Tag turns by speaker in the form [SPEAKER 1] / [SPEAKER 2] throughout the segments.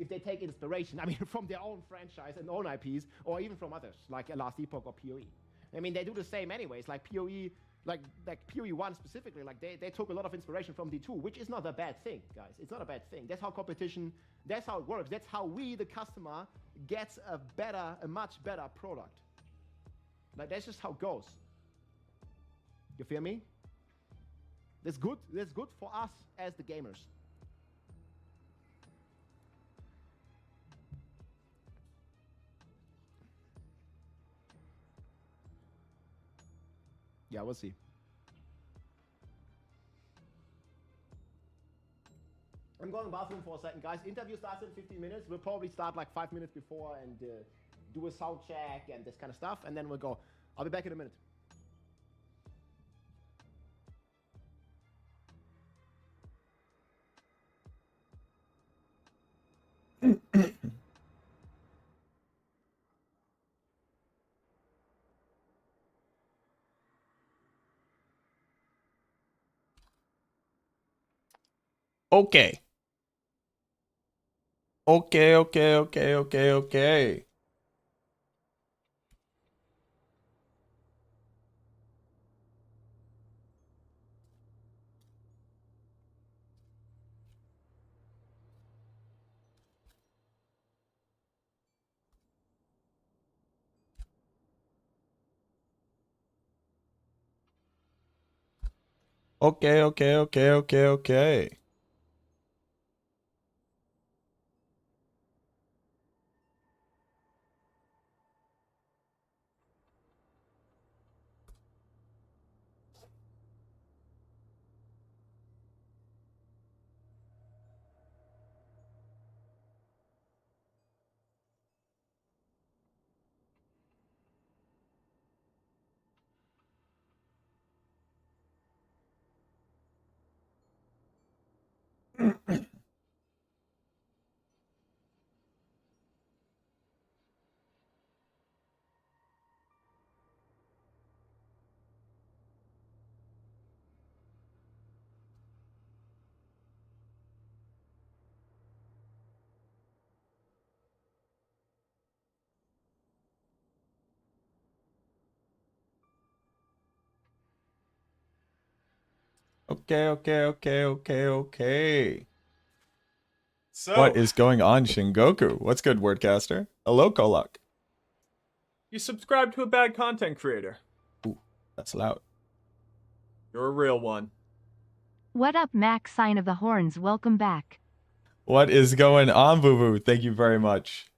[SPEAKER 1] if they take inspiration, I mean, from their own franchise and own IPs, or even from others, like Last Epoch or PoE. I mean, they do the same anyways, like PoE, like PoE 1 specifically, like they took a lot of inspiration from D2, which is not a bad thing, guys. It's not a bad thing. That's how competition, that's how it works. That's how we, the customer, gets a much better product. Like, that's just how it goes. You feel me? That's good for us as the gamers. Yeah, we'll see. I'm going to the bathroom for a second, guys. Interview starts in 15 minutes. We'll probably start like 5 minutes before and do a sound check and this kind of stuff, and then we'll go. I'll be back in a minute.
[SPEAKER 2] Okay. Okay. Okay. Okay.
[SPEAKER 3] So,
[SPEAKER 2] What is going on, Shingoku? What's good, Wordcaster? Hello, Kolak.
[SPEAKER 3] you subscribe to a bad content creator.
[SPEAKER 2] Ooh, that's loud.
[SPEAKER 3] You're a real one.
[SPEAKER 4] What up, Mac? Sign of the Horns, welcome back.
[SPEAKER 2] What is going on, Boo Boo? Thank you very much.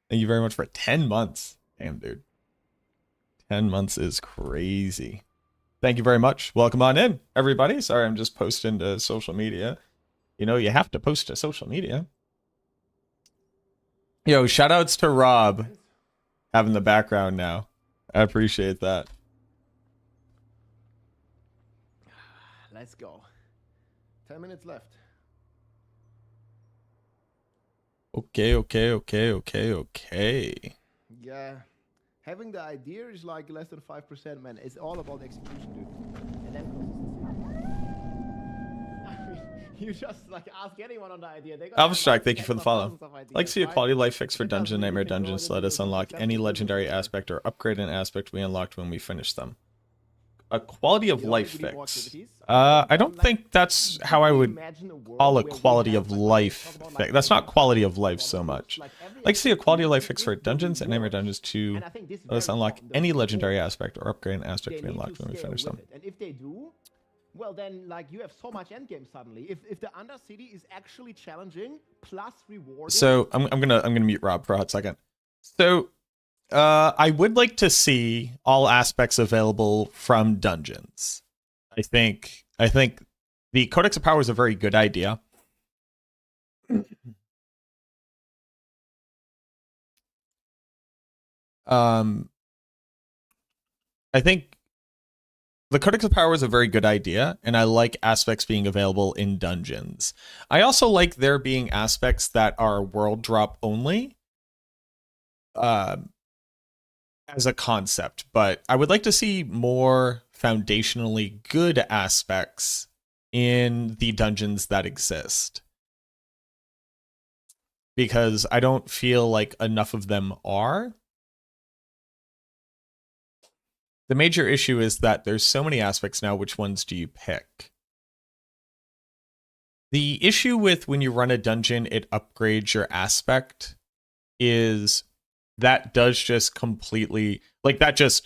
[SPEAKER 2] Thank you very much for 10 months. Damn, dude. 10 months is crazy. Thank you very much. Welcome on in, everybody. Sorry, I'm just posting to social media. You know, you have to post to social media. Yo, shout outs to Rob having the background now. I appreciate that.
[SPEAKER 1] Let's go. 10 minutes left.
[SPEAKER 2] Okay.
[SPEAKER 1] Yeah. Having the idea is like less than 5%, man. It's all about execution, dude. And then consistency. I mean, you just like ask anyone on the idea.
[SPEAKER 2] Alphastrike, thank you for the follow. Like to see a quality life fix for Dungeon Nightmare Dungeons to let us unlock any legendary aspect or upgrade an aspect we unlocked when we finished them. A quality of life fix. I don't think that's how I would call a quality of life fix. That's not quality of life so much. Like to see a quality of life fix for Dungeons and Nightmare Dungeons to let us unlock any legendary aspect or upgrade an aspect we unlocked when we finished them.
[SPEAKER 1] And if they do, well then like you have so much endgame suddenly. If the Undercity is actually challenging plus rewarding.
[SPEAKER 2] So I'm gonna mute Rob for a hot second. So I would like to see all aspects available from dungeons. I think the Codex of Power is a very good idea. I think the Codex of Power is a very good idea, and I like aspects being available in dungeons. I also like there being aspects that are world drop only. As a concept, but I would like to see more foundationally good aspects in the dungeons that exist. because I don't feel like enough of them are. The major issue is that there's so many aspects now, which ones do you pick? The issue with when you run a dungeon, it upgrades your aspect, is that does just completely, like that's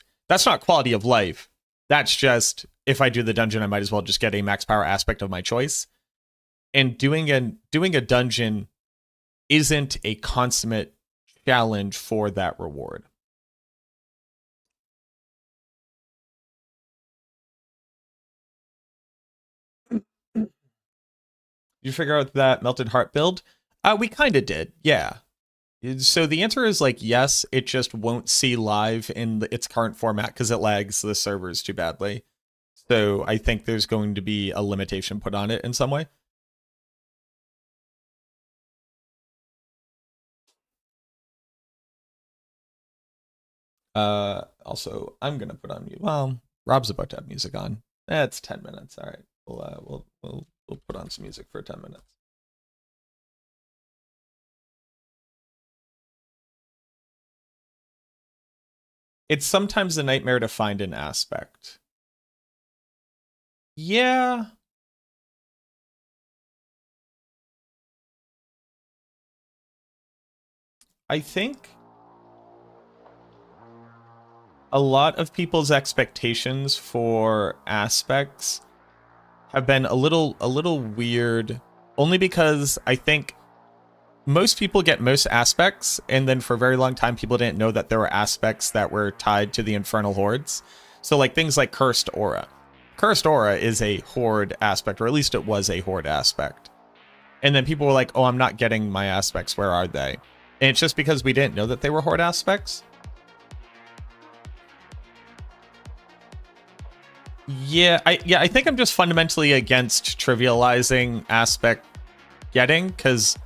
[SPEAKER 2] not quality of life. That's just, if I do the dungeon, I might as well just get a max power aspect of my choice. And doing a dungeon isn't a consummate challenge for that reward. You figure out that Melted Heart build? We kind of did, yeah. So the answer is like yes, it just won't see live in its current format because it lags the servers too badly. So I think there's going to be a limitation put on it in some way. Also, I'm gonna put on mute. Well, Rob's about to have music on. It's 10 minutes. All right, we'll put on some music for 10 minutes. It's sometimes a nightmare to find an aspect. Yeah. I think a lot of people's expectations for aspects have been a little weird, only because I think most people get most aspects, and then for a very long time people didn't know that there were aspects that were tied to the Infernal Hordes. So like things like Cursed Aura. Cursed Aura is a Horde aspect, or at least it was a Horde aspect. And then people were like, oh, I'm not getting my aspects, where are they? And it's just because we didn't know that they were Horde aspects. Yeah, I think I'm just fundamentally against trivializing aspect getting, because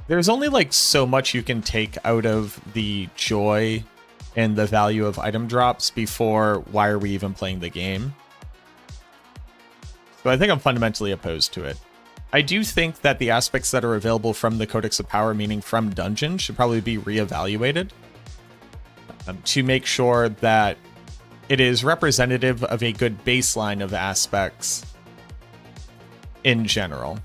[SPEAKER 2] there's only like so much you can take out of the joy and the value of item drops before why are we even playing the game? So I think I'm fundamentally opposed to it. I do think that the aspects that are available from the Codex of Power, meaning from dungeons, should probably be reevaluated to make sure that it is representative of a good baseline of aspects in general.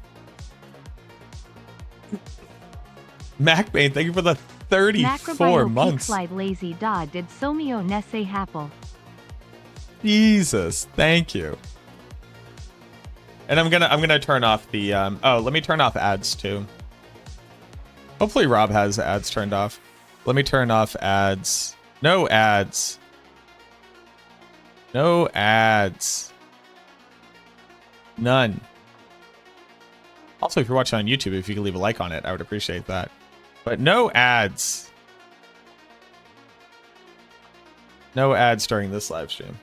[SPEAKER 2] MacBane, thank you for the 34 months.
[SPEAKER 4] Slide lazy da did somio nesse happle.
[SPEAKER 2] Jesus, thank you. And I'm gonna turn off the let me turn off ads too. Hopefully Rob has ads turned off. Let me turn off ads. No ads. No ads. None. Also, if you're watching on YouTube, if you could leave a like on it, I would appreciate that. But no ads. No ads during this live stream.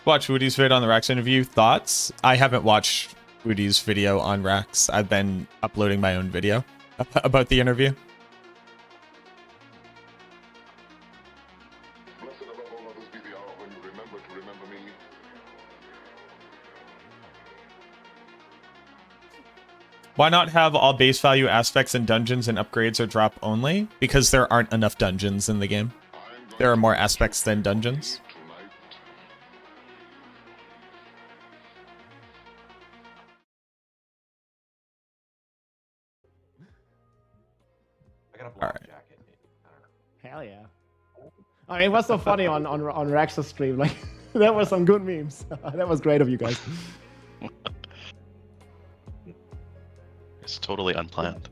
[SPEAKER 2] Watch Woody's vid on the Rax interview. Thoughts? I haven't watched Woody's video on Rax. I've been uploading my own video about the interview. Why not have all base value aspects in dungeons and upgrades are drop only? Because there aren't enough dungeons in the game. There are more aspects than dungeons.
[SPEAKER 1] All right. Hell yeah. I mean, what's so funny on Rex's stream? Like, that was some good memes. That was great of you guys.
[SPEAKER 5] It's totally unplanned.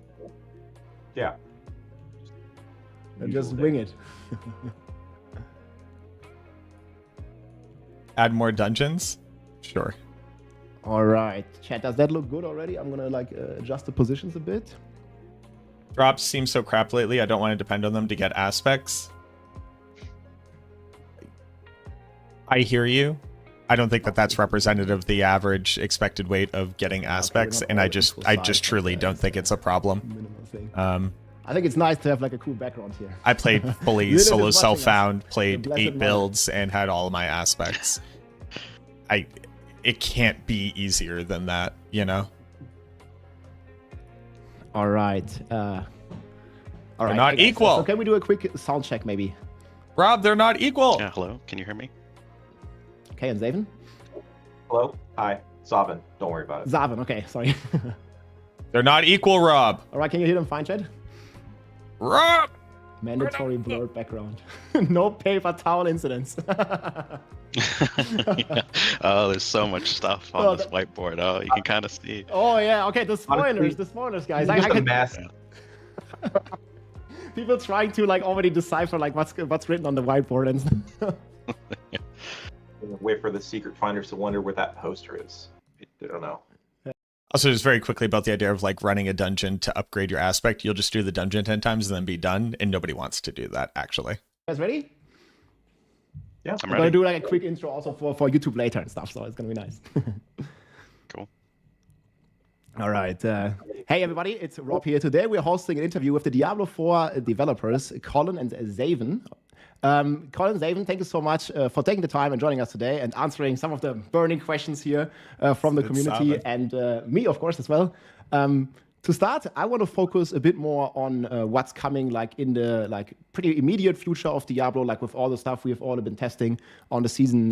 [SPEAKER 2] Yeah.
[SPEAKER 1] And just wing it.
[SPEAKER 2] Add more dungeons? Sure.
[SPEAKER 1] All right. Chat, does that look good already? I'm gonna like adjust the positions a bit.
[SPEAKER 2] Drops seem so crap lately. I don't want to depend on them to get aspects. I hear you. I don't think that that's representative of the average expected weight of getting aspects, and I just truly don't think it's a problem.
[SPEAKER 1] I think it's nice to have like a cool background here.
[SPEAKER 2] I played fully
[SPEAKER 1] Lilith is
[SPEAKER 2] solo
[SPEAKER 1] watching
[SPEAKER 2] self-found,
[SPEAKER 1] us.
[SPEAKER 2] played
[SPEAKER 1] The blessed
[SPEAKER 2] 8
[SPEAKER 1] mother.
[SPEAKER 2] builds, and had all of my aspects. It can't be easier than that, you know?
[SPEAKER 1] All right. All right.
[SPEAKER 2] not
[SPEAKER 1] hey guys,
[SPEAKER 2] equal.
[SPEAKER 1] So can we do a quick sound check maybe?
[SPEAKER 2] Rob, they're not equal.
[SPEAKER 5] Yeah, hello? Can you hear me?
[SPEAKER 1] Okay, and Zaven?
[SPEAKER 6] Hello? Hi. Zavin. Don't worry about it.
[SPEAKER 1] Zaven, okay, sorry.
[SPEAKER 2] They're not equal, Rob.
[SPEAKER 1] All right, can you hear them fine, Chad?
[SPEAKER 2] Rob!
[SPEAKER 1] Mandatory blurred background. No paper towel incidents.
[SPEAKER 5] Yeah. Oh, there's so much stuff on this whiteboard. Oh, you can kind of see.
[SPEAKER 1] Oh yeah, okay, the
[SPEAKER 6] Honestly,
[SPEAKER 1] spoilers, guys.
[SPEAKER 6] Just a
[SPEAKER 1] can,
[SPEAKER 6] mess.
[SPEAKER 1] people trying to like already decipher like what's written on the whiteboard and stuff.
[SPEAKER 6] Wait for the secret finders to wonder where that poster is. I don't know.
[SPEAKER 2] Also, just very quickly about the idea of like running a dungeon to upgrade your aspect. You'll just do the dungeon 10 times and then be done, and nobody wants to do that, actually.
[SPEAKER 1] You guys ready?
[SPEAKER 6] Yeah.
[SPEAKER 5] I'm
[SPEAKER 1] I'm gonna
[SPEAKER 5] ready.
[SPEAKER 1] do like a quick intro also for YouTube later and stuff, so it's gonna be nice.
[SPEAKER 5] Cool.
[SPEAKER 1] All right. Hey, everybody. It's Rob here. Today, we're hosting an interview with the Diablo 4 developers, Colin and Zaven. Colin, Zaven, thank you so much for taking the time and joining us today and answering some of the burning questions here from the
[SPEAKER 2] It's
[SPEAKER 1] community and me, of course, as well. To start, I want to focus a bit more on what's coming like in the like pretty immediate future of Diablo, like with all the stuff we have all been testing on the season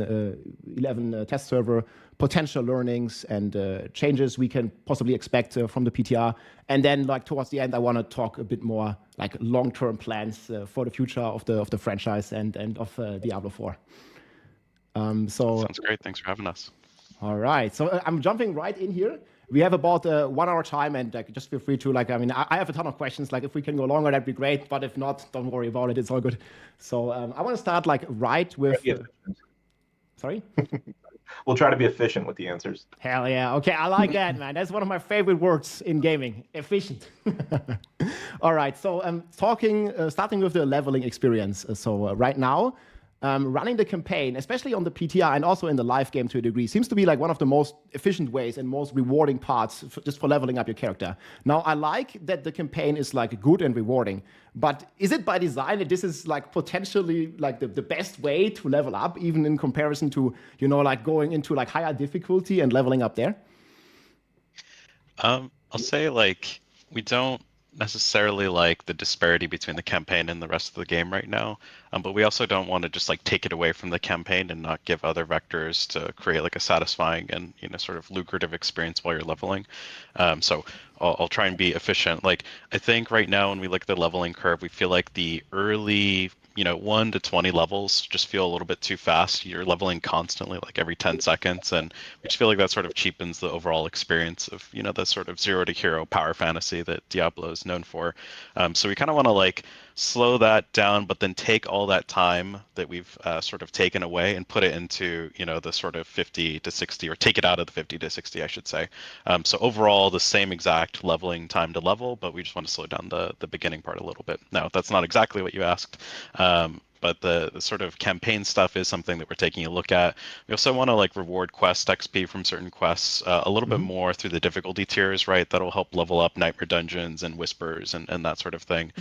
[SPEAKER 1] 11 test server, potential learnings and changes we can possibly expect from the PTR. And then like towards the end, I want to talk a bit more like long-term plans for the future of the franchise and of Diablo 4.
[SPEAKER 5] Sounds great. Thanks for having us.
[SPEAKER 1] All right, so I'm jumping right in here. We have about 1 hour time, and like, just feel free to like. I mean, I have a ton of questions. Like, if we can go longer, that'd be great. But if not, don't worry about it. It's all good. So I want to start like right with. Sorry.
[SPEAKER 6] We'll try to be efficient with the answers.
[SPEAKER 1] Hell yeah. Okay, I like that, man. That's one of my favorite words in gaming. Efficient. All right. So starting with the leveling experience. So right now. Running the campaign, especially on the PTR and also in the live game to a degree, seems to be like one of the most efficient ways and most rewarding parts just for leveling up your character. Now, I like that the campaign is like good and rewarding, but is it by design that this is like potentially like the best way to level up, even in comparison to, you know, like going into like higher difficulty and leveling up there?
[SPEAKER 5] I'll say like we don't necessarily like the disparity between the campaign and the rest of the game right now, but we also don't want to just like take it away from the campaign and not give other vectors to create like a satisfying and, you know, sort of lucrative experience while you're leveling. So I'll try and be efficient. Like I think right now when we look at the leveling curve, we feel like the early 1 to 20 levels just feel a little bit too fast. You're leveling constantly, like every 10 seconds, and we just feel like that sort of cheapens the overall experience of, the sort of zero to hero power fantasy that Diablo is known for. So we kind of want to like slow that down, but then take all that time that we've sort of taken away and put it into, the sort of 50 to 60, or take it out of the 50 to 60, I should say. So overall, the same exact leveling time to level, but we just want to slow down the beginning part a little bit. Now, that's not exactly what you asked. But the sort of campaign stuff is something that we're taking a look at. We also want to like reward quest XP from certain quests a little bit more through the difficulty tiers, right? That'll help level up Nightmare Dungeons and Whispers and that sort of thing.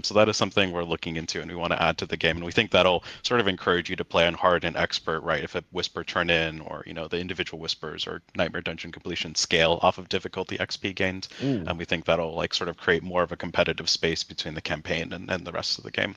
[SPEAKER 5] So that is something we're looking into and we want to add to the game. And we think that'll sort of encourage you to play on hard and expert, right? If a Whisper turn in, or, the individual Whispers or Nightmare Dungeon completion scale off of difficulty XP gained. And we think that'll like sort of create more of a competitive space between the campaign and the rest of the game.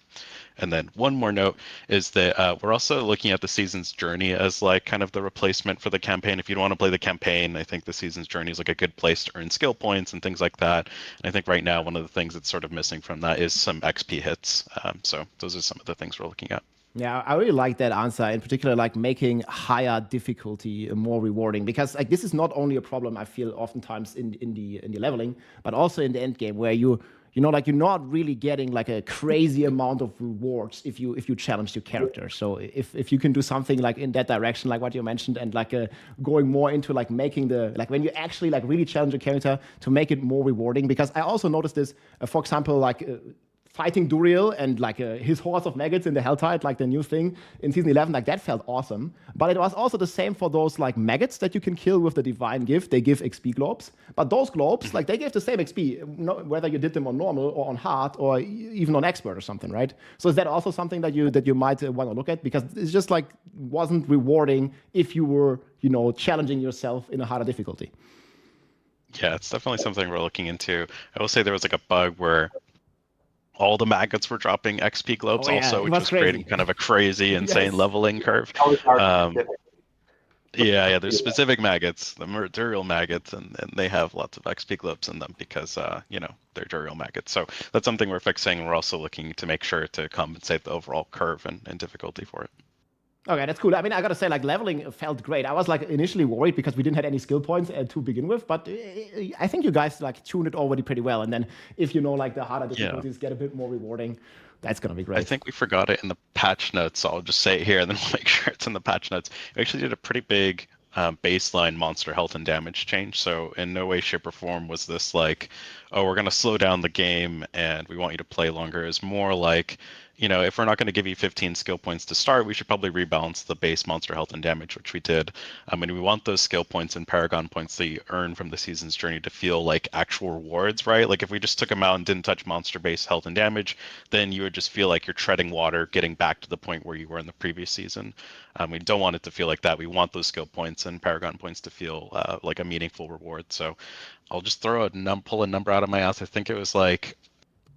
[SPEAKER 5] And then one more note is that we're also looking at the season's journey as like kind of the replacement for the campaign. If you don't want to play the campaign, I think the season's journey is like a good place to earn skill points and things like that. And I think right now one of the things that's sort of missing from that is some XP hits. So those are some of the things we're looking at.
[SPEAKER 1] Yeah, I really like that answer, in particular, like making higher difficulty more rewarding, because like this is not only a problem I feel oftentimes in the leveling, but also in the end game where you're not really getting like a crazy amount of rewards if you challenge your character. So if you can do something like in that direction, like what you mentioned, and like going more into like making when you actually like really challenge a character to make it more rewarding. Because I also noticed this, for example, like fighting Duriel and like his horse of maggots in the Helltide, like the new thing in season 11, like that felt awesome. But it was also the same for those like maggots that you can kill with the divine gift. They give XP globes, but those globes, like they give the same XP, whether you did them on normal or on hard or even on expert or something, right? So is that also something that you might want to look at, because it's just like wasn't rewarding if you were challenging yourself in a harder difficulty.
[SPEAKER 5] Yeah, it's definitely something we're looking into. I will say there was like a bug where all the maggots were dropping XP globes also, which was creating kind of a crazy, insane leveling curve. Yeah, there's specific maggots, the Duriel maggots, and they have lots of XP globes in them because, they're Duriel maggots. So that's something we're fixing. We're also looking to make sure to compensate the overall curve and difficulty for it.
[SPEAKER 1] Okay, that's cool. I mean, I gotta say, like, leveling felt great. I was like initially worried because we didn't have any skill points to begin with, but I think you guys like tuned it already pretty well. And then if like the harder difficulties get a bit more rewarding, that's gonna be great.
[SPEAKER 5] I think we forgot it in the patch notes, so I'll just say it here and then we'll make sure it's in the patch notes. We actually did a pretty big baseline monster health and damage change. So in no way, shape, or form was this like, oh, we're gonna slow down the game and we want you to play longer. It's more like, if we're not going to give you 15 skill points to start, we should probably rebalance the base monster health and damage, which we did. And we want those skill points and Paragon points that you earn from the season's journey to feel like actual rewards, right? Like if we just took them out and didn't touch monster base health and damage, then you would just feel like you're treading water, getting back to the point where you were in the previous season. We don't want it to feel like that. We want those skill points and Paragon points to feel like a meaningful reward. So I'll just pull a number out of my ass. I think it was like,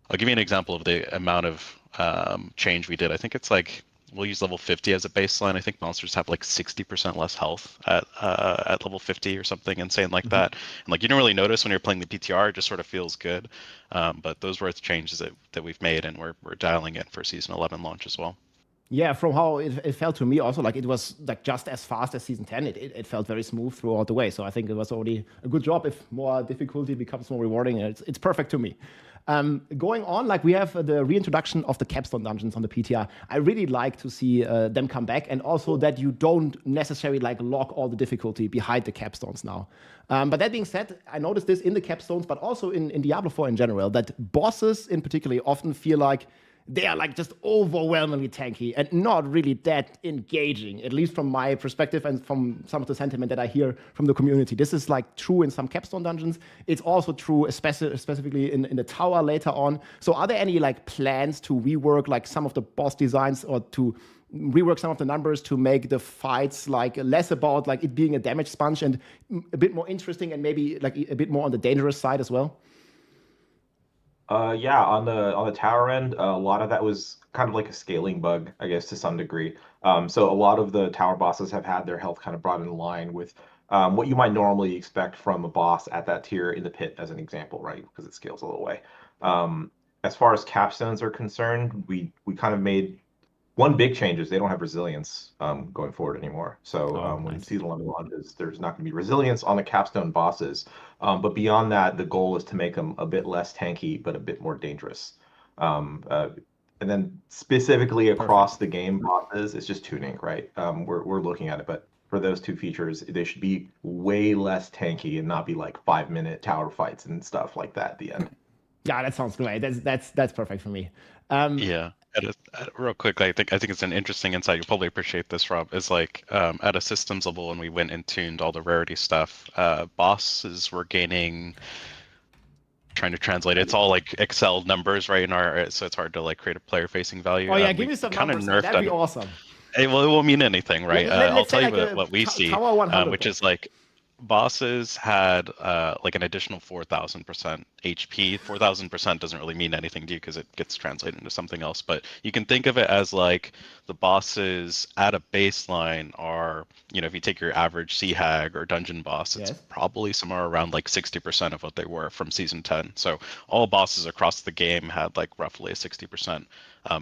[SPEAKER 5] I'll give you an example of the amount of change we did. I think it's like, we'll use level 50 as a baseline. I think monsters have like 60% less health at level 50 or something insane like that. And like you don't really notice when you're playing the PTR, it just sort of feels good. But those were the changes that we've made, and we're dialing in for season 11 launch as well.
[SPEAKER 1] Yeah, from how it felt to me also, like it was like just as fast as season 10. It felt very smooth throughout the way. So I think it was already a good job. If more difficulty becomes more rewarding, it's perfect to me. Going on, like we have the reintroduction of the capstone dungeons on the PTR. I really like to see them come back, and also that you don't necessarily like lock all the difficulty behind the capstones now. But that being said, I noticed this in the capstones, but also in Diablo 4 in general, that bosses in particular often feel like they are like just overwhelmingly tanky and not really that engaging, at least from my perspective and from some of the sentiment that I hear from the community. This is like true in some capstone dungeons. It's also true specifically in the tower later on. So are there any like plans to rework like some of the boss designs or to rework some of the numbers to make the fights like less about like it being a damage sponge and a bit more interesting and maybe like a bit more on the dangerous side as well?
[SPEAKER 6] Yeah, on the tower end, a lot of that was kind of like a scaling bug, I guess, to some degree. So a lot of the tower bosses have had their health kind of brought in line with what you might normally expect from a boss at that tier in the pit, as an example, right? Because it scales a little way. As far as capstones are concerned, we kind of made one big change is they don't have resilience going forward anymore. So when season 11 launches, there's not going to be resilience on the capstone bosses. But beyond that, the goal is to make them a bit less tanky, but a bit more dangerous. And then specifically across the game bosses, it's just tuning, right? We're looking at it, but for those two features, they should be way less tanky and not be like 5-minute tower fights and stuff like that at the end.
[SPEAKER 1] Yeah, that sounds great. That's perfect for me.
[SPEAKER 5] Yeah. Real quick, I think it's an interesting insight. You'll probably appreciate this, Rob. Is like at a systems level, when we went and tuned all the rarity stuff, bosses were gaining. Trying to translate, it's all like Excel numbers, right? So it's hard to like create a player-facing value.
[SPEAKER 1] Oh yeah, give me some numbers. That'd be awesome.
[SPEAKER 5] Well, it won't mean anything, right? I'll tell you what we see, which is like bosses had like an additional 4,000% HP. 4,000% doesn't really mean anything to you because it gets translated into something else. But you can think of it as like the bosses at a baseline are, if you take your average Sea Hag or dungeon boss, it's probably somewhere around like 60% of what they were from season 10. So all bosses across the game had like roughly a 60%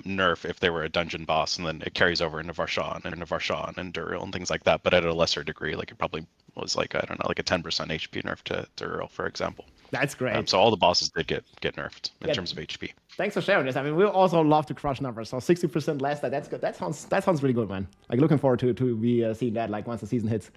[SPEAKER 5] nerf if they were a dungeon boss, and then it carries over into Varshan and Duriel and things like that, but at a lesser degree. Like it probably was like, I don't know, like a 10% HP nerf to Duriel, for example.
[SPEAKER 1] That's great.
[SPEAKER 5] So all the bosses did get nerfed in terms of HP.
[SPEAKER 1] Thanks for sharing this. I mean, we also love to crush numbers. So 60% less, that's good. That sounds really good, man. Like looking forward to be seeing that like once the season hits.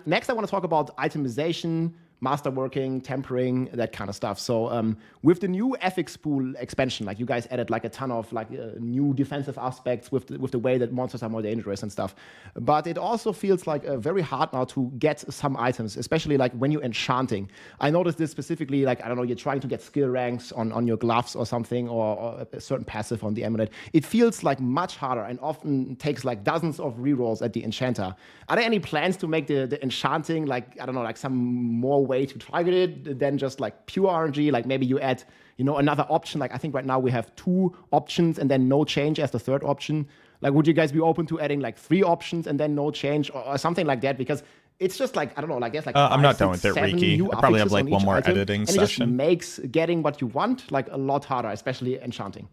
[SPEAKER 1] Next, I want to talk about itemization, masterworking, tempering, that kind of stuff. So with the new ethics pool expansion, like you guys added like a ton of like new defensive aspects with the way that monsters are more dangerous and stuff. But it also feels like very hard now to get some items, especially like when you're enchanting. I noticed this specifically, like, I don't know, you're trying to get skill ranks on your gloves or something, or a certain passive on the amulet. It feels like much harder and often takes like dozens of rerolls at the enchanter. Are there any plans to make the enchanting, like, I don't know, like some more way to target it than just like pure RNG? Like maybe you add, you know, another option. Like I think right now we have 2 options and then no change as the 3rd option. Like, would you guys be open to adding like 3 options and then no change, or something like that? Because it's just like, I don't know, like I guess like
[SPEAKER 2] I'm
[SPEAKER 1] 5,
[SPEAKER 2] not done
[SPEAKER 1] 6,
[SPEAKER 2] with it,
[SPEAKER 1] 7
[SPEAKER 2] Riki.
[SPEAKER 1] new
[SPEAKER 2] I probably have
[SPEAKER 1] affixes
[SPEAKER 2] like
[SPEAKER 1] on
[SPEAKER 2] one
[SPEAKER 1] each
[SPEAKER 2] more
[SPEAKER 1] item,
[SPEAKER 2] editing
[SPEAKER 1] and it
[SPEAKER 2] session.
[SPEAKER 1] just makes getting what you want like a lot harder, especially enchanting.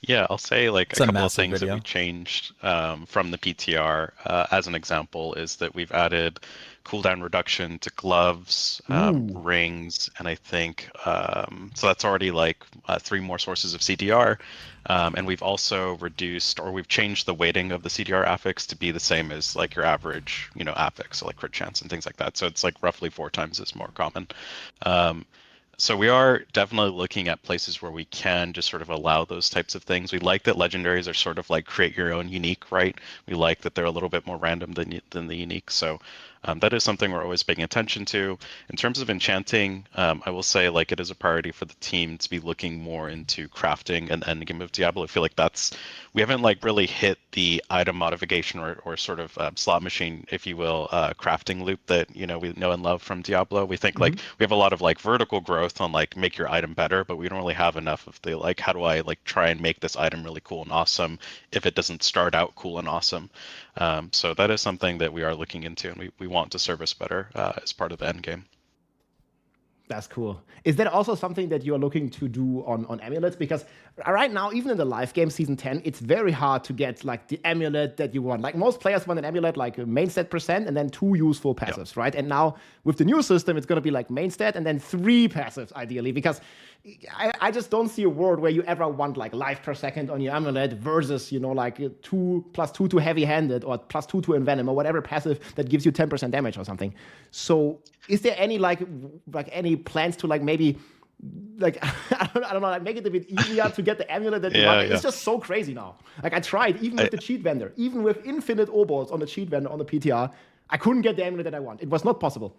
[SPEAKER 5] Yeah, I'll say like
[SPEAKER 2] It's
[SPEAKER 5] a
[SPEAKER 2] a
[SPEAKER 5] couple of
[SPEAKER 2] massive
[SPEAKER 5] things that
[SPEAKER 2] video.
[SPEAKER 5] we changed from the PTR. As an example, is that we've added cooldown reduction to gloves, rings, and I think so that's already like 3 more sources of CDR. And we've also reduced, or we've changed the weighting of the CDR affix to be the same as like your average, you know, affix, so like crit chance and things like that. So it's like roughly 4 times as more common. So we are definitely looking at places where we can just sort of allow those types of things. We like that legendaries are sort of like create your own unique, right? We like that they're a little bit more random than the unique. So that is something we're always paying attention to. In terms of enchanting, I will say like it is a priority for the team to be looking more into crafting and endgame of Diablo. I feel like we haven't like really hit the item modification or sort of slot machine, if you will, crafting loop that, you know, we know and love from Diablo. We think like we have a lot of like vertical growth on like make your item better, but we don't really have enough of the like, how do I like try and make this item really cool and awesome if it doesn't start out cool and awesome. So that is something that we are looking into, and we want to service better as part of the end game.
[SPEAKER 1] That's cool. Is that also something that you're looking to do on amulets? Because right now, even in the live game season 10, it's very hard to get like the amulet that you want. Like most players want an amulet like a main stat percent and then 2 useful passives, right? And now with the new system, it's going to be like main stat and then 3 passives ideally, because I just don't see a world where you ever want like life per second on your amulet versus, you know, like 2 + 2 to heavy-handed or +2 to envenom or whatever passive that gives you 10% damage or something. So is there any like any plans to like maybe like I don't know, like make it a bit easier to get the amulet that you want? It's just so crazy now. Like I tried even with the cheat vendor, even with infinite obols on the cheat vendor on the PTR, I couldn't get the amulet that I want. It was not possible.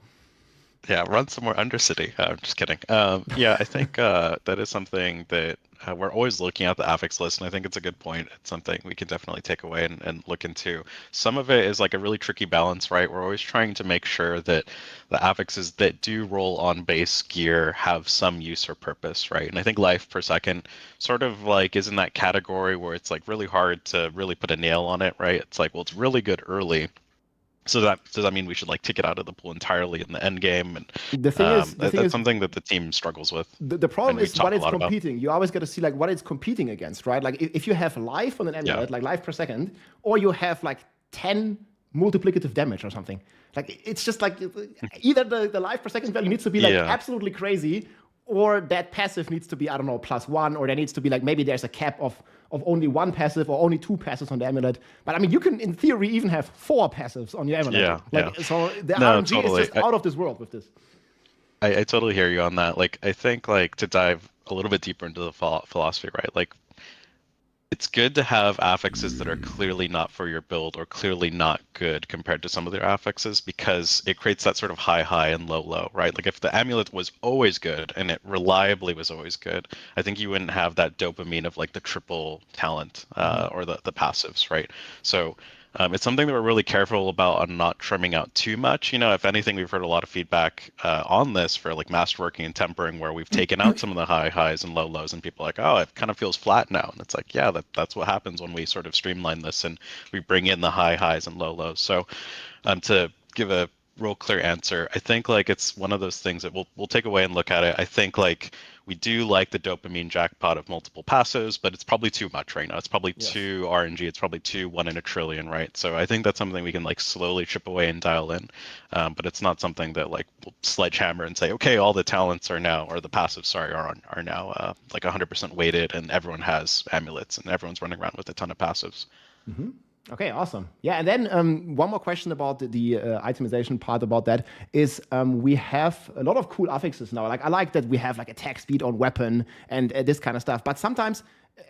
[SPEAKER 5] Yeah, run some more Undercity. I'm just kidding. Yeah, I think that is something that we're always looking at the affix list, and I think it's a good point. It's something we can definitely take away and look into. Some of it is like a really tricky balance, right? We're always trying to make sure that the affixes that do roll on base gear have some use or purpose, right? And I think life per second sort of like is in that category where it's like really hard to really put a nail on it, right? It's like, well, it's really good early. So does that mean we should like take it out of the pool entirely in the end game? And
[SPEAKER 1] the thing
[SPEAKER 5] that's something that the team struggles with.
[SPEAKER 1] The problem is what it's competing. You always got to see like what it's competing against, right? Like if you have life on an amulet, like life per second, or you have like 10 multiplicative damage or something. Like it's just like either the life per second value needs to be like absolutely crazy, or that passive needs to be, I don't know, +1, or there needs to be like maybe there's a cap of only 1 passive or only 2 passives on the amulet. But I mean, you can in theory even have 4 passives on your amulet. So the RNG is just out of this world with this.
[SPEAKER 5] I totally hear you on that. Like I think like to dive a little bit deeper into the philosophy, right? Like it's good to have affixes that are clearly not for your build or clearly not good compared to some of their affixes, because it creates that sort of high and low, right? Like if the amulet was always good and it reliably was always good, I think you wouldn't have that dopamine of like the triple talent or the passives, right? So it's something that we're really careful about on not trimming out too much. You know, if anything, we've heard a lot of feedback on this for like masterworking and tempering, where we've taken out some of the highs and lows, and people are like, oh, it kind of feels flat now. And it's like, yeah, that's what happens when we sort of streamline this and we bring in the highs and lows. So to give a real clear answer, I think like it's one of those things that we'll take away and look at it. I think like we do like the dopamine jackpot of multiple passives, but it's probably too much right now. It's probably too RNG. It's probably too 1 in a trillion, right? So I think that's something we can like slowly chip away and dial in, but it's not something that like we'll sledgehammer and say, okay, all the talents are now, or the passives, sorry, are now like 100% weighted, and everyone has amulets and everyone's running around with a ton of passives.
[SPEAKER 1] Okay, awesome. Yeah, and then one more question about the itemization part about that is we have a lot of cool affixes now. Like I like that we have like attack speed on weapon and this kind of stuff. But sometimes,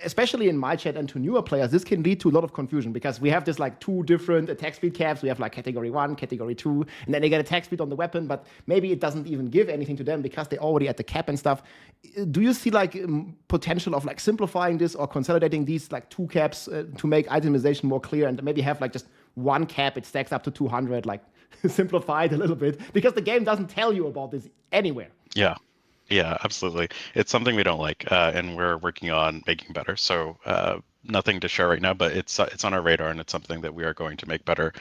[SPEAKER 1] especially in my chat and to newer players, this can lead to a lot of confusion because we have this like two different attack speed caps. We have like category 1, category 2, and then they get attack speed on the weapon, but maybe it doesn't even give anything to them because they're already at the cap and stuff. Do you see like potential of like simplifying this or consolidating these like two caps to make itemization more clear and maybe have like just one cap, it stacks up to 200, like simplify it a little bit because the game doesn't tell you about this anywhere.
[SPEAKER 5] Yeah. Yeah, absolutely. It's something we don't like, and we're working on making better. So nothing to share right now, but it's on our radar, and it's something that we are going to make better.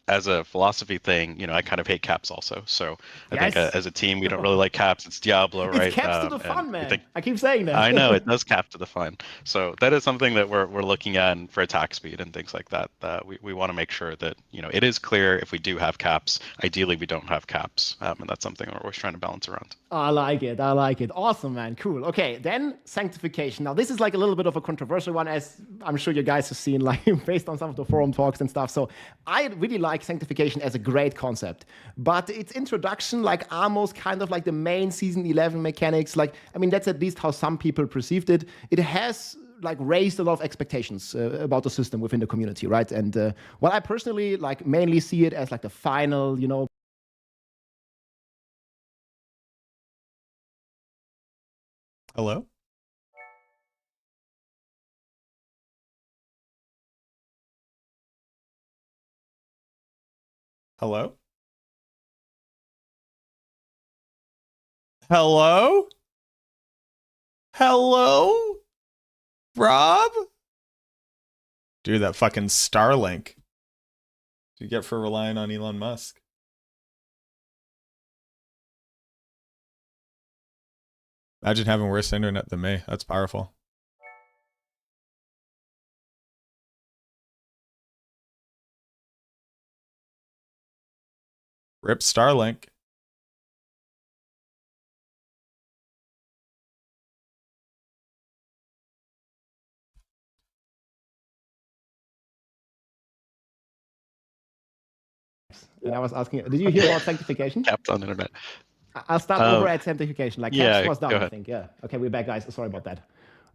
[SPEAKER 5] As a philosophy thing, you know, I kind of hate caps also. So I think as a team, we don't really like caps. It's Diablo, right?
[SPEAKER 1] It's caps to the fun, man. I keep saying that.
[SPEAKER 5] I know, it does cap to the fun. So that is something that we're looking at for attack speed and things like that. We want to make sure that, you know, it is clear if we do have caps. Ideally, we don't have caps. And that's something we're always trying to balance around.
[SPEAKER 1] I like it. I like it. Awesome, man. Cool. Okay, then sanctification. Now, this is like a little bit of a controversial one, as I'm sure you guys have seen, like based on some of the forum talks and stuff. So I really like sanctification as a great concept, but its introduction, like almost kind of like the main season 11 mechanics, like, I mean, that's at least how some people perceived it. It has like raised a lot of expectations about the system within the community, right? And what I personally like mainly see it as like the final, you know,
[SPEAKER 2] Hello? Hello? Hello? Hello? Rob? Dude, that fucking Starlink. What do you get for relying on Elon Musk? Imagine having worse internet than me. That's powerful. Rip Starlink.
[SPEAKER 1] And I was asking, did you hear about sanctification?
[SPEAKER 5] Caps on the internet.
[SPEAKER 1] I'll start over at sanctification. Like caps was down,
[SPEAKER 5] go ahead.
[SPEAKER 1] I think. Yeah. Okay, we're back, guys. Sorry about that.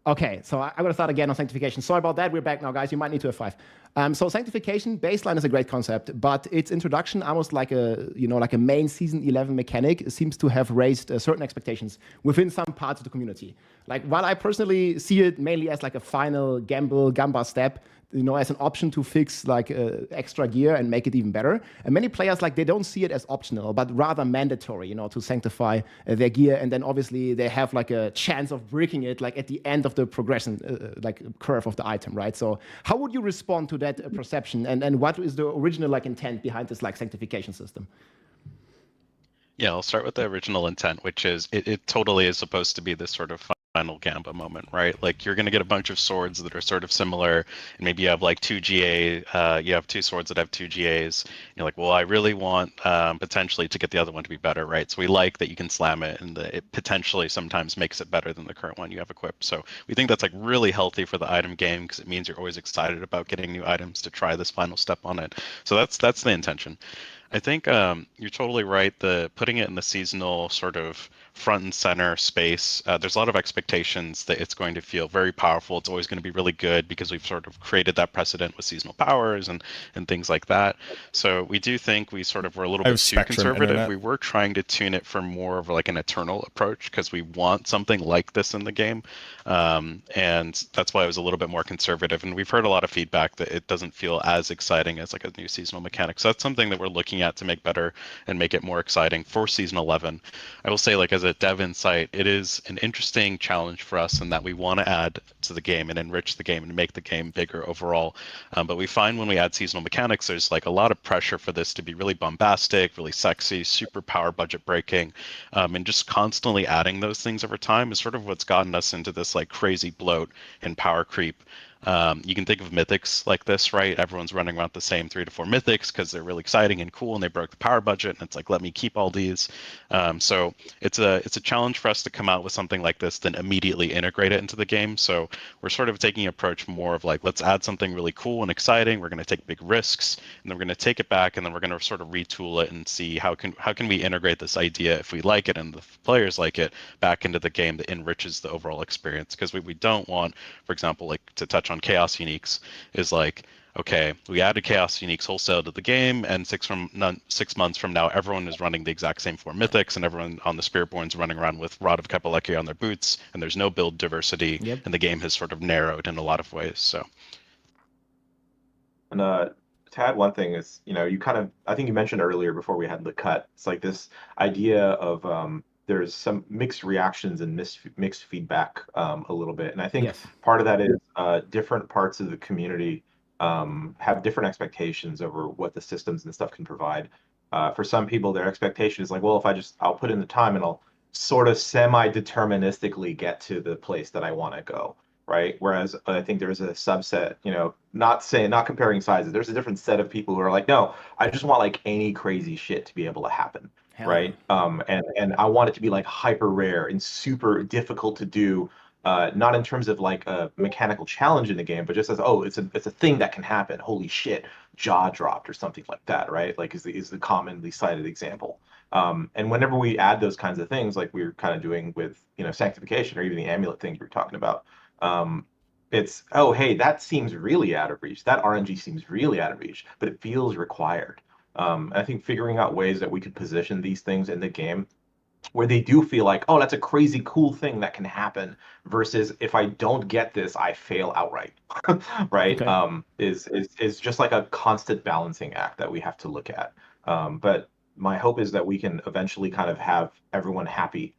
[SPEAKER 1] Okay, so I'm going to start again on sanctification. Sorry about that. We're back now, guys. You might need to F5. So sanctification baseline is a great concept, but its introduction, almost like a like a main season 11 mechanic, seems to have raised certain expectations within some parts of the community. Like while I personally see it mainly as like a final gamba step, you know, as an option to fix like extra gear and make it even better. And many players, like, they don't see it as optional, but rather mandatory, you know, to sanctify their gear. And then obviously they have like a chance of breaking it, like at the end of the progression, like curve of the item, right? So how would you respond to that perception? And what is the original like intent behind this like sanctification system?
[SPEAKER 5] Yeah, I'll start with the original intent, which is it totally is supposed to be this sort of final Gamba moment, right? Like you're going to get a bunch of swords that are sort of similar, and maybe you have like two GA, you have two swords that have two GAs. And you're like, well, I really want potentially to get the other one to be better, right? So we like that you can slam it, and it potentially sometimes makes it better than the current one you have equipped. So we think that's like really healthy for the item game because it means you're always excited about getting new items to try this final step on it. So that's the intention. I think you're totally right. Putting it in the seasonal sort of front and center space, there's a lot of expectations that it's going to feel very powerful. It's always going to be really good because we've sort of created that precedent with seasonal powers and things like that. So we do think we sort of were a little bit too conservative. Internet. We were trying to tune it for more of like an eternal approach because we want something like this in the game. And that's why I was a little bit more conservative. And we've heard a lot of feedback that it doesn't feel as exciting as like a new seasonal mechanic. So that's something that we're looking at to make better and make it more exciting for season 11. I will say, like, as a dev insight, it is an interesting challenge for us in that we want to add to the game and enrich the game and make the game bigger overall. But we find when we add seasonal mechanics, there's like a lot of pressure for this to be really bombastic, really sexy, super power budget breaking, and just constantly adding those things over time is sort of what's gotten us into this like crazy bloat and power creep. You can think of mythics like this, right? Everyone's running around the same 3 to 4 mythics because they're really exciting and cool, and they broke the power budget, and it's like, let me keep all these. So it's a challenge for us to come out with something like this, then immediately integrate it into the game. So we're sort of taking an approach more of like, let's add something really cool and exciting. We're going to take big risks, and then we're going to take it back, and then we're going to sort of retool it and see how can we integrate this idea, if we like it and the players like it, back into the game that enriches the overall experience. Because we don't want, for example, like to touch on chaos uniques, is like, okay, we added chaos uniques wholesale to the game, and 6 months from now, everyone is running the exact same 4 mythics, and everyone on the Spiritborn's running around with Rod of Kepaleki on their boots, and there's no build diversity, and the game has sort of narrowed in a lot of ways. So,
[SPEAKER 6] and to add one thing is, you kind of, I think you mentioned earlier before we had the cut, it's like this idea of there's some mixed reactions and mixed feedback a little bit, and I think part of that is different parts of the community have different expectations over what the systems and stuff can provide. For some people, their expectation is like, well, if I'll put in the time and I'll sort of semi-deterministically get to the place that I want to go, right? Whereas I think there's a subset, not comparing sizes, there's a different set of people who are like, no, I just want like any crazy shit to be able to happen, right? And I want it to be like hyper rare and super difficult to do. Not in terms of like a mechanical challenge in the game, but just as, oh, it's a thing that can happen. Holy shit, jaw dropped or something like that, right? Like is the commonly cited example. And whenever we add those kinds of things, like we were kind of doing with sanctification or even the amulet things we were talking about, it's, oh, hey, that seems really out of reach. That RNG seems really out of reach, but it feels required. I think figuring out ways that we could position these things in the game where they do feel like, oh, that's a crazy cool thing that can happen, versus if I don't get this, I fail outright, right? Okay. Is just like a constant balancing act that we have to look at. But my hope is that we can eventually kind of have everyone happy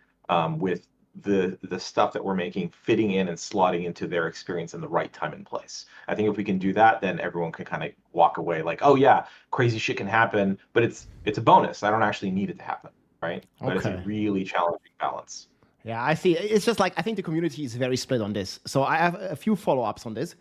[SPEAKER 6] with the stuff that we're making fitting in and slotting into their experience in the right time and place. I think if we can do that, then everyone can kind of walk away like, oh yeah, crazy shit can happen, but it's a bonus. I don't actually need it to happen. Right? But it's a really challenging balance.
[SPEAKER 1] Yeah, I see. It's just like, I think the community is very split on this. So I have a few follow-ups on this.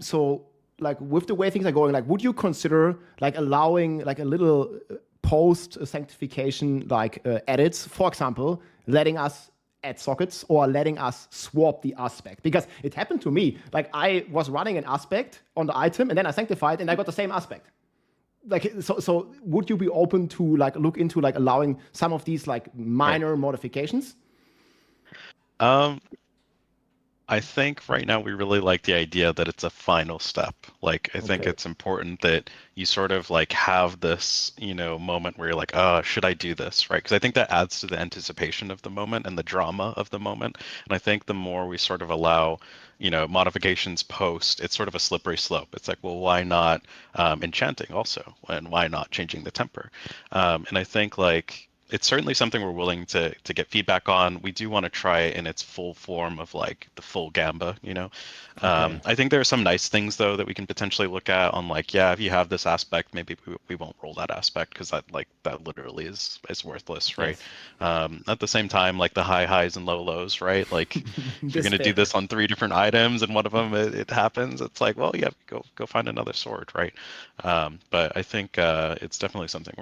[SPEAKER 1] So like with the way things are going, like would you consider like allowing like a little post-sanctification like edits, for example, letting us add sockets or letting us swap the aspect? Because it happened to me. Like I was running an aspect on the item and then I sanctified and I got the same aspect. Like so would you be open to like look into like allowing some of these like minor modifications?
[SPEAKER 5] I think right now we really like the idea that it's a final step. Like I think it's important that you sort of like have this, moment where you're like, oh, should I do this, right? Because I think that adds to the anticipation of the moment and the drama of the moment. And I think the more we sort of allow, modifications post, it's sort of a slippery slope. It's like, well, why not enchanting also? And why not changing the temper? And I think like, it's certainly something we're willing to get feedback on. We do want to try it in its full form of like the full Gamba, I think there are some nice things though that we can potentially look at on like, yeah, if you have this aspect, maybe we won't roll that aspect because that literally is worthless, right? Yes. At the same time, like the high highs and low lows, right? Like if you're going to do this on 3 different items and one of them it happens, it's like, well, yeah, go find another sword, right? But I think it's definitely something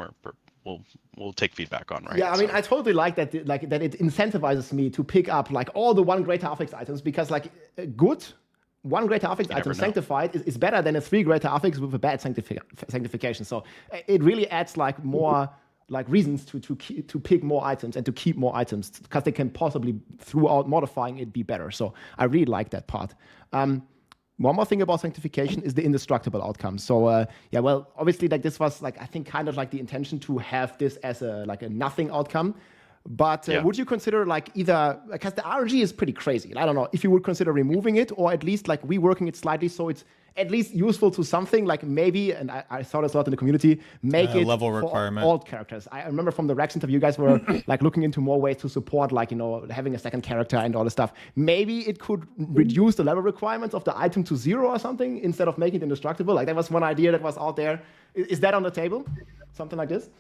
[SPEAKER 5] we'll take feedback on, right?
[SPEAKER 1] Yeah, I mean, I totally like that. Like that, it incentivizes me to pick up like all the 1 greater affix items, because like good 1 greater affix item sanctified is better than a 3 greater affix with a bad sanctification. So it really adds like more like reasons to pick more items and to keep more items, because they can possibly throughout modifying it be better. So I really like that part. One more thing about sanctification is the indestructible outcome. So well, obviously like this was like, I think kind of like the intention to have this as a nothing outcome. But would you consider like either, because the RNG is pretty crazy. I don't know if you would consider removing it or at least like reworking it slightly so it's at least useful to something, like maybe, and I saw this a lot in the community, make it
[SPEAKER 2] level
[SPEAKER 1] for
[SPEAKER 2] requirement.
[SPEAKER 1] All characters. I remember from the Rex interview, you guys were like looking into more ways to support like, having a second character and all this stuff. Maybe it could reduce the level requirements of the item to 0 or something instead of making it indestructible. Like that was one idea that was out there. Is that on the table? Something like this?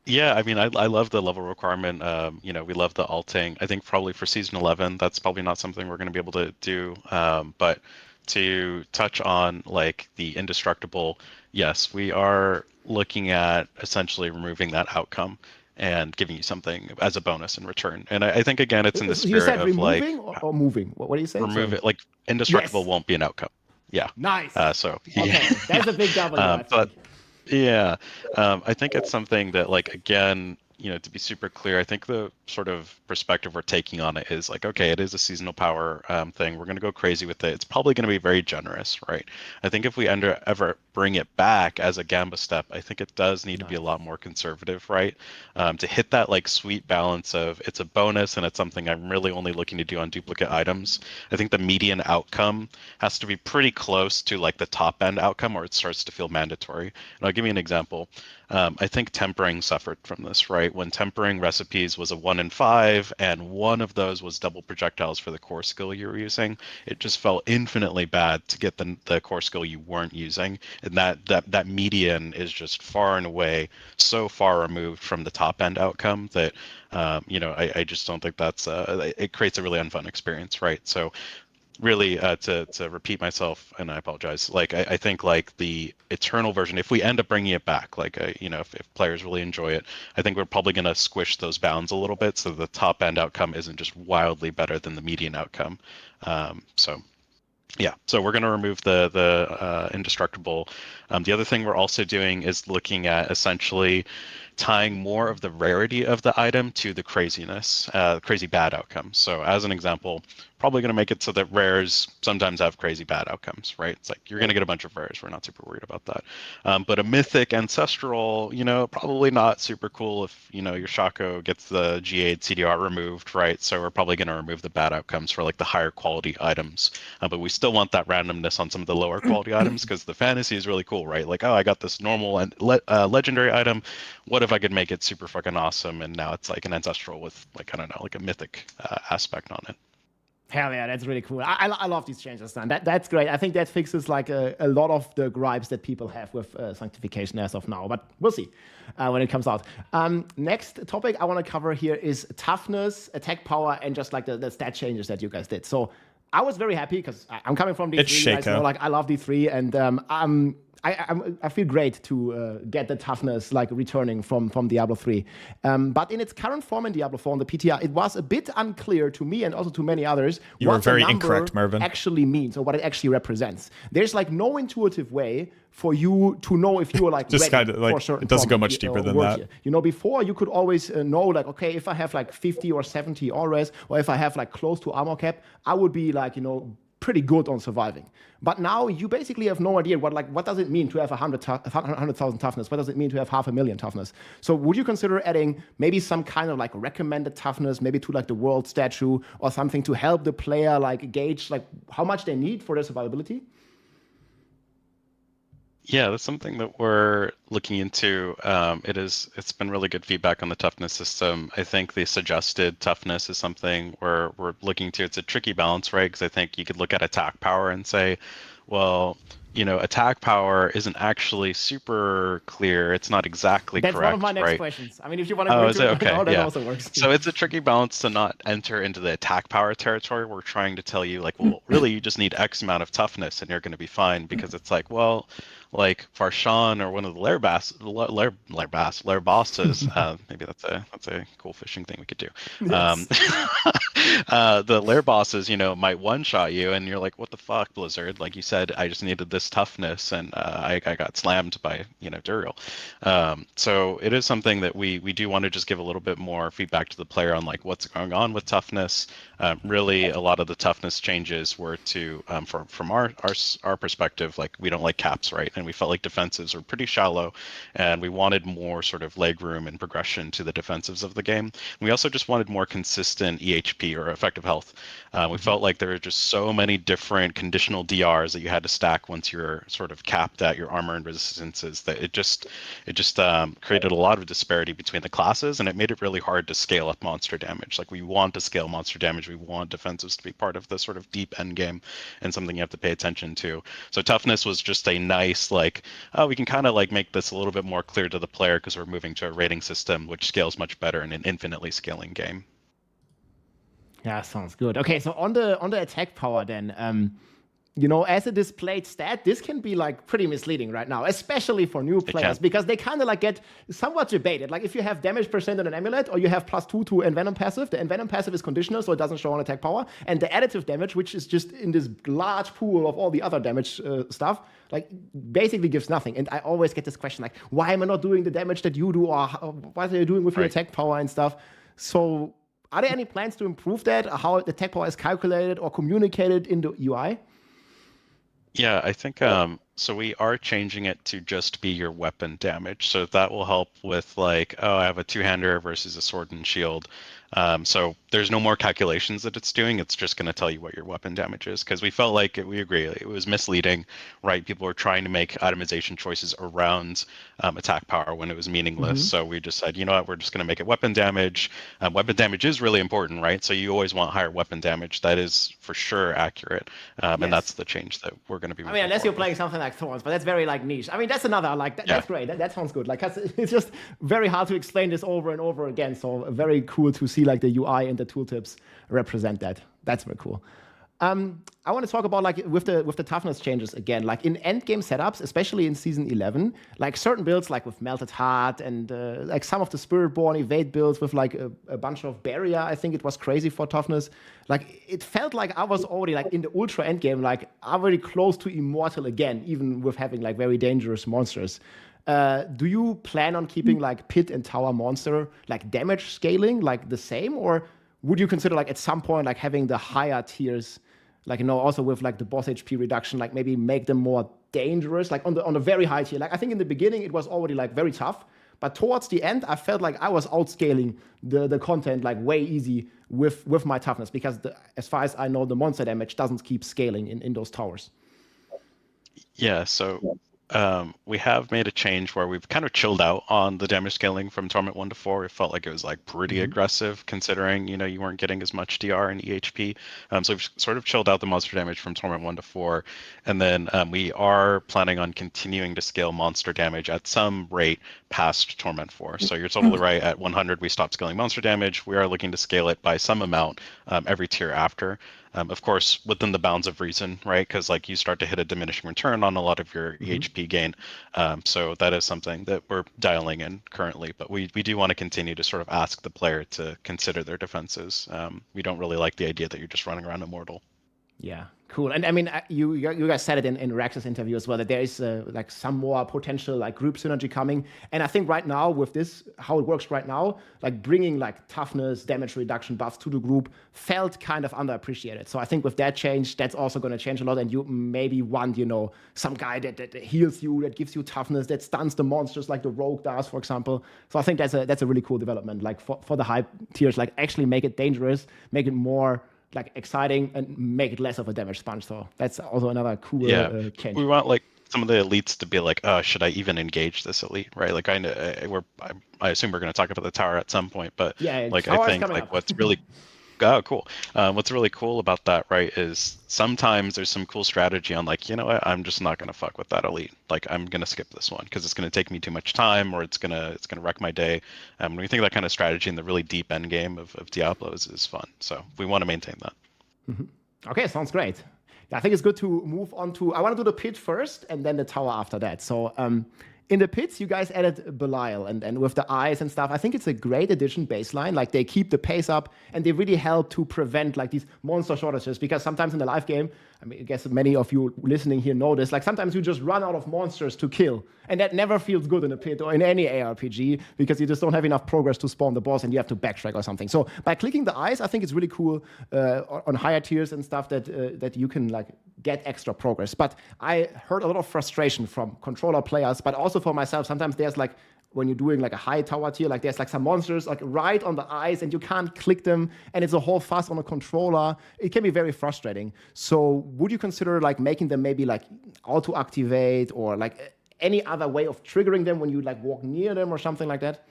[SPEAKER 5] Yeah, I mean, I love the level requirement. We love the alting. I think probably for season 11, that's probably not something we're going to be able to do. But to touch on like the indestructible, yes, we are looking at essentially removing that outcome and giving you something as a bonus in return. And I think again, it's in the
[SPEAKER 1] You
[SPEAKER 5] spirit
[SPEAKER 1] said
[SPEAKER 5] of like
[SPEAKER 1] removing or moving? What do you say?
[SPEAKER 5] remove it. Like indestructible
[SPEAKER 1] Yes.
[SPEAKER 5] won't be an outcome. Yeah.
[SPEAKER 1] Nice.
[SPEAKER 5] So
[SPEAKER 1] Okay,
[SPEAKER 5] yeah.
[SPEAKER 1] that's a big W. I
[SPEAKER 5] But
[SPEAKER 1] think.
[SPEAKER 5] yeah, I think it's something that, like, again, to be super clear, I think the sort of perspective we're taking on it is like, okay, it is a seasonal power thing. We're going to go crazy with it. It's probably going to be very generous, right? I think if we ever bring it back as a Gamba step, I think it does need to be a lot more conservative, right? To hit that like sweet balance of it's a bonus and it's something I'm really only looking to do on duplicate items. I think the median outcome has to be pretty close to like the top end outcome, or it starts to feel mandatory. And I'll give you an example. I think tempering suffered from this, right? When tempering recipes was a 1 in 5, and one of those was double projectiles for the core skill you were using, it just felt infinitely bad to get the core skill you weren't using. And that median is just far and away so far removed from the top end outcome that, I just don't think that's, it creates a really unfun experience, right? So really to repeat myself, and I apologize, like I think like the eternal version, if we end up bringing it back, like if players really enjoy it, I think we're probably going to squish those bounds a little bit so the top end outcome isn't just wildly better than the median outcome. So we're going to remove the indestructible. The other thing we're also doing is looking at essentially tying more of the rarity of the item to the craziness, crazy bad outcomes. So as an example, probably going to make it so that rares sometimes have crazy bad outcomes, right? It's like you're going to get a bunch of rares. We're not super worried about that. But a mythic ancestral, probably not super cool if, your Shaco gets the G8 CDR removed, right? So we're probably going to remove the bad outcomes for like the higher quality items. But we still want that randomness on some of the lower quality items because the fantasy is really cool, right? Like, oh, I got this normal and legendary item. What if I could make it super fucking awesome? And now it's like an ancestral with like, I don't know, like a mythic aspect on it.
[SPEAKER 1] Hell yeah, that's really cool. I love these changes, man. That's great. I think that fixes like a lot of the gripes that people have with sanctification as of now. But we'll see when it comes out. Next topic I want to cover here is toughness, attack power, and just like the stat changes that you guys did. So I was very happy because I'm coming from D3.
[SPEAKER 2] It's
[SPEAKER 1] you guys know, like I love D3, and I feel great to get the toughness like returning from Diablo 3. But in its current form in Diablo 4 on the PTR, it was a bit unclear to me and also to many others
[SPEAKER 2] you were
[SPEAKER 1] what
[SPEAKER 2] very
[SPEAKER 1] the number
[SPEAKER 2] incorrect, Mervin.
[SPEAKER 1] actually means or what it actually represents. There's like no intuitive way for you to know if you are like
[SPEAKER 2] just
[SPEAKER 1] ready
[SPEAKER 2] kind of like
[SPEAKER 1] for a certain
[SPEAKER 2] it doesn't go
[SPEAKER 1] combat,
[SPEAKER 2] much deeper than
[SPEAKER 1] work
[SPEAKER 2] that.
[SPEAKER 1] here. Before you could always know like, okay, if I have like 50 or 70 all-res, or if I have like close to armor cap, I would be like, pretty good on surviving. But now you basically have no idea what does it mean to have 100,000 toughness? What does it mean to have 500,000 toughness? So would you consider adding maybe some kind of like recommended toughness, maybe to like the world statue or something to help the player like gauge like how much they need for their survivability?
[SPEAKER 5] Yeah, that's something that we're looking into. It's been really good feedback on the toughness system. I think the suggested toughness is something we're looking to. It's a tricky balance, right? Because I think you could look at attack power and say, well, attack power isn't actually super clear. It's not exactly correct.
[SPEAKER 1] That's one of my next
[SPEAKER 5] right?
[SPEAKER 1] questions. I mean, if you want to go into it,
[SPEAKER 5] okay,
[SPEAKER 1] that
[SPEAKER 5] yeah.
[SPEAKER 1] also works.
[SPEAKER 5] So it's a tricky balance to not enter into the attack power territory. We're trying to tell you, like, well, really, you just need X amount of toughness and you're going to be fine, because it's like, well, like Farshawn or one of the lair bosses, maybe that's a cool fishing thing we could do.
[SPEAKER 1] Yes.
[SPEAKER 5] The lair bosses, might one-shot you, and you're like, what the fuck, Blizzard? Like you said, I just needed this toughness, and I got slammed by Duriel. So it is something that we do want to just give a little bit more feedback to the player on like what's going on with toughness. Really, a lot of the toughness changes were to from our perspective, like we don't like caps, right? And we felt like defensives were pretty shallow, and we wanted more sort of leg room and progression to the defensives of the game. And we also just wanted more consistent EHP or effective health. We felt like there were just so many different conditional DRs that you had to stack once you're sort of capped at your armor and resistances, that it just created a lot of disparity between the classes, and it made it really hard to scale up monster damage. Like we want to scale monster damage, we want defensives to be part of the sort of deep end game and something you have to pay attention to. So toughness was just a nice like, oh, we can kind of like make this a little bit more clear to the player because we're moving to a rating system which scales much better in an infinitely scaling game.
[SPEAKER 1] Yeah, sounds good. Okay, so on the attack power then, you know, as a displayed stat, this can be like pretty misleading right now, especially for new players, because they kind of like get somewhat debated. Like if you have damage percent on an amulet, or you have +2 to Envenom passive, the Envenom passive is conditional, so it doesn't show on attack power, and the additive damage, which is just in this large pool of all the other damage stuff, like basically gives nothing. And I always get this question like, why am I not doing the damage that you do, or what are you doing with your attack power and stuff? So are there any plans to improve that, or how the attack power is calculated or communicated in the UI?
[SPEAKER 5] Yeah, I think so we are changing it to just be your weapon damage. So that will help with like, oh, I have a two-hander versus a sword and shield. So there's no more calculations that it's doing. It's just going to tell you what your weapon damage is, because we felt like we agree it was misleading, right? People were trying to make itemization choices around attack power when it was meaningless. So we just said, you know what, we're just going to make it weapon damage. Weapon damage is really important, right? So you always want higher weapon damage. That is for sure accurate, and that's the change that we're going to be.
[SPEAKER 1] I mean, unless you're playing something like Thorns, but that's very like niche. I mean, that's another like that's great. That sounds good. Like it's just very hard to explain this over and over again. So very cool to see like the UI and the tooltips represent that. That's very cool. I want to talk about like with the toughness changes again, like in end game setups, especially in season 11, like certain builds like with Melted Heart and like some of the Spiritborn evade builds with like a bunch of barrier. I think it was crazy for toughness. Like it felt like I was already like in the ultra end game, like already close to immortal again, even with having like very dangerous monsters. Do you plan on keeping like pit and tower monster like damage scaling like the same, or would you consider like at some point like having the higher tiers, like, you know, also with like the boss HP reduction, like maybe make them more dangerous, like on the very high tier? Like I think in the beginning it was already like very tough, but towards the end I felt like I was outscaling the content like way easy with my toughness, because as far as I know, the monster damage doesn't keep scaling in those towers.
[SPEAKER 5] Yeah, so we have made a change where we've kind of chilled out on the damage scaling from Torment 1 to 4. It felt like it was like pretty aggressive, considering, you know, you weren't getting as much DR and EHP. So we've sort of chilled out the monster damage from Torment 1 to 4. And then we are planning on continuing to scale monster damage at some rate past Torment 4. So you're totally right. At 100, we stopped scaling monster damage. We are looking to scale it by some amount every tier after. Of course, within the bounds of reason, right? Because like you start to hit a diminishing return on a lot of your EHP gain. So that is something that we're dialing in currently. But we do want to continue to sort of ask the player to consider their defenses. We don't really like the idea that you're just running around immortal.
[SPEAKER 1] Yeah, cool. And I mean, you guys said it in Rex's interview as well, that there is like some more potential like group synergy coming. And I think right now with this, how it works right now, like bringing like toughness, damage reduction buffs to the group felt kind of underappreciated. So I think with that change, that's also going to change a lot. And you maybe want, you know, some guy that heals you, that gives you toughness, that stuns the monsters like the rogue does, for example. So I think that's a really cool development. Like for the high tiers, like actually make it dangerous, make it more like exciting, and make it less of a damage sponge. So that's also another cool change.
[SPEAKER 5] We want like some of the elites to be like, oh, should I even engage this elite, right? Like I assume we're going to talk about the tower at some point, but like I think like what's really cool. What's really cool about that, right, is sometimes there's some cool strategy on like, you know what, I'm just not gonna fuck with that elite. Like I'm gonna skip this one because it's gonna take me too much time, or it's gonna wreck my day. When we think that kind of strategy in the really deep end game of Diablo is fun. So we want to maintain that.
[SPEAKER 1] Okay, sounds great. Yeah, I think it's good to move on to. I want to do the pit first and then the tower after that. So in the pits, you guys added Belial and with the eyes and stuff. I think it's a great addition baseline. Like they keep the pace up and they really help to prevent like these monster shortages, because sometimes in the live game, I mean, I guess many of you listening here know this, like sometimes you just run out of monsters to kill, and that never feels good in a pit or in any ARPG, because you just don't have enough progress to spawn the boss and you have to backtrack or something. So by clicking the eyes, I think it's really cool on higher tiers and stuff that you can like get extra progress. But I heard a lot of frustration from controller players, but also for myself. Sometimes there's like, when you're doing like a high tower tier, like there's like some monsters like right on the eyes and you can't click them, and it's a whole fuss on a controller. It can be very frustrating. So would you consider like making them maybe like auto activate, or like any other way of triggering them when you like walk near them or something like that?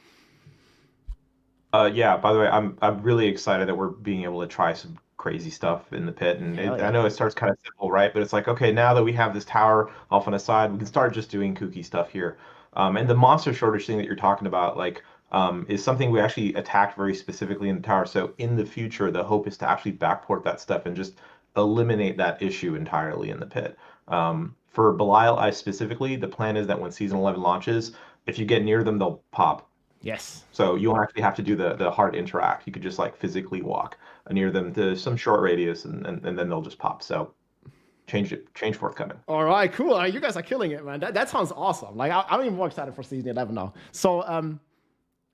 [SPEAKER 6] Yeah, by the way, I'm really excited that we're being able to try some crazy stuff in the pit. And I know it starts kind of simple, right? But it's like, okay, now that we have this tower off on the side, we can start just doing kooky stuff here. And the monster shortage thing that you're talking about, like, is something we actually attacked very specifically in the tower. So in the future, the hope is to actually backport that stuff and just eliminate that issue entirely in the pit. For Belial Eye specifically, the plan is that when Season 11 launches, if you get near them, they'll pop.
[SPEAKER 1] Yes.
[SPEAKER 6] So you don't actually have to do the hard interact. You could just like physically walk near them to some short radius, and then they'll just pop. So change forthcoming.
[SPEAKER 1] All right, cool. You guys are killing it, man. That sounds awesome. Like I'm even more excited for Season 11 now. So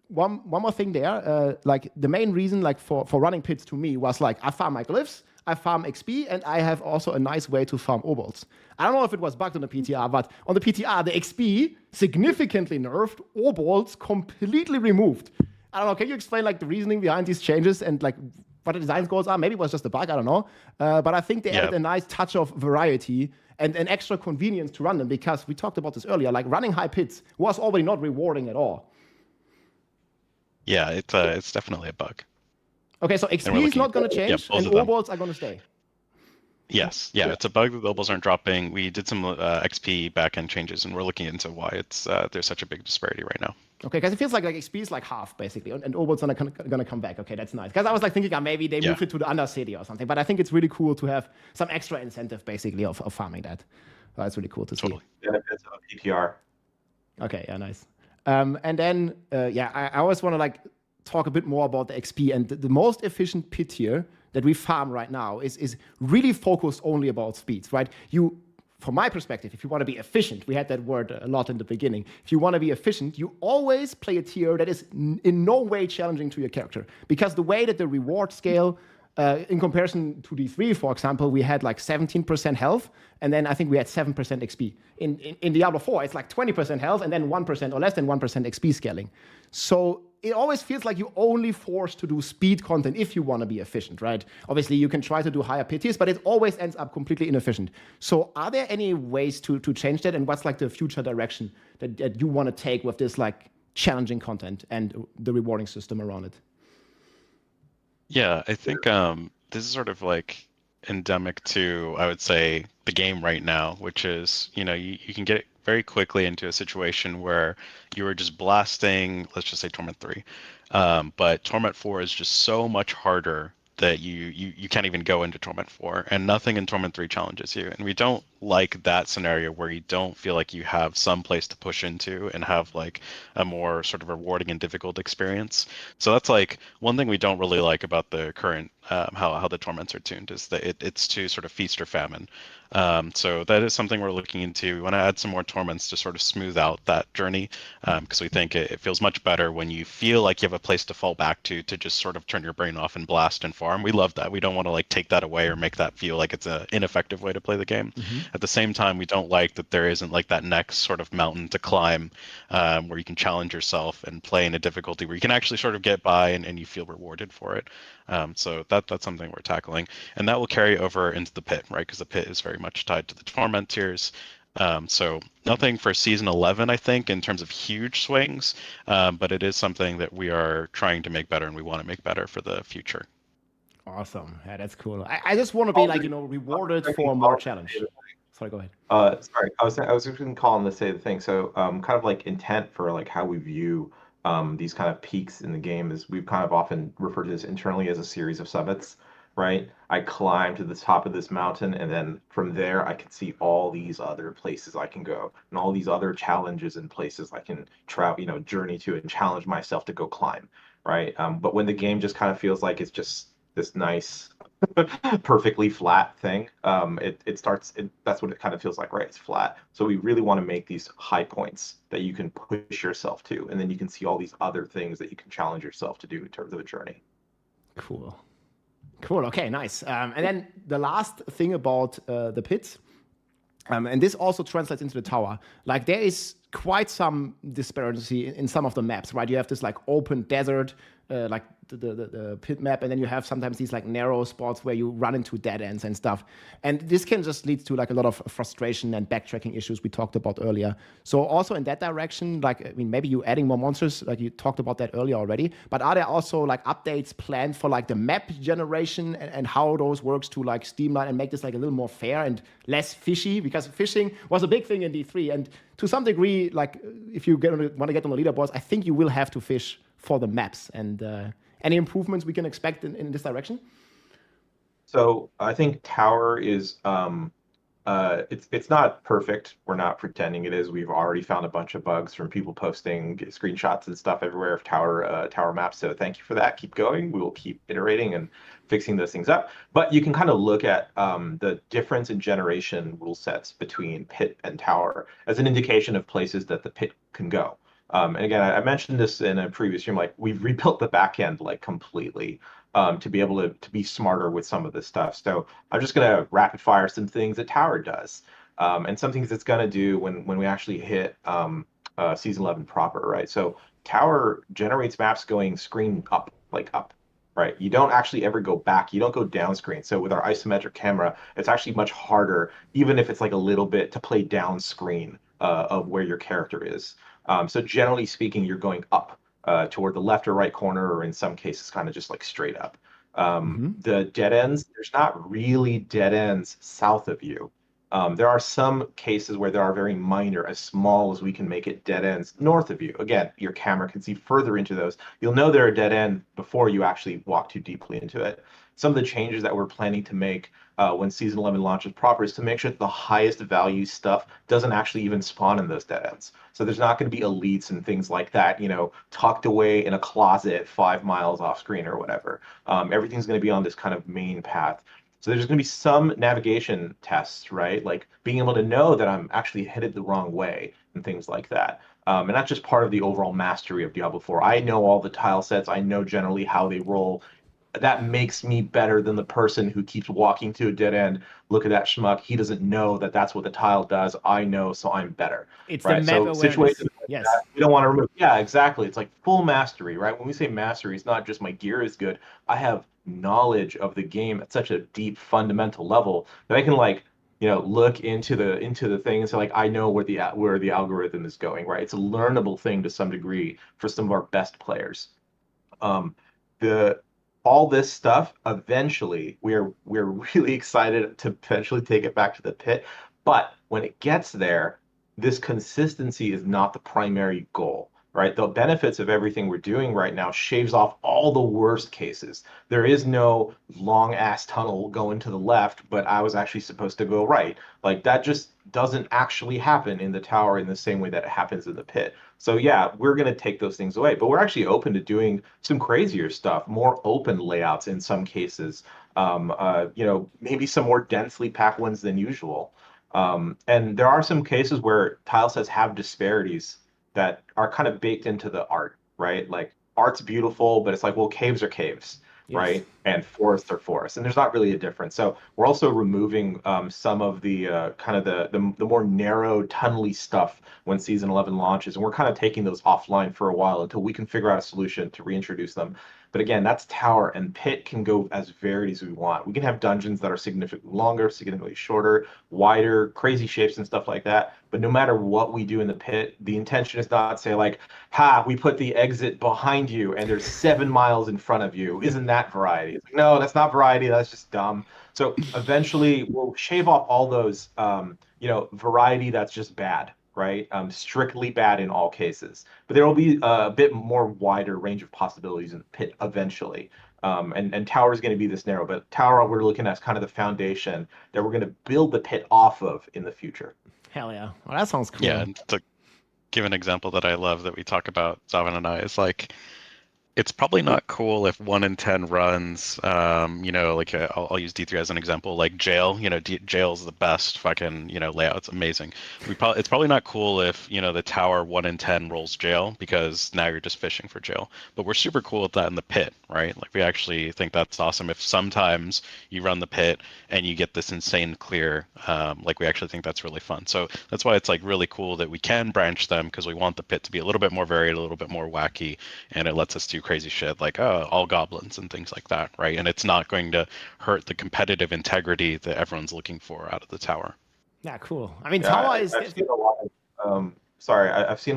[SPEAKER 1] one more thing there. Like the main reason like for running pits to me was like I farm my glyphs, I farm XP, and I have also a nice way to farm obols. I don't know if it was bugged on the PTR, but on the PTR, the XP significantly nerfed, obols completely removed. I don't know, can you explain like the reasoning behind these changes and like what the design goals are? Maybe it was just a bug, I don't know. But I think they added a nice touch of variety and an extra convenience to run them, because we talked about this earlier, like running high pits was already not rewarding at all.
[SPEAKER 5] Yeah, it's definitely a bug.
[SPEAKER 1] Okay, so XP is not going to change, and obols are going to stay.
[SPEAKER 5] Yes, yeah, it's a bug that the obols aren't dropping. We did some XP backend changes, and we're looking into why it's there's such a big disparity right now.
[SPEAKER 1] Okay, because it feels like XP is like half, basically, and obols are going to come back. Okay, that's nice. Because I was like thinking maybe they move it to the Undercity or something, but I think it's really cool to have some extra incentive, basically, of farming that. That's really cool to see.
[SPEAKER 6] Benefits of PTR.
[SPEAKER 1] Okay, yeah, nice. And then, I always want to like talk a bit more about the XP, and the most efficient pit here that we farm right now is really focused only about speeds, right? From my perspective, if you want to be efficient, we had that word a lot in the beginning. If you want to be efficient, you always play a tier that is in no way challenging to your character, because the way that the reward scale, in comparison to D3, for example, we had like 17% health, and then I think we had 7% XP. In Diablo 4, it's like 20% health, and then 1% or less than 1% XP scaling. So it always feels like you're only forced to do speed content if you want to be efficient, right? Obviously, you can try to do higher pit tiers, but it always ends up completely inefficient. So are there any ways to change that, and what's like the future direction that you want to take with this like challenging content and the rewarding system around it?
[SPEAKER 5] Yeah, I think this is sort of like endemic to, I would say, the game right now, which is, you can get very quickly into a situation where you are just blasting, let's just say Torment 3. But Torment 4 is just so much harder that you can't even go into Torment 4, and nothing in Torment 3 challenges you. And we don't like that scenario where you don't feel like you have some place to push into and have like a more sort of rewarding and difficult experience. So that's like one thing we don't really like about the current how the torments are tuned, is that it's to sort of feast or famine. So that is something we're looking into. We want to add some more torments to sort of smooth out that journey, because we think it feels much better when you feel like you have a place to fall back to just sort of turn your brain off and blast and farm. We love that. We don't want to like take that away or make that feel like it's an ineffective way to play the game. Mm-hmm. At the same time, we don't like that there isn't like that next sort of mountain to climb, where you can challenge yourself and play in a difficulty where you can actually sort of get by and you feel rewarded for it. So that's something we're tackling, and that will carry over into the pit, right? Because the pit is very much tied to the torment tiers. So nothing for season 11, I think, in terms of huge swings, but it is something that we are trying to make better, and we want to make better for the future.
[SPEAKER 1] Awesome. Yeah, that's cool. I just want to be like, rewarded for more challenge. Sorry, go ahead.
[SPEAKER 6] Sorry, I was just going to call on to say the thing. So kind of like intent for like how we view these kind of peaks in the game is we've kind of often referred to this internally as a series of summits, right? I climb to the top of this mountain, and then from there I can see all these other places I can go, and all these other challenges and places I can journey to and challenge myself to go climb, right? But when the game just kind of feels like it's just this nice perfectly flat thing, that's what it kind of feels like, right? It's flat. So we really want to make these high points that you can push yourself to, and then you can see all these other things that you can challenge yourself to do in terms of a journey.
[SPEAKER 1] Cool. Okay, nice. And then the last thing about the pits, and this also translates into the tower. Like there is quite some disparity in some of the maps, right? You have this like open desert, like the pit map, and then you have sometimes these like narrow spots where you run into dead ends and stuff. And this can just lead to like a lot of frustration and backtracking issues we talked about earlier. So also in that direction, maybe you adding more monsters, like you talked about that earlier already, but are there also like updates planned for like the map generation and how those works to like streamline and make this like a little more fair and less fishy? Because fishing was a big thing in D3, and to some degree, like if you want to get on the leaderboards, I think you will have to fish for the maps. And any improvements we can expect in this direction?
[SPEAKER 6] So I think Tower is it's not perfect. We're not pretending it is. We've already found a bunch of bugs from people posting screenshots and stuff everywhere of Tower maps. So thank you for that. Keep going. We will keep iterating and fixing those things up. But you can kind of look at the difference in generation rule sets between Pit and Tower as an indication of places that the Pit can go. And again, I mentioned this in a previous stream. Like we've rebuilt the back end like completely to be able to be smarter with some of this stuff. So I'm just gonna rapid fire some things that Tower does, and some things it's gonna do when we actually hit season 11 proper, right? So Tower generates maps going screen up, like up, right? You don't actually ever go back. You don't go down screen. So with our isometric camera, it's actually much harder, even if it's like a little bit, to play down screen of where your character is. So generally speaking, you're going up toward the left or right corner, or in some cases, kind of just like straight up. The dead ends, there's not really dead ends south of you. There are some cases where there are very minor, as small as we can make it, dead ends north of you. Again, your camera can see further into those. You'll know they're a dead end before you actually walk too deeply into it. Some of the changes that we're planning to make when season 11 launches proper is to make sure that the highest value stuff doesn't actually even spawn in those dead ends. So there's not going to be elites and things like that, tucked away in a closet 5 miles off screen or whatever. Everything's going to be on this kind of main path. So there's going to be some navigation tests, right? Like being able to know that I'm actually headed the wrong way and things like that. And that's just part of the overall mastery of Diablo 4. I know all the tile sets. I know generally how they roll. That makes me better than the person who keeps walking to a dead end. Look at that schmuck. He doesn't know that that's what the tile does. I know, so I'm better.
[SPEAKER 1] It's
[SPEAKER 6] right?
[SPEAKER 1] the map awareness.
[SPEAKER 6] Situations like
[SPEAKER 1] yes.
[SPEAKER 6] that, we don't want to remove. Yeah, exactly. It's like full mastery, right? When we say mastery, it's not just my gear is good. I have knowledge of the game at such a deep, fundamental level that I can look into the thing and say like I know where the algorithm is going, right? It's a learnable thing to some degree for some of our best players. The all this stuff eventually we're really excited to eventually take it back to the pit, but when it gets there, this consistency is not the primary goal, right? The benefits of everything we're doing right now shaves off all the worst cases. There is no long ass tunnel going to the left, but I was actually supposed to go right. Like that just doesn't actually happen in the tower in the same way that it happens in the pit. So yeah, we're going to take those things away, but we're actually open to doing some crazier stuff, more open layouts in some cases. Maybe some more densely packed ones than usual. And there are some cases where tile sets have disparities that are kind of baked into the art, right? Like art's beautiful, but it's like, well, caves are caves, right? And forests are forests, and there's not really a difference. So we're also removing some of the kind of the more narrow, tunnely stuff when season 11 launches, and we're kind of taking those offline for a while until we can figure out a solution to reintroduce them. But again, that's tower, and pit can go as varied as we want. We can have dungeons that are significantly longer, significantly shorter, wider, crazy shapes and stuff like that. But no matter what we do in the pit, the intention is not to say like, ha, we put the exit behind you and there's 7 miles in front of you. Isn't that variety? It's like, no, that's not variety. That's just dumb. So eventually we'll shave off all those, variety that's just bad, right? Strictly bad in all cases. But there will be a bit more wider range of possibilities in the pit eventually. And tower is going to be this narrow, but tower we're looking at as kind of the foundation that we're going to build the pit off of in the future.
[SPEAKER 1] Hell yeah. Well, that sounds cool.
[SPEAKER 5] Yeah, and to give an example that I love that we talk about, Zavin and I, is like, it's probably not cool if 1 in 10 runs, I'll use D3 as an example, like jail, jail's the best fucking, layout. It's amazing. It's probably not cool if, the tower 1 in 10 rolls jail, because now you're just fishing for jail. But we're super cool with that in the pit, right? Like we actually think that's awesome. If sometimes you run the pit and you get this insane clear, we actually think that's really fun. So that's why it's like really cool that we can branch them, because we want the pit to be a little bit more varied, a little bit more wacky, and it lets us do crazy shit like all goblins and things like that, right? And it's not going to hurt the competitive integrity that everyone's looking for out of the tower.
[SPEAKER 1] Yeah, cool. I mean, tower is.
[SPEAKER 6] I've seen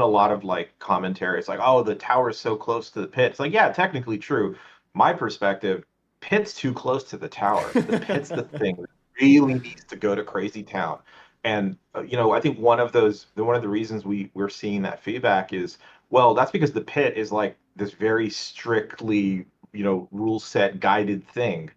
[SPEAKER 6] a lot of like commentaries like, oh, the tower is so close to the pit. It's like, yeah, technically true. My perspective, pit's too close to the tower. The pit's the thing that really needs to go to Crazy Town. And I think one of the reasons we're seeing that feedback is, well, that's because the pit is like this very strictly, rule set guided thing.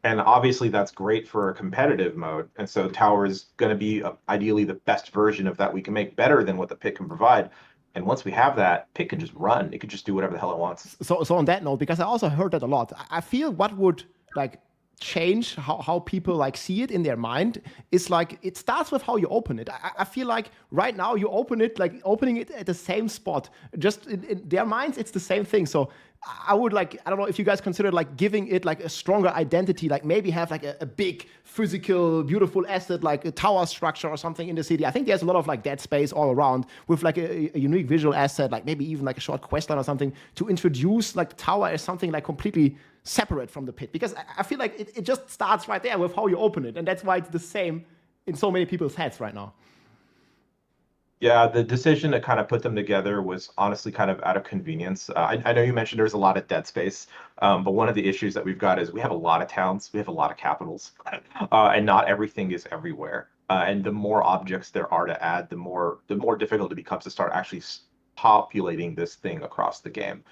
[SPEAKER 6] And obviously that's great for a competitive mode. And so tower is going to be ideally the best version of that we can make, better than what the pit can provide. And once we have that, pit can just run. It can just do whatever the hell it wants.
[SPEAKER 1] So on that note, because I also heard that a lot, I feel what would like change how people like see it in their mind is like it starts with how you open it. I feel like right now you open it like opening it at the same spot, just in their minds it's the same thing. So I would like, I don't know if you guys consider like giving it like a stronger identity, like maybe have like a big physical beautiful asset like a tower structure or something in the city. I think there's a lot of like dead space all around with like a unique visual asset, like maybe even like a short quest line or something to introduce like the tower as something like completely separate from the pit, because I feel like it just starts right there with how you open it, and that's why it's the same in so many people's heads right now.
[SPEAKER 6] Yeah, the decision to kind of put them together was honestly kind of out of convenience. I know you mentioned there's a lot of dead space, but one of the issues that we've got is we have a lot of towns, we have a lot of capitals, and not everything is everywhere. And the more objects there are to add, the more difficult it becomes to start actually populating this thing across the game.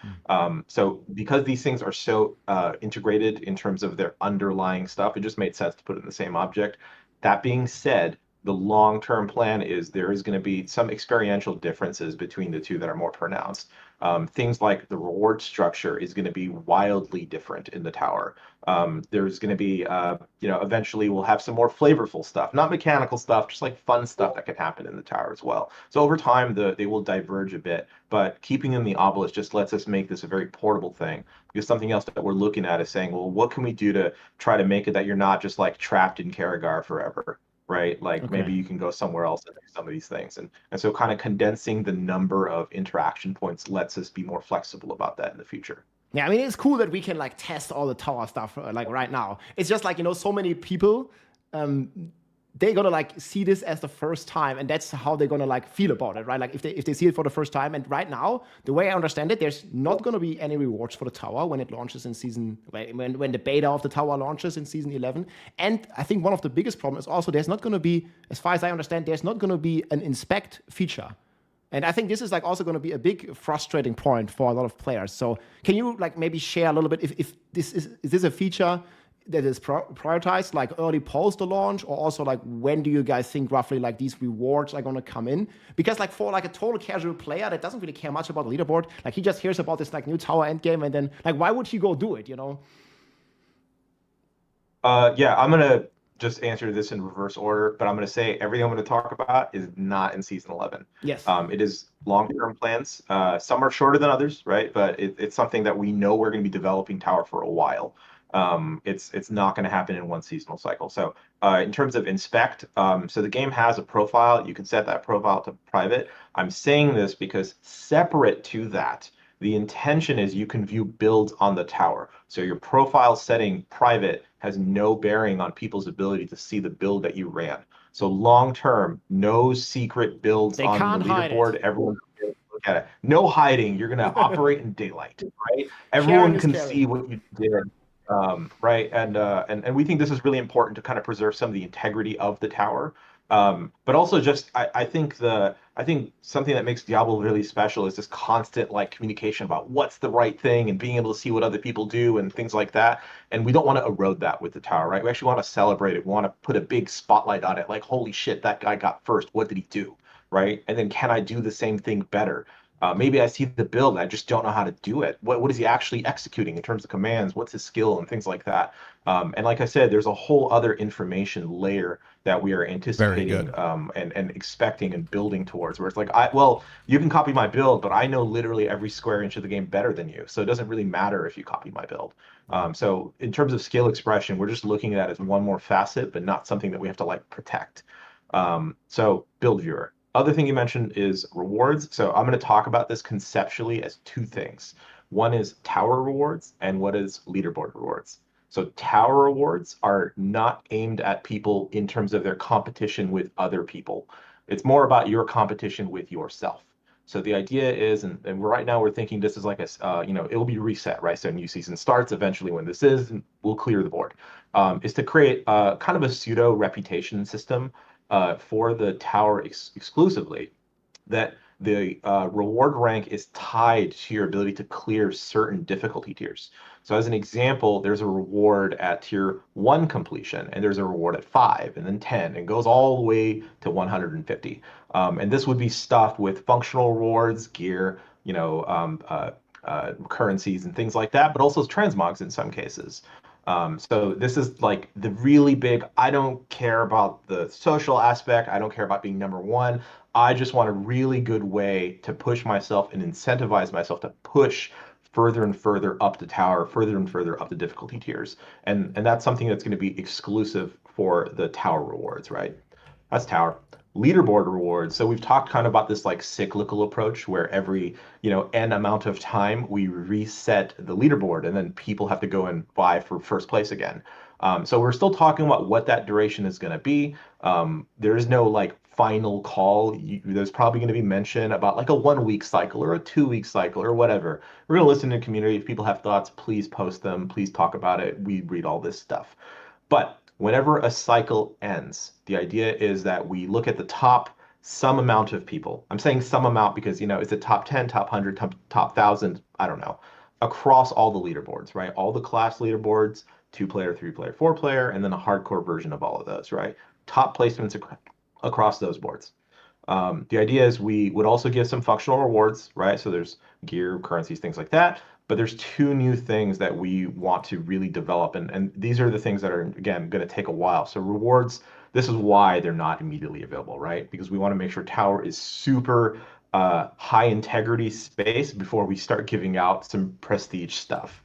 [SPEAKER 6] So because these things are so integrated in terms of their underlying stuff, it just made sense to put it in the same object. That being said, the long-term plan is there is going to be some experiential differences between the two that are more pronounced. Things like the reward structure is going to be wildly different in the tower. There's going to be, eventually we'll have some more flavorful stuff, not mechanical stuff, just like fun stuff that can happen in the tower as well. So over time, they will diverge a bit, but keeping in the obelisk just lets us make this a very portable thing. Because something else that we're looking at is saying, well, what can we do to try to make it that you're not just like trapped in Karagar forever? Right? Like maybe you can go somewhere else and do some of these things. And so kind of condensing the number of interaction points lets us be more flexible about that in the future.
[SPEAKER 1] Yeah, I mean, it's cool that we can like test all the tower stuff like right now. It's just like, so many people, they're gonna like see this as the first time, and that's how they're gonna like feel about it, right? Like if they see it for the first time, and right now, the way I understand it, there's not gonna be any rewards for the tower when it launches in season, when the beta of the tower launches in season 11. And I think one of the biggest problems is also there's not gonna be, as far as I understand, there's not gonna be an inspect feature. And I think this is like also going to be a big frustrating point for a lot of players. So can you like maybe share a little bit if this is this a feature that is prioritized like early post the launch, or also like when do you guys think roughly like these rewards are going to come in? Because like for like a total casual player that doesn't really care much about the leaderboard, like he just hears about this like new tower endgame, and then like why would he go do it?
[SPEAKER 6] Yeah, I'm gonna just answer this in reverse order, but I'm going to say everything I'm going to talk about is not in season 11.
[SPEAKER 1] Yes.
[SPEAKER 6] It is long-term plans. Some are shorter than others, right? But it's something that we know we're going to be developing tower for a while. It's not going to happen in one seasonal cycle. So in terms of inspect, so the game has a profile. You can set that profile to private. I'm saying this because separate to that, the intention is you can view builds on the tower. So your profile setting private has no bearing on people's ability to see the build that you ran. So long term, no secret builds on the leaderboard. Everyone can look at it. No hiding. You're going to operate in daylight, right? Everyone can see what you did. Right, and we think this is really important to kind of preserve some of the integrity of the tower, but also just I think something that makes Diablo really special is this constant like communication about what's the right thing and being able to see what other people do and things like that. And we don't want to erode that with the tower, right? We actually want to celebrate it. We want to put a big spotlight on it, like holy shit, that guy got first. What did he do, right? And then can I do the same thing better? Maybe I see the build, I just don't know how to do it. What is he actually executing in terms of commands? What's his skill and things like that? And like I said, there's a whole other information layer that we are anticipating and expecting and building towards, where it's like, you can copy my build, but I know literally every square inch of the game better than you. So it doesn't really matter if you copy my build. So in terms of skill expression, we're just looking at it as one more facet, but not something that we have to like protect. So build viewer. Other thing you mentioned is rewards. So I'm going to talk about this conceptually as two things. One is tower rewards and what is leaderboard rewards. So tower rewards are not aimed at people in terms of their competition with other people. It's more about your competition with yourself. So the idea is, and right now we're thinking this is like it'll be reset, right? So a new season starts eventually when this is, and we'll clear the board. Is to create kind of a pseudo reputation system for the tower exclusively, that the reward rank is tied to your ability to clear certain difficulty tiers. So as an example, there's a reward at tier 1 completion, and there's a reward at 5, and then 10, and goes all the way to 150. And this would be stuffed with functional rewards, gear, currencies and things like that, but also transmogs in some cases. So this is like the really big, I don't care about the social aspect. I don't care about being number one. I just want a really good way to push myself and incentivize myself to push further and further up the tower, further and further up the difficulty tiers. And that's something that's going to be exclusive for the tower rewards, right? That's tower. Leaderboard rewards. So we've talked kind of about this like cyclical approach where every, N amount of time we reset the leaderboard and then people have to go and vie for first place again. So we're still talking about what that duration is going to be. There is no like final call. There's probably going to be mention about like a 1 week cycle or a 2 week cycle or whatever. We're going to listen to the community. If people have thoughts, please post them. Please talk about it. We read all this stuff. But whenever a cycle ends, the idea is that we look at the top some amount of people. I'm saying some amount because, it's a top 10, top 100, top 1,000, I don't know, across all the leaderboards, right? All the class leaderboards, 2-player, 3-player, 4-player, and then a hardcore version of all of those, right? Top placements across those boards. The idea is we would also give some functional rewards, right? So there's gear, currencies, things like that. But there's 2 new things that we want to really develop. And these are the things that are, again, going to take a while. So rewards, this is why they're not immediately available, right? Because we want to make sure Tower is super high integrity space before we start giving out some prestige stuff.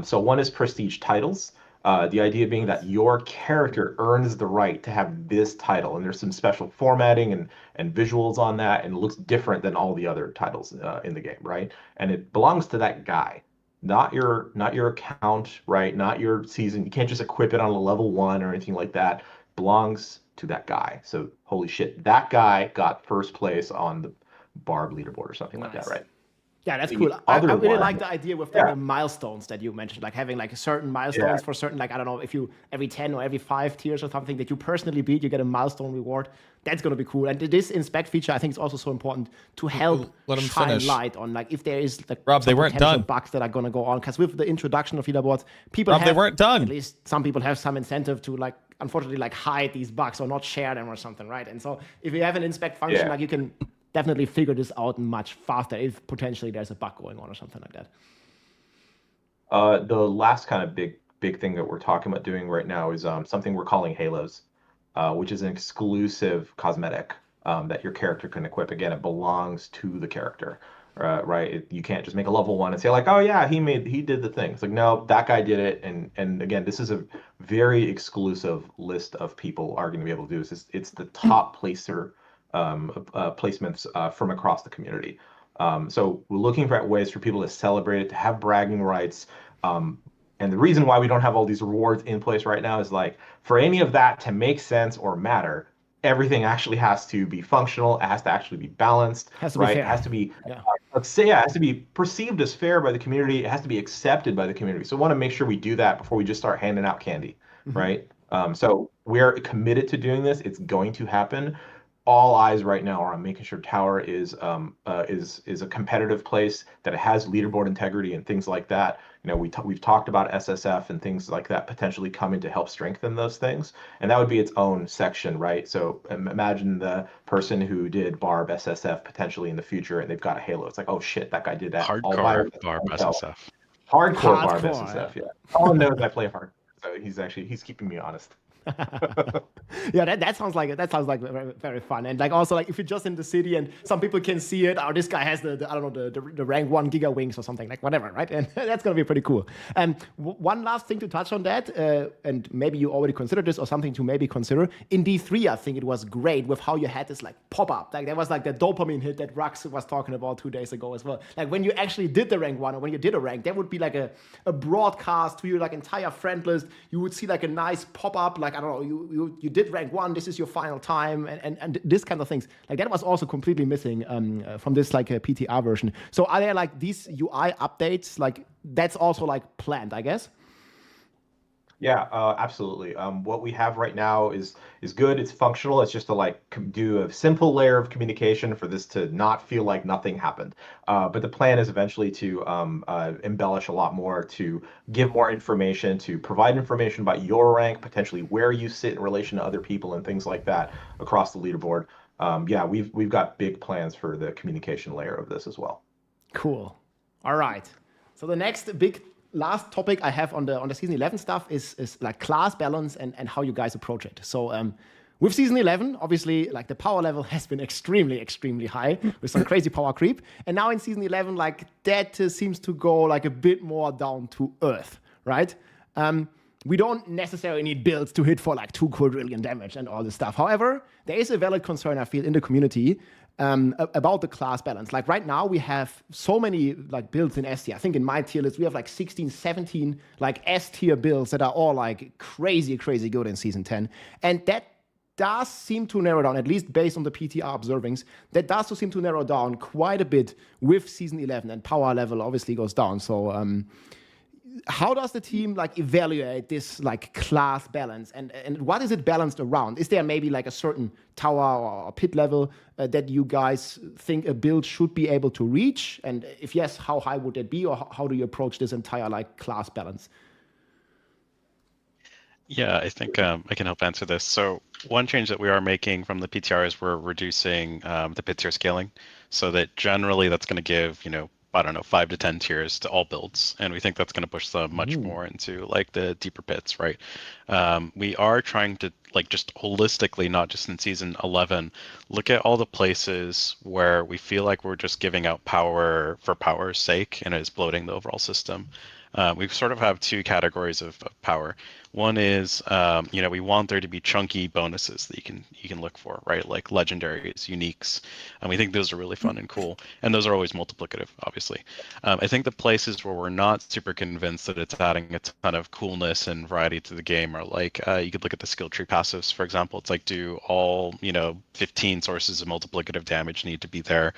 [SPEAKER 6] So one is prestige titles. The idea being that your character earns the right to have this title, and there's some special formatting and visuals on that, and it looks different than all the other titles in the game, right? And it belongs to that guy, not your account, right? Not your season. You can't just equip it on a level 1 or anything like that. It belongs to that guy. So holy shit, that guy got first place on the Barb leaderboard or something like that, right?
[SPEAKER 1] Yeah, that's cool. I really like the idea with the milestones that you mentioned, like having like certain milestones for certain, like, I don't know, if you every 10 or every 5 tiers or something that you personally beat, you get a milestone reward. That's going to be cool. And this inspect feature, I think, is also so important to help shine light on, like, if there is like
[SPEAKER 2] Rob, they weren't done.
[SPEAKER 1] Bugs that are going to go on. Because with the introduction of leaderboards, people
[SPEAKER 2] they weren't done.
[SPEAKER 1] At least some people have some incentive to, like, unfortunately, like, hide these bugs or not share them or something, right? And so if you have an inspect function, like, you can definitely figure this out much faster if potentially there's a bug going on or something like that.
[SPEAKER 6] The last kind of big thing that we're talking about doing right now is something we're calling Halos, which is an exclusive cosmetic that your character can equip. Again, it belongs to the character, right? You can't just make a level 1 and say like, oh yeah, he did the thing. It's like, no, that guy did it. And again, this is a very exclusive list of people are going to be able to do this. It's the top placer placements from across the community. So we're looking for ways for people to celebrate it, to have bragging rights. And the reason why we don't have all these rewards in place right now is like, for any of that to make sense or matter, everything actually has to be functional. It has to actually be balanced, right? It has to be, it has to be perceived as fair by the community. It has to be accepted by the community. So we want to make sure we do that before we just start handing out candy, right? So we're committed to doing this. It's going to happen. All eyes right now are on making sure Tower is a competitive place, that it has leaderboard integrity and things like that. We've talked about SSF and things like that potentially coming to help strengthen those things, and that would be its own section, right? So imagine the person who did Barb SSF potentially in the future, and they've got a Halo. It's like, oh shit, that guy did that.
[SPEAKER 5] Hardcore Barb SSF.
[SPEAKER 6] Hardcore Barb SSF. Yeah. Colin knows I play hardcore, so he's keeping me honest.
[SPEAKER 1] Yeah, that sounds like very, very fun. And like also, like, if you're just in the city and some people can see it, this guy has the I don't know, the rank 1 Giga Wings or something, like, whatever, right? And that's gonna be pretty cool. One last thing to touch on that, and maybe you already considered this or something to maybe consider. In D3, I think it was great with how you had this like pop-up. Like there was like the dopamine hit that Rux was talking about 2 days ago as well. Like when you actually did the rank 1 or when you did a rank, there would be like a broadcast to your like entire friend list. You would see like a nice pop-up, like, I don't know, you did rank 1, this is your final time, and this kind of things. Like that was also completely missing from this like a PTR version. So are there like these UI updates, like that's also like planned, I guess?
[SPEAKER 6] Yeah, absolutely. What we have right now is good. It's functional. It's just to like do a simple layer of communication for this to not feel like nothing happened. But the plan is eventually to embellish a lot more, to give more information, to provide information about your rank, potentially where you sit in relation to other people, and things like that across the leaderboard. Yeah, we've got big plans for the communication layer of this as well.
[SPEAKER 1] Cool. All right. So the next big last topic I have on the season 11 stuff is like class balance and how you guys approach it. So with season 11, obviously, like the power level has been extremely high with some crazy power creep. And now in season 11, like that seems to go like a bit more down to earth, right? We don't necessarily need builds to hit for like 2 quadrillion damage and all this stuff. However, there is a valid concern I feel in the community about the class balance. Like right now we have so many like builds in S tier. I think in my tier list we have like 16, 17 like S tier builds that are all like crazy good in season 10. And that does seem to narrow down, at least based on the PTR observings, that does seem to narrow down quite a bit with season 11, and power level obviously goes down. So how does the team like evaluate this like class balance, and what is it balanced around? Is there maybe like a certain tower or pit level that you guys think a build should be able to reach? And if yes, how high would it be, or how do you approach this entire like class balance?
[SPEAKER 5] Yeah, I think I can help answer this. So one change that we are making from the PTR is we're reducing the pit tier scaling, so that generally that's going to give, I don't know, 5 to 10 tiers to all builds, and we think that's going to push them much more into like the deeper pits, right? We are trying to like just holistically, not just in season 11, look at all the places where we feel like we're just giving out power for power's sake and it's bloating the overall system. We sort of have 2 categories of power. One is, we want there to be chunky bonuses that you can look for, right? Like legendaries, uniques, and we think those are really fun and cool. And those are always multiplicative, obviously. I think the places where we're not super convinced that it's adding a ton of coolness and variety to the game are like, you could look at the skill tree passives, for example. It's like, do all 15 sources of multiplicative damage need to be there?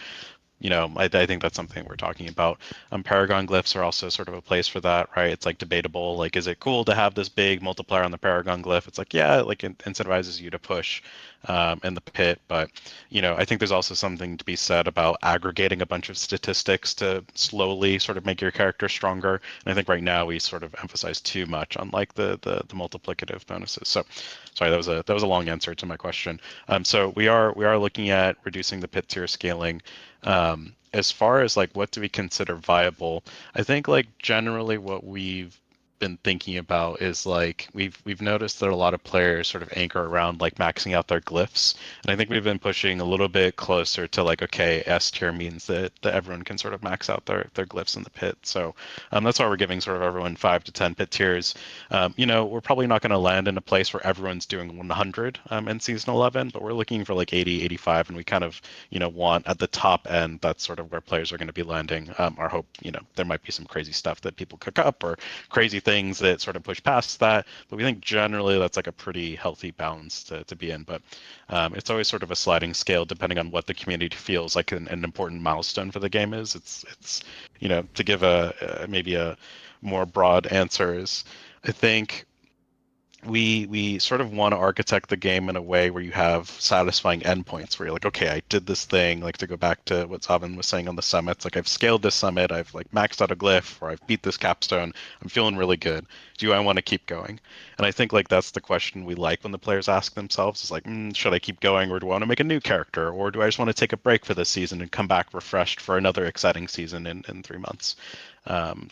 [SPEAKER 5] I think that's something we're talking about. Paragon glyphs are also sort of a place for that, right? It's like debatable. Like, is it cool to have this big multiplier on the Paragon glyph? It's like, yeah, like it incentivizes you to push in the pit. But, I think there's also something to be said about aggregating a bunch of statistics to slowly sort of make your character stronger. And I think right now we sort of emphasize too much on like the multiplicative bonuses. So, sorry, that was a long answer to my question. So we are looking at reducing the pit tier scaling. As far as like what do we consider viable, I think like generally what we've been thinking about is like we've noticed that a lot of players sort of anchor around like maxing out their glyphs, and I think we've been pushing a little bit closer to like, okay, S tier means that everyone can sort of max out their glyphs in the pit. So that's why we're giving sort of everyone 5 to 10 pit tiers. We're probably not going to land in a place where everyone's doing 100 in season 11, but we're looking for like 80, 85, and we kind of want at the top end, that's sort of where players are going to be landing. Our hope, there might be some crazy stuff that people cook up or crazy things that sort of push past that, but we think generally that's like a pretty healthy balance to be in. But it's always sort of a sliding scale depending on what the community feels like an important milestone for the game is. It's to give maybe a more broad answer is, I think we sort of want to architect the game in a way where you have satisfying endpoints where you're like, okay, I did this thing, like to go back to what Zavin was saying on the summits, like I've scaled this summit, I've like maxed out a glyph, or I've beat this capstone, I'm feeling really good. Do I want to keep going? And I think like that's the question we like when the players ask themselves is like, should I keep going, or do I want to make a new character, or do I just want to take a break for this season and come back refreshed for another exciting season in 3 months?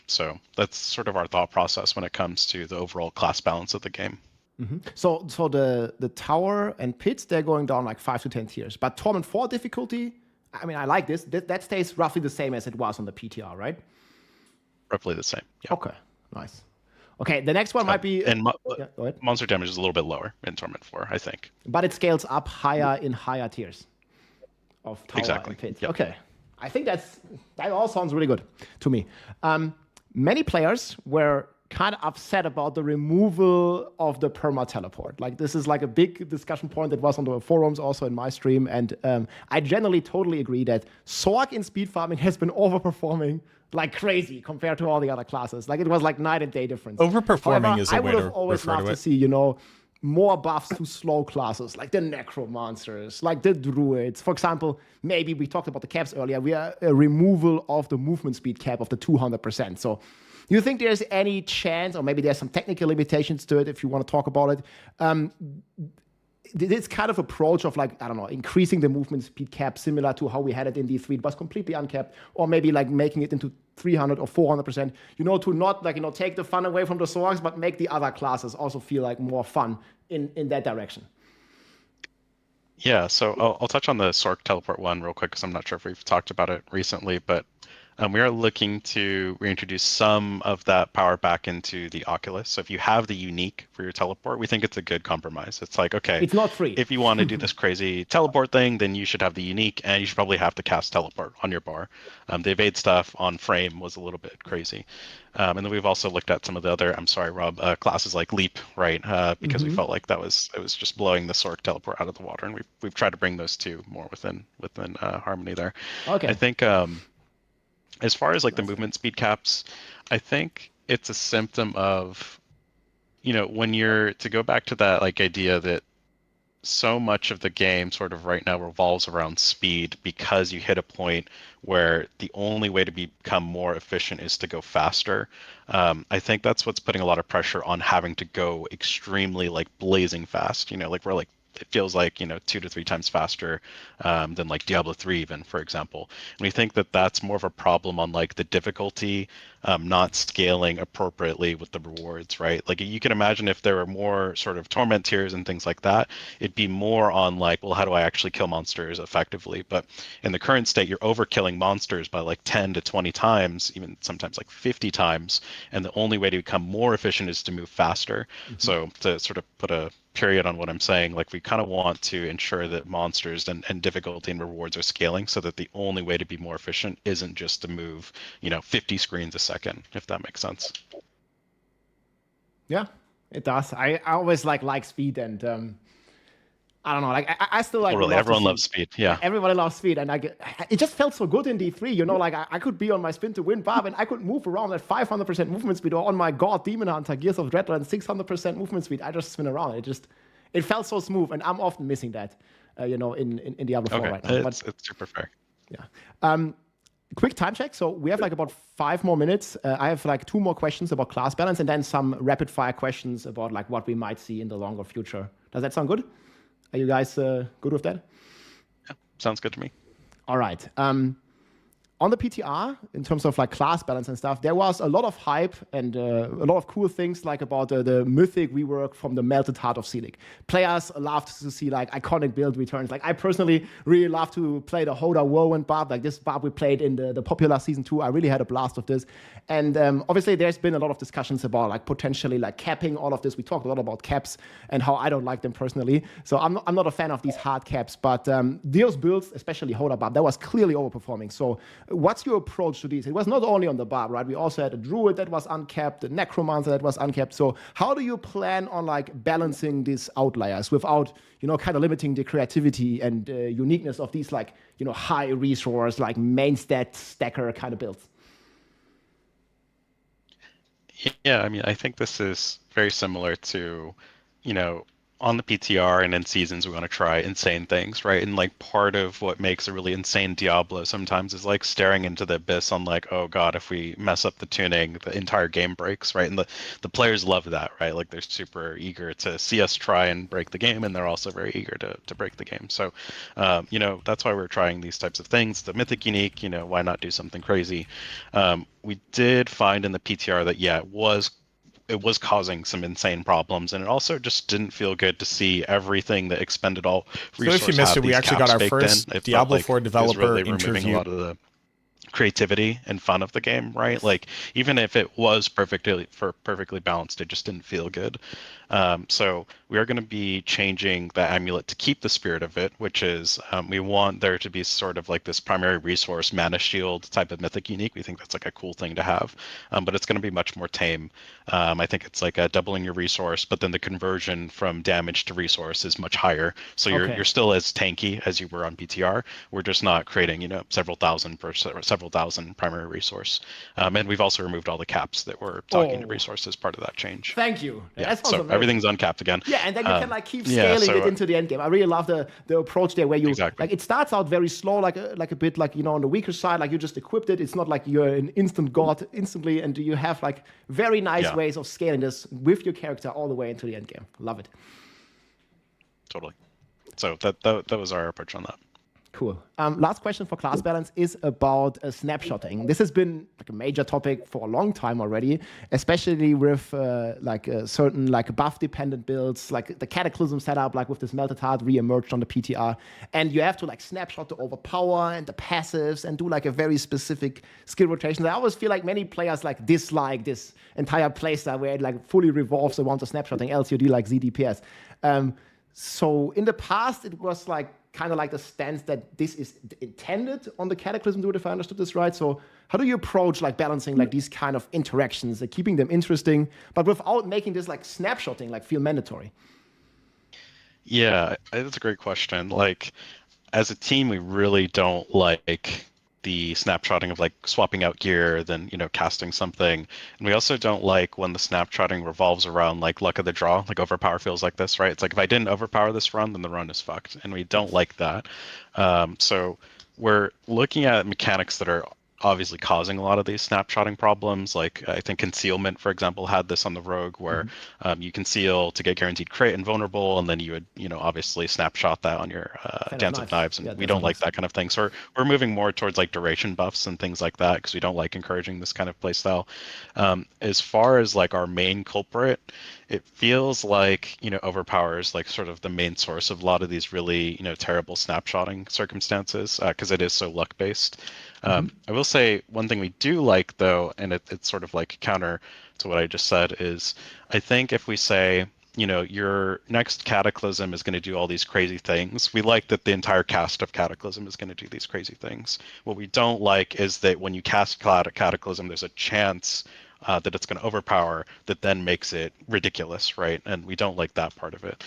[SPEAKER 5] So that's sort of our thought process when it comes to the overall class balance of the game.
[SPEAKER 1] Mm-hmm. So the tower and pits, they're going down like 5 to 10 tiers. But Torment 4 difficulty, I mean, I like this. That stays roughly the same as it was on the PTR, right?
[SPEAKER 5] Roughly the same. Yeah.
[SPEAKER 1] Okay, nice. Okay, the next one might be...
[SPEAKER 5] go ahead. Monster damage is a little bit lower in Torment 4, I think.
[SPEAKER 1] But it scales up higher in higher tiers of tower and pit.
[SPEAKER 5] Yep.
[SPEAKER 1] Okay. I think that all sounds really good to me. Many players were kind of upset about the removal of the perma teleport. Like, this is like a big discussion point that was on the forums, also in my stream, and I generally totally agree that Sorc in speed farming has been overperforming like crazy compared to all the other classes. Like, it was like night and day difference.
[SPEAKER 2] Overperforming
[SPEAKER 1] However,
[SPEAKER 2] is a way to
[SPEAKER 1] I would have always
[SPEAKER 2] refer
[SPEAKER 1] loved
[SPEAKER 2] to
[SPEAKER 1] to
[SPEAKER 2] it.
[SPEAKER 1] see, you know, more buffs to slow classes, like the Necromancers, like the Druids. For example, maybe we talked about the caps earlier. We are a removal of the movement speed cap of the 200%. So do you think there's any chance, or maybe there's some technical limitations to it if you want to talk about it, this kind of approach of, like, I don't know, increasing the movement speed cap similar to how we had it in D3, it was completely uncapped, or maybe like making it into 300 or 400%, you know, to not, like, you know, take the fun away from the Sorcs, but make the other classes also feel like more fun in that direction?
[SPEAKER 5] Yeah, so I'll touch on the Sorc teleport one real quick because I'm not sure if we've talked about it recently, but we are looking to reintroduce some of that power back into the Oculus. So if you have the unique for your teleport, we think it's a good compromise. It's like, okay,
[SPEAKER 1] it's not free.
[SPEAKER 5] If you want to do this crazy teleport thing, then you should have the unique, and you should probably have to cast teleport on your bar. The evade stuff on frame was a little bit crazy. And then we've also looked at some of the other, I'm sorry, Rob, classes like Leap, right? Because we felt like it was just blowing the Sorc teleport out of the water, and we've tried to bring those two more within harmony there.
[SPEAKER 1] Okay.
[SPEAKER 5] I think as far as like the movement speed caps, I think it's a symptom of, you know, when you're to go back to that like idea that so much of the game sort of right now revolves around speed because you hit a point where the only way to become more efficient is to go faster. I think that's what's putting a lot of pressure on having to go extremely like blazing fast, you know, like we're like, it feels like, you know, 2 to 3 times faster than like Diablo 3 even, for example. And we think that that's more of a problem on like the difficulty not scaling appropriately with the rewards, right? Like you can imagine if there were more sort of torment tiers and things like that, it'd be more on like, well, how do I actually kill monsters effectively? But in the current state, you're overkilling monsters by like 10 to 20 times, even sometimes like 50 times. And the only way to become more efficient is to move faster. So to sort of put a period on what I'm saying, like we kind of want to ensure that monsters and difficulty and rewards are scaling so that the only way to be more efficient isn't just to move, you know, 50 screens a second, if that makes sense.
[SPEAKER 1] Yeah, it does. I always like speed, and I don't know, like I still like.
[SPEAKER 5] Oh, really, everyone loves speed. Yeah,
[SPEAKER 1] everybody loves speed, and it just felt so good in D3. You know, like I could be on my spin to win Barb, and I could move around at 500% movement speed, or on my God Demon Hunter Gears of Dreadland 600% movement speed. I just spin around. It felt so smooth, and I'm often missing that, you know, in Diablo 4 right now.
[SPEAKER 5] It's super fair.
[SPEAKER 1] Yeah. Quick time check. So we have like about 5 more minutes. I have like 2 more questions about class balance, and then some rapid fire questions about like what we might see in the longer future. Does that sound good? Are you guys good with that?
[SPEAKER 5] Yeah, sounds good to me.
[SPEAKER 1] All right. On the PTR, in terms of like class balance and stuff, there was a lot of hype and a lot of cool things like about the mythic rework from the Melted Heart of Selig. Players loved to see like iconic build returns. Like I personally really love to play the Hoda Whirlwind Barb. Like this Barb we played in the popular season 2. I really had a blast with this. And obviously there's been a lot of discussions about like potentially like capping all of this. We talked a lot about caps and how I don't like them personally. So I'm not a fan of these hard caps, but those builds, especially Hoda Barb, that was clearly overperforming. So what's your approach to these? It was not only on the Barb, right? We also had a Druid that was uncapped, a Necromancer that was uncapped. So how do you plan on like balancing these outliers without, you know, kind of limiting the creativity and uniqueness of these like, you know, high resource, like main stat stacker kind of builds?
[SPEAKER 5] Yeah, I mean, I think this is very similar to, you know, on the PTR and in seasons, we want to try insane things, right? And like part of what makes a really insane Diablo sometimes is like staring into the abyss on like, oh God, if we mess up the tuning, the entire game breaks, right? And the players love that, right? Like they're super eager to see us try and break the game, and they're also very eager to break the game. So, you know, that's why we're trying these types of things. The Mythic Unique, you know, why not do something crazy? We did find in the PTR that, yeah, it was causing some insane problems, and it also just didn't feel good to see everything that expended all resources.
[SPEAKER 2] So if you missed it, we actually got our first Diablo 4 developer
[SPEAKER 5] really
[SPEAKER 2] interview.
[SPEAKER 5] Removing a lot of the creativity and fun of the game, right? Like even if it was perfectly balanced, it just didn't feel good. So we are going to be changing the amulet to keep the spirit of it, which is we want there to be sort of like this primary resource mana shield type of mythic unique. We think that's like a cool thing to have, but it's going to be much more tame. I think it's like doubling your resource, but then the conversion from damage to resource is much higher. So you're still as tanky as you were on BTR. We're just not creating, you know, several thousand primary resource. And we've also removed all the caps that were talking to resource as part of that change.
[SPEAKER 1] Thank you.
[SPEAKER 5] Yeah, so everything's uncapped again.
[SPEAKER 1] Yeah, and then you can like keep scaling it into the end game. I really love the approach there, where you like it starts out very slow, like a bit like, you know, on the weaker side, like you just equipped it. It's not like you're an instant god instantly, and you have like very nice ways of scaling this with your character all the way into the end game. Love it.
[SPEAKER 5] Totally. So that was our approach on that.
[SPEAKER 1] Cool. Last question for class balance is about snapshotting. This has been like a major topic for a long time already, especially with certain like buff dependent builds, like the Cataclysm setup, like with this Melted Heart re-emerged on the PTR, and you have to like snapshot the overpower and the passives and do like a very specific skill rotation. I always feel like many players like dislike this entire playstyle where it like fully revolves around the snapshotting, else you do like ZDPS. So in the past, it was like kind of like the stance that this is intended on the Cataclysm Druid, if I understood this right. So how do you approach like balancing like these kind of interactions, like keeping them interesting, but without making this like snapshotting like feel mandatory?
[SPEAKER 5] Yeah, that's a great question. Like, as a team, we really don't like the snapshotting of like swapping out gear, then, you know, casting something. And we also don't like when the snapshotting revolves around like luck of the draw, like overpower feels like this, right? It's like if I didn't overpower this run, then the run is fucked. And we don't like that. So we're looking at mechanics that are obviously causing a lot of these snapshotting problems. Like I think concealment, for example, had this on the rogue where you conceal to get guaranteed crit and vulnerable, and then you would, you know, obviously snapshot that on your Dance of Knives, and we don't like that kind of thing. So we're moving more towards like duration buffs and things like that because we don't like encouraging this kind of playstyle. As far as like our main culprit, it feels like, you know, overpower is like sort of the main source of a lot of these really, you know, terrible snapshotting circumstances because it is so luck based. I will say one thing we do like though, and it's sort of like counter to what I just said, is I think if we say, you know, your next Cataclysm is going to do all these crazy things, we like that the entire cast of Cataclysm is going to do these crazy things. What we don't like is that when you cast Cataclysm, there's a chance that it's going to overpower that then makes it ridiculous, right? And we don't like that part of it.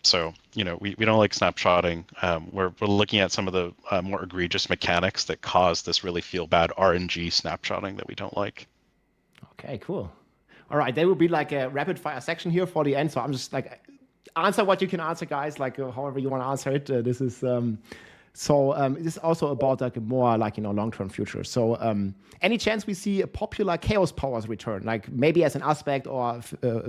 [SPEAKER 5] So, you know, we don't like snapshotting. We're looking at some of the more egregious mechanics that cause this really feel bad RNG snapshotting that we don't like.
[SPEAKER 1] Okay, cool. All right, there will be like a rapid fire section here for the end. So I'm just like, answer what you can answer, guys, like however you want to answer it. This is... this is also about like a more like, you know, long-term future. So any chance we see a popular chaos powers return, like maybe as an aspect or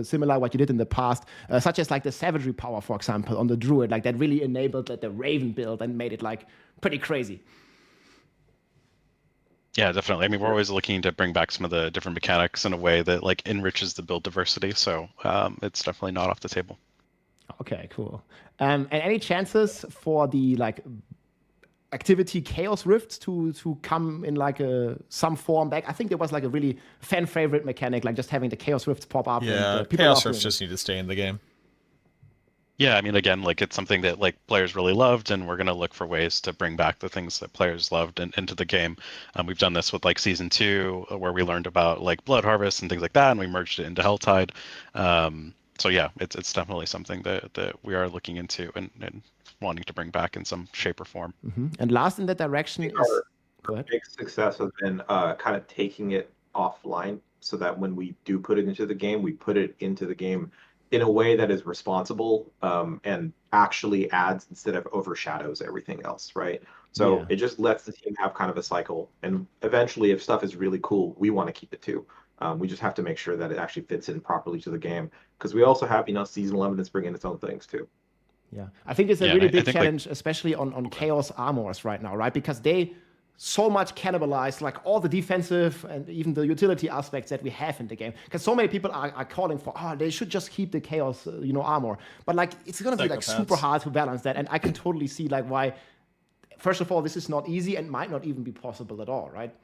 [SPEAKER 1] similar what you did in the past, such as like the savagery power, for example, on the druid, like that really enabled like, the raven build and made it like pretty crazy.
[SPEAKER 5] Yeah, definitely. I mean, we're always looking to bring back some of the different mechanics in a way that like enriches the build diversity. So it's definitely not off the table.
[SPEAKER 1] Okay, cool. And any chances for the like activity chaos rifts to come in like some form back? I think there was like a really fan favorite mechanic, like just having the chaos rifts pop up.
[SPEAKER 2] Yeah,
[SPEAKER 1] and,
[SPEAKER 2] chaos rifts just need to stay in the game.
[SPEAKER 5] Yeah, I mean, again, like it's something that like players really loved, and we're gonna look for ways to bring back the things that players loved into the game. We've done this with like season 2, where we learned about like blood harvest and things like that, and we merged it into Helltide. So yeah, it's definitely something that we are looking into and wanting to bring back in some shape or form.
[SPEAKER 1] And last in that direction is... Go ahead.
[SPEAKER 6] Big success has been kind of taking it offline so that when we do put it into the game, we put it into the game in a way that is responsible and actually adds instead of overshadows everything else, right? So it just lets the team have kind of a cycle. And eventually, if stuff is really cool, we want to keep it too. We just have to make sure that it actually fits in properly to the game. Because we also have, you know, Season 11 is bringing its own things too.
[SPEAKER 1] Yeah, I think it's a really big challenge, like, especially on Chaos Armors right now, right? Because they so much cannibalize like all the defensive and even the utility aspects that we have in the game. Because so many people are calling for, they should just keep the Chaos, armor. But like, it's gonna be like super hard to balance that. And I can totally see like why, first of all, this is not easy and might not even be possible at all, right?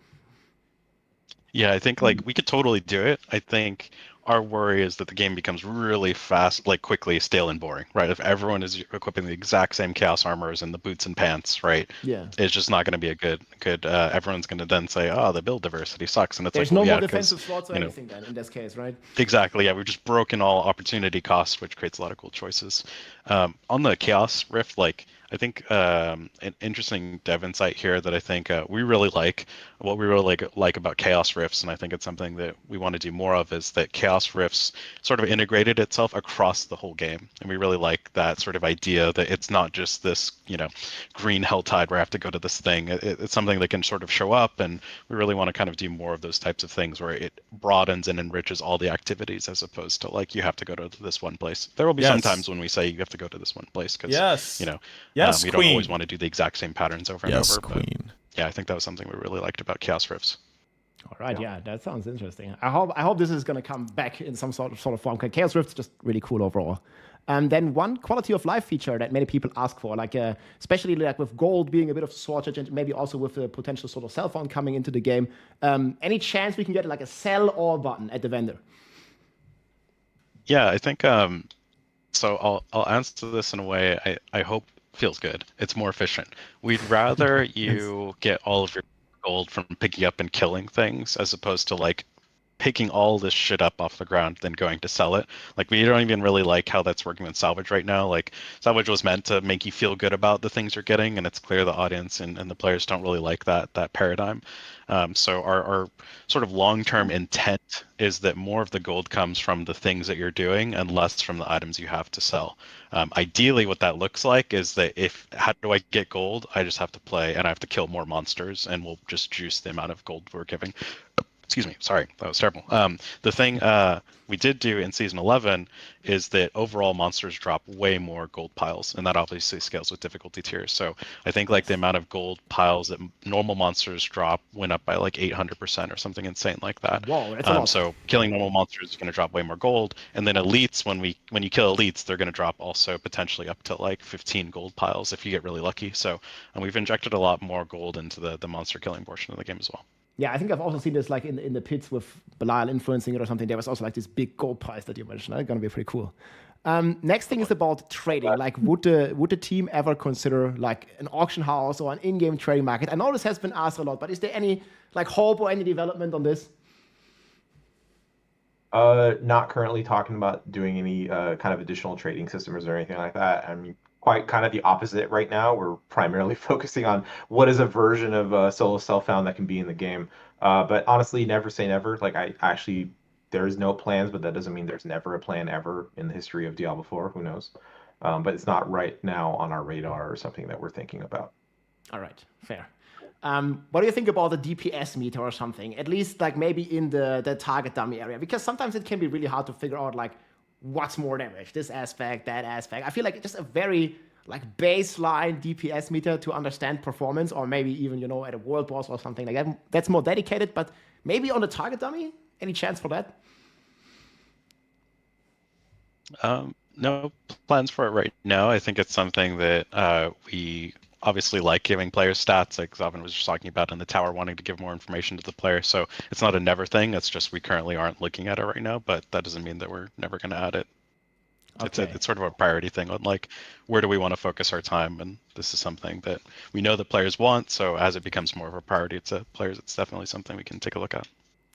[SPEAKER 5] Yeah, I think like we could totally do it. I think our worry is that the game becomes really fast, like quickly stale and boring, right? If everyone is equipping the exact same chaos armors and the boots and pants, right?
[SPEAKER 1] Yeah.
[SPEAKER 5] It's just not going to be a good. Everyone's going to then say, "Oh, the build diversity sucks," and it's
[SPEAKER 1] There's
[SPEAKER 5] like, well,
[SPEAKER 1] no more
[SPEAKER 5] yeah,
[SPEAKER 1] defensive
[SPEAKER 5] 'cause,
[SPEAKER 1] slots or
[SPEAKER 5] you know,
[SPEAKER 1] anything then in this case, right?
[SPEAKER 5] exactly. Yeah, we've just broken all opportunity costs, which creates a lot of cool choices. On the Chaos Rift, like I think an interesting dev insight here that I think we really like. What we really like about Chaos Rifts, and I think it's something that we want to do more of, is that Chaos Rifts sort of integrated itself across the whole game, and we really like that sort of idea that it's not just this, green Helltide where I have to go to this thing. It's something that can sort of show up, and we really want to kind of do more of those types of things where it broadens and enriches all the activities as opposed to like you have to go to this one place. There will be some times when we say you have to go to this one place because
[SPEAKER 2] Yes,
[SPEAKER 5] we
[SPEAKER 2] Queen.
[SPEAKER 5] don't always want to do the exact same patterns over and
[SPEAKER 2] Yes,
[SPEAKER 5] over.
[SPEAKER 2] Queen.
[SPEAKER 5] But yeah, I think that was something we really liked about Chaos Rifts.
[SPEAKER 1] All right, yeah, that sounds interesting. I hope this is going to come back in some sort of form. Chaos Rift's just really cool overall. Then one quality of life feature that many people ask for, like especially like with gold being a bit of a shortage, and maybe also with the potential sort of cell phone coming into the game. Any chance we can get like a sell all button at the vendor?
[SPEAKER 5] Yeah, I think so. I'll answer this in a way I hope feels good. It's more efficient. We'd rather you get all of your gold from picking up and killing things as opposed to like picking all this shit up off the ground than going to sell it. Like we don't even really like how that's working with salvage right now. Like salvage was meant to make you feel good about the things you're getting, and it's clear the audience and the players don't really like that paradigm. So our sort of long-term intent is that more of the gold comes from the things that you're doing and less from the items you have to sell. Ideally, what that looks like is that how do I get gold? I just have to play and I have to kill more monsters, and we'll just juice the amount of gold we're giving. Excuse me, sorry, that was terrible. The thing we did do in Season 11 is that overall monsters drop way more gold piles, and that obviously scales with difficulty tiers. So I think like the amount of gold piles that normal monsters drop went up by like 800% or something insane like that.
[SPEAKER 1] Whoa, that's a lot.
[SPEAKER 5] So killing normal monsters is going to drop way more gold, and then elites, when you kill elites, they're going to drop also potentially up to like 15 gold piles if you get really lucky. So we've injected a lot more gold into the monster killing portion of the game as well.
[SPEAKER 1] Yeah, I think I've also seen this like in the pits with Belial influencing it or something. There was also like this big gold prize that you mentioned. That's gonna be pretty cool. Next thing is about trading. Like, would the team ever consider like an auction house or an in-game trading market? I know this has been asked a lot, but is there any like hope or any development on this?
[SPEAKER 6] Not currently talking about doing any kind of additional trading systems or anything like that. I mean, quite kind of the opposite right now. We're primarily focusing on what is a version of solo self-found that can be in the game. But honestly, never say never. Like there's no plans, but that doesn't mean there's never a plan ever in the history of Diablo 4. Who knows? But it's not right now on our radar or something that we're thinking about.
[SPEAKER 1] All right, fair. What do you think about the DPS meter or something? At least like maybe in the target dummy area, because sometimes it can be really hard to figure out like what's more damage, this aspect, that aspect. I feel like just a very like baseline DPS meter to understand performance, or maybe even at a world boss or something like that. That's more dedicated, but maybe on the target dummy, any chance for that?
[SPEAKER 5] No plans for it right now. I think it's something that we obviously like giving players stats, like Zavin was just talking about in the tower, wanting to give more information to the player. So it's not a never thing. It's just we currently aren't looking at it right now, but that doesn't mean that we're never going to add it. Okay. It's sort of a priority thing on like where do we want to focus our time, and this is something that we know that players want. So as it becomes more of a priority to players, it's definitely something we can take a look at.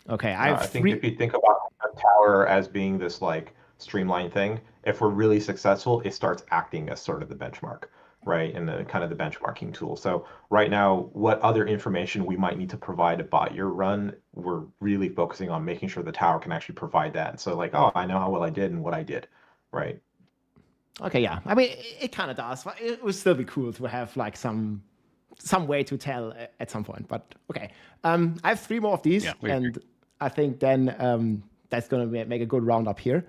[SPEAKER 1] Okay,
[SPEAKER 6] I think if you think about a tower as being this like streamlined thing, if we're really successful, it starts acting as sort of the benchmark, right? And the kind of the benchmarking tool. So right now, what other information we might need to provide about your run, we're really focusing on making sure the tower can actually provide that. And so like, oh, I know how well I did and what I did, right?
[SPEAKER 1] Okay, yeah. I mean, it kind of does. It would still be cool to have like some way to tell at some point. But okay, I have 3 more of these, and I think then that's going to make a good roundup here.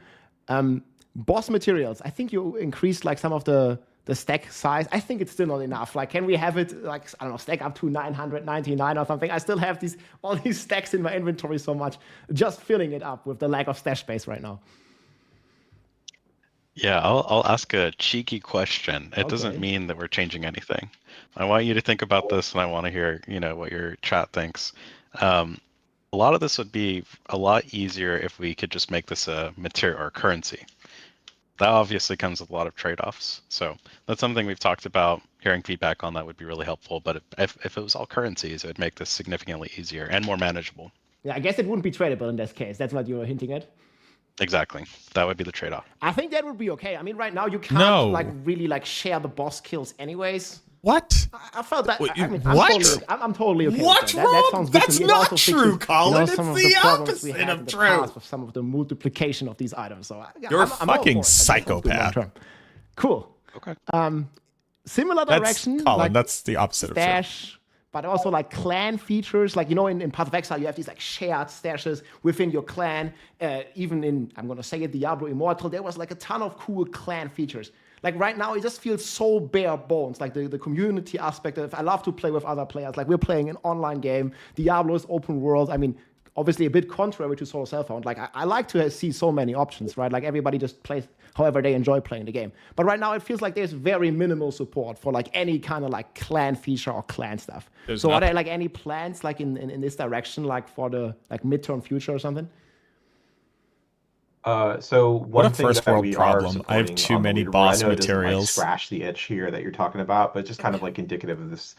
[SPEAKER 1] Boss materials. I think you increased like some of the stack size. I think it's still not enough. Like, can we have it like, I don't know, stack up to 999 or something? I still have all these stacks in my inventory so much, just filling it up with the lack of stash space right now.
[SPEAKER 5] Yeah, I'll ask a cheeky question. It doesn't mean that we're changing anything. I want you to think about this, and I want to hear, what your chat thinks. a lot of this would be a lot easier if we could just make this a material or currency. That obviously comes with a lot of trade-offs. So that's something we've talked about. Hearing feedback on that would be really helpful. But if it was all currencies, it would make this significantly easier and more manageable.
[SPEAKER 1] Yeah, I guess it wouldn't be tradable in this case. That's what you were hinting at.
[SPEAKER 5] Exactly. That would be the trade-off.
[SPEAKER 1] I think that would be okay. I mean, right now you can't like really like share the boss kills anyways.
[SPEAKER 2] What?
[SPEAKER 1] I felt that.
[SPEAKER 2] What?
[SPEAKER 1] I mean,
[SPEAKER 2] What?
[SPEAKER 1] I'm totally okay.
[SPEAKER 2] What's
[SPEAKER 1] with that.
[SPEAKER 2] wrong?
[SPEAKER 1] That sounds good
[SPEAKER 2] That's
[SPEAKER 1] to me.
[SPEAKER 2] not true, Colin.
[SPEAKER 1] Some
[SPEAKER 2] It's
[SPEAKER 1] of
[SPEAKER 2] the
[SPEAKER 1] problems we
[SPEAKER 2] opposite
[SPEAKER 1] had
[SPEAKER 2] of
[SPEAKER 1] in the
[SPEAKER 2] true.
[SPEAKER 1] past with some of the multiplication of these items. So
[SPEAKER 2] You're a
[SPEAKER 1] I'm all
[SPEAKER 2] fucking
[SPEAKER 1] for it. That sounds good
[SPEAKER 2] psychopath.
[SPEAKER 1] long-term. Cool.
[SPEAKER 5] Okay.
[SPEAKER 1] Similar direction.
[SPEAKER 2] That's Colin.
[SPEAKER 1] Like
[SPEAKER 2] That's the opposite of true.
[SPEAKER 1] stash, but also like clan features. Like, you know, in Path of Exile, you have these like shared stashes within your clan. Even in, I'm going to say it, Diablo Immortal, there was like a ton of cool clan features. Like right now, it just feels so bare bones. Like the community aspect of, I love to play with other players. Like we're playing an online game. Diablo is open world. I mean, obviously a bit contrary to Solo Self-Found. Like I like to see so many options, right? Like everybody just plays however they enjoy playing the game. But right now it feels like there's very minimal support for like any kind of like clan feature or clan stuff. So are there like any plans like in this direction, like for the like midterm future or something?
[SPEAKER 6] So
[SPEAKER 2] What a
[SPEAKER 6] one thing
[SPEAKER 2] first
[SPEAKER 6] that
[SPEAKER 2] world
[SPEAKER 6] we
[SPEAKER 2] problem.
[SPEAKER 6] are
[SPEAKER 2] I have
[SPEAKER 6] supporting
[SPEAKER 2] too
[SPEAKER 6] on the
[SPEAKER 2] many
[SPEAKER 6] leaderboard,
[SPEAKER 2] boss
[SPEAKER 6] I know it doesn't, like,
[SPEAKER 2] materials.
[SPEAKER 6] scratch the itch here that you're talking about, but just kind of like indicative of this.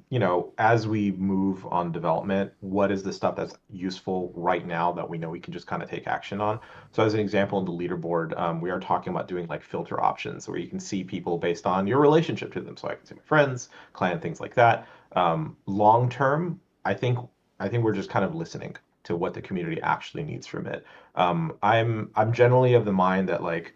[SPEAKER 6] You know, as we move on development, what is the stuff that's useful right now that we know we can just kind of take action on? So as an example, in the leaderboard, we are talking about doing like filter options where you can see people based on your relationship to them. So I can see my friends, clan, things like that. Long term, I think we're just kind of listening to what the community actually needs from it. I'm generally of the mind that, like,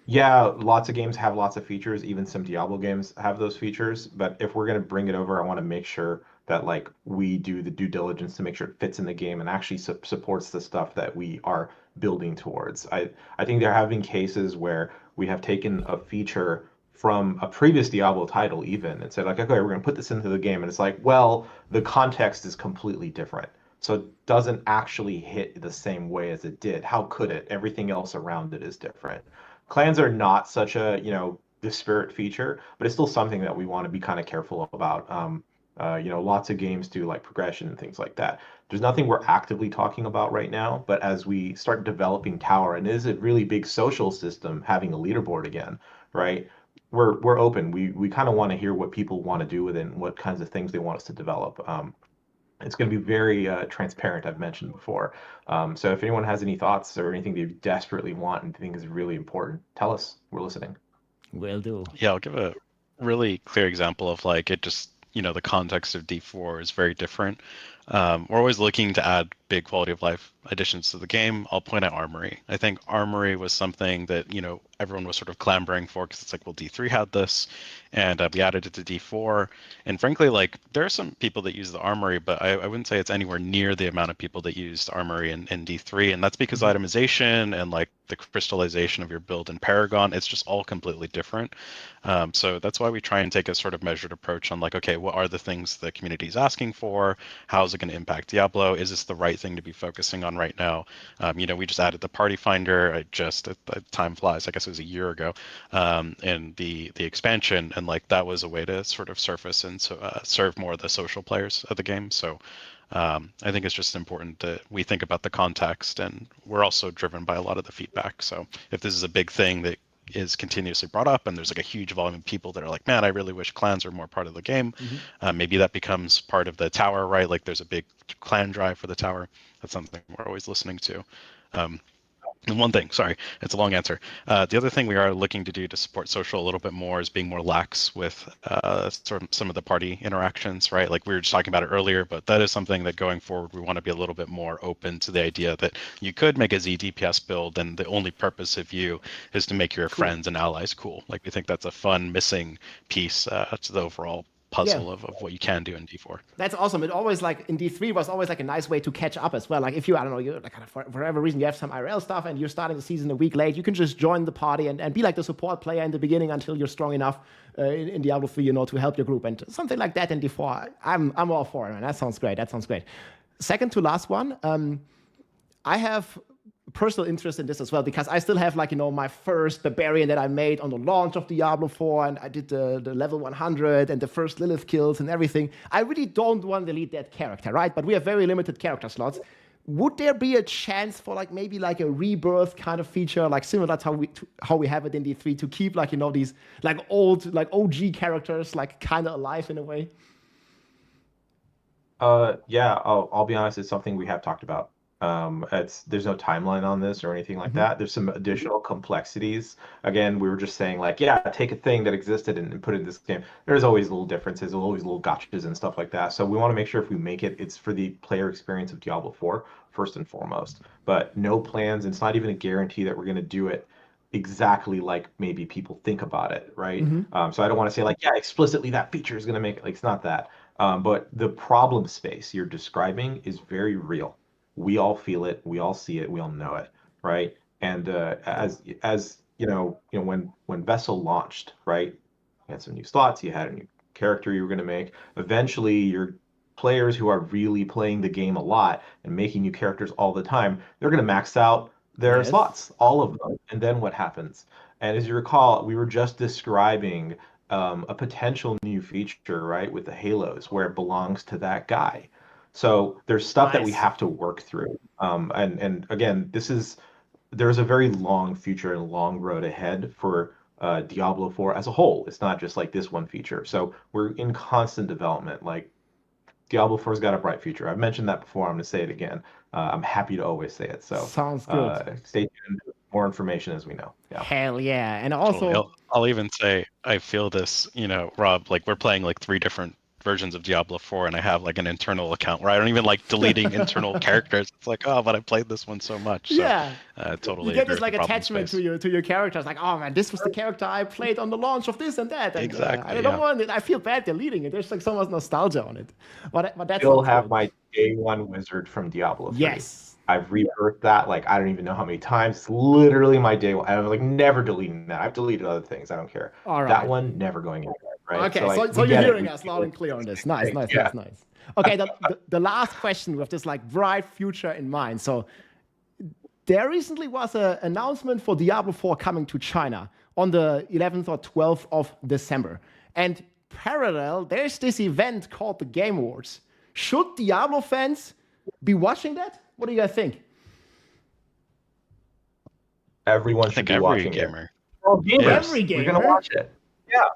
[SPEAKER 6] yeah, lots of games have lots of features. Even some Diablo games have those features. But if we're gonna bring it over, I want to make sure that like we do the due diligence to make sure it fits in the game and actually supports the stuff that we are building towards. I think there have been cases where we have taken a feature from a previous Diablo title even and said like, okay, we're gonna put this into the game, and it's like, well, the context is completely different. So it doesn't actually hit the same way as it did. How could it? Everything else around it is different. Clans are not such a, you know, disparate feature, but it's still something that we want to be kind of careful about. You know, lots of games do like progression and things like that. There's nothing we're actively talking about right now, but as we start developing Tower, and it is a really big social system having a leaderboard again, right? We're open. We kind of want to hear what people want to do with it and what kinds of things they want us to develop. It's going to be very transparent, I've mentioned before. So if anyone has any thoughts or anything they desperately want and think is really important, tell us. We're listening.
[SPEAKER 1] Will do.
[SPEAKER 5] Yeah, I'll give a really clear example of like it just, you know, the context of D4 is very different. We're always looking to add big quality of life additions to the game. I'll point out Armory. I think Armory was something that, you know, everyone was sort of clamoring for because it's like, well, D3 had this, and we added it to D4. And frankly, like, there are some people that use the Armory, but I wouldn't say it's anywhere near the amount of people that used Armory in D3. And that's because itemization and like the crystallization of your build in Paragon, it's just all completely different. So that's why we try and take a sort of measured approach on like, okay, what are the things the community is asking for? How is it going to impact Diablo? Is this the right thing to be focusing on right now? You know, we just added the party finder. Time flies. I guess it was a year ago, and the expansion, and like that was a way to sort of surface and serve more of the social players of the game. So I think it's just important that we think about the context, and we're also driven by a lot of the feedback. So if this is a big thing that is continuously brought up and there's like a huge volume of people that are like, man, I really wish clans were more part of the game, maybe that becomes part of the tower, right? Like there's a big clan drive for the tower. That's something we're always listening to. And one thing, sorry, it's a long answer. The other thing we are looking to do to support social a little bit more is being more lax with sort of some of the party interactions, right? Like we were just talking about it earlier, but that is something that going forward, we want to be a little bit more open to the idea that you could make a Z DPS build and the only purpose of you is to make your friends and allies cool. Like we think that's a fun missing piece to the overall puzzle of what you can do in D4.
[SPEAKER 1] That's awesome. It always, like in D3, was always like a nice way to catch up as well. Like if you, I don't know, you're like kind of for whatever reason you have some IRL stuff and you're starting the season a week late, you can just join the party and be like the support player in the beginning until you're strong enough in Diablo 3, you know, to help your group, and something like that in D4. I'm all for it, man. That sounds great. Second to last one, I have personal interest in this as well, because I still have like, you know, my first Barbarian that I made on the launch of Diablo 4, and I did the level 100 and the first Lilith kills and everything. I really don't want to delete that character, right? But we have very limited character slots. Would there be a chance for like maybe like a rebirth kind of feature, like similar to how we have it in D3, to keep like, you know, these like old, like OG characters like kind of alive in a way?
[SPEAKER 6] Yeah, I'll be honest, it's something we have talked about. There's no timeline on this or anything like that. There's some additional complexities. Again, we were just saying like, yeah, take a thing that existed and put it in this game. There's always little differences, always little gotchas and stuff like that. So we want to make sure if we make it, it's for the player experience of Diablo 4 first and foremost. But no plans, and it's not even a guarantee that we're going to do it exactly like maybe people think about it, right? So I don't want to say like, yeah, explicitly that feature is going to make it. Like, it's not that. But the problem space you're describing is very real. We all feel it, we all see it, we all know it, right? And as you know, when Vessel launched, right, you had some new slots, you had a new character you were going to make. Eventually, your players who are really playing the game a lot and making new characters all the time, they're going to max out their slots, all of them. And then what happens? And as you recall, we were just describing a potential new feature, right, with the halos, where it belongs to that guy. So there's stuff that we have to work through. And again, there's a very long future and long road ahead for Diablo 4 as a whole. It's not just like this one feature. So we're in constant development. Like, Diablo 4's got a bright future. I've mentioned that before. I'm going to say it again. I'm happy to always say it. So
[SPEAKER 1] sounds good.
[SPEAKER 6] Stay tuned. More information as we know. Yeah.
[SPEAKER 1] Hell yeah. And also,
[SPEAKER 5] I'll even say I feel this, you know, Rob, like we're playing like 3 different versions of Diablo 4, and I have like an internal account where I don't even like deleting internal characters. It's like, oh, but I played this one so much. So,
[SPEAKER 1] yeah,
[SPEAKER 5] totally.
[SPEAKER 1] You get this like attachment to your characters. Like, oh man, this was the character I played on the launch of this and that. And,
[SPEAKER 5] exactly.
[SPEAKER 1] I don't want it. I feel bad deleting it. There's like so much nostalgia on it. But that's
[SPEAKER 6] still have my day one wizard from Diablo 3.
[SPEAKER 1] Yes.
[SPEAKER 6] I've rebirthed that like I don't even know how many times. It's literally my day one. I'm like never deleting that. I've deleted other things. I don't care.
[SPEAKER 1] All right.
[SPEAKER 6] That one never going anywhere. Right?
[SPEAKER 1] Okay, so you're hearing us loud and clear on this. Nice. Okay, the last question with this like bright future in mind. So there recently was an announcement for Diablo 4 coming to China on the 11th or 12th of December. And parallel, there's this event called the Game Awards. Should Diablo fans be watching that? What do you guys think?
[SPEAKER 6] Everyone should be watching
[SPEAKER 5] gamer.
[SPEAKER 6] it. Well,
[SPEAKER 1] every gamer.
[SPEAKER 6] We're gonna watch it. Yeah.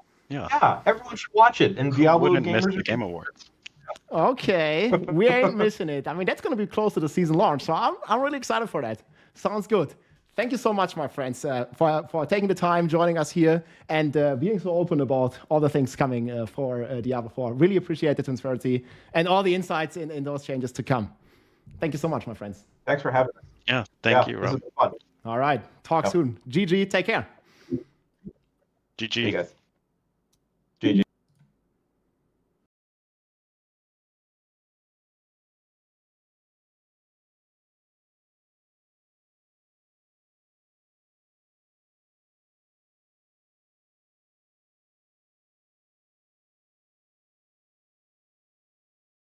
[SPEAKER 6] Everyone should watch it. And Diablo
[SPEAKER 5] wouldn't miss
[SPEAKER 6] gamers
[SPEAKER 5] the Game Awards.
[SPEAKER 1] Okay, we ain't missing it. I mean, that's going to be close to the season launch, so I'm really excited for that. Sounds good. Thank you so much, my friends, for taking the time, joining us here, and being so open about all the things coming for Diablo 4. Really appreciate the transparency and all the insights in those changes to come. Thank you so much, my friends.
[SPEAKER 6] Thanks for having us.
[SPEAKER 5] Yeah, thank you, Rob.
[SPEAKER 6] This is fun.
[SPEAKER 1] All right, talk soon. GG, take care.
[SPEAKER 5] GG.
[SPEAKER 6] Hey guys. GG.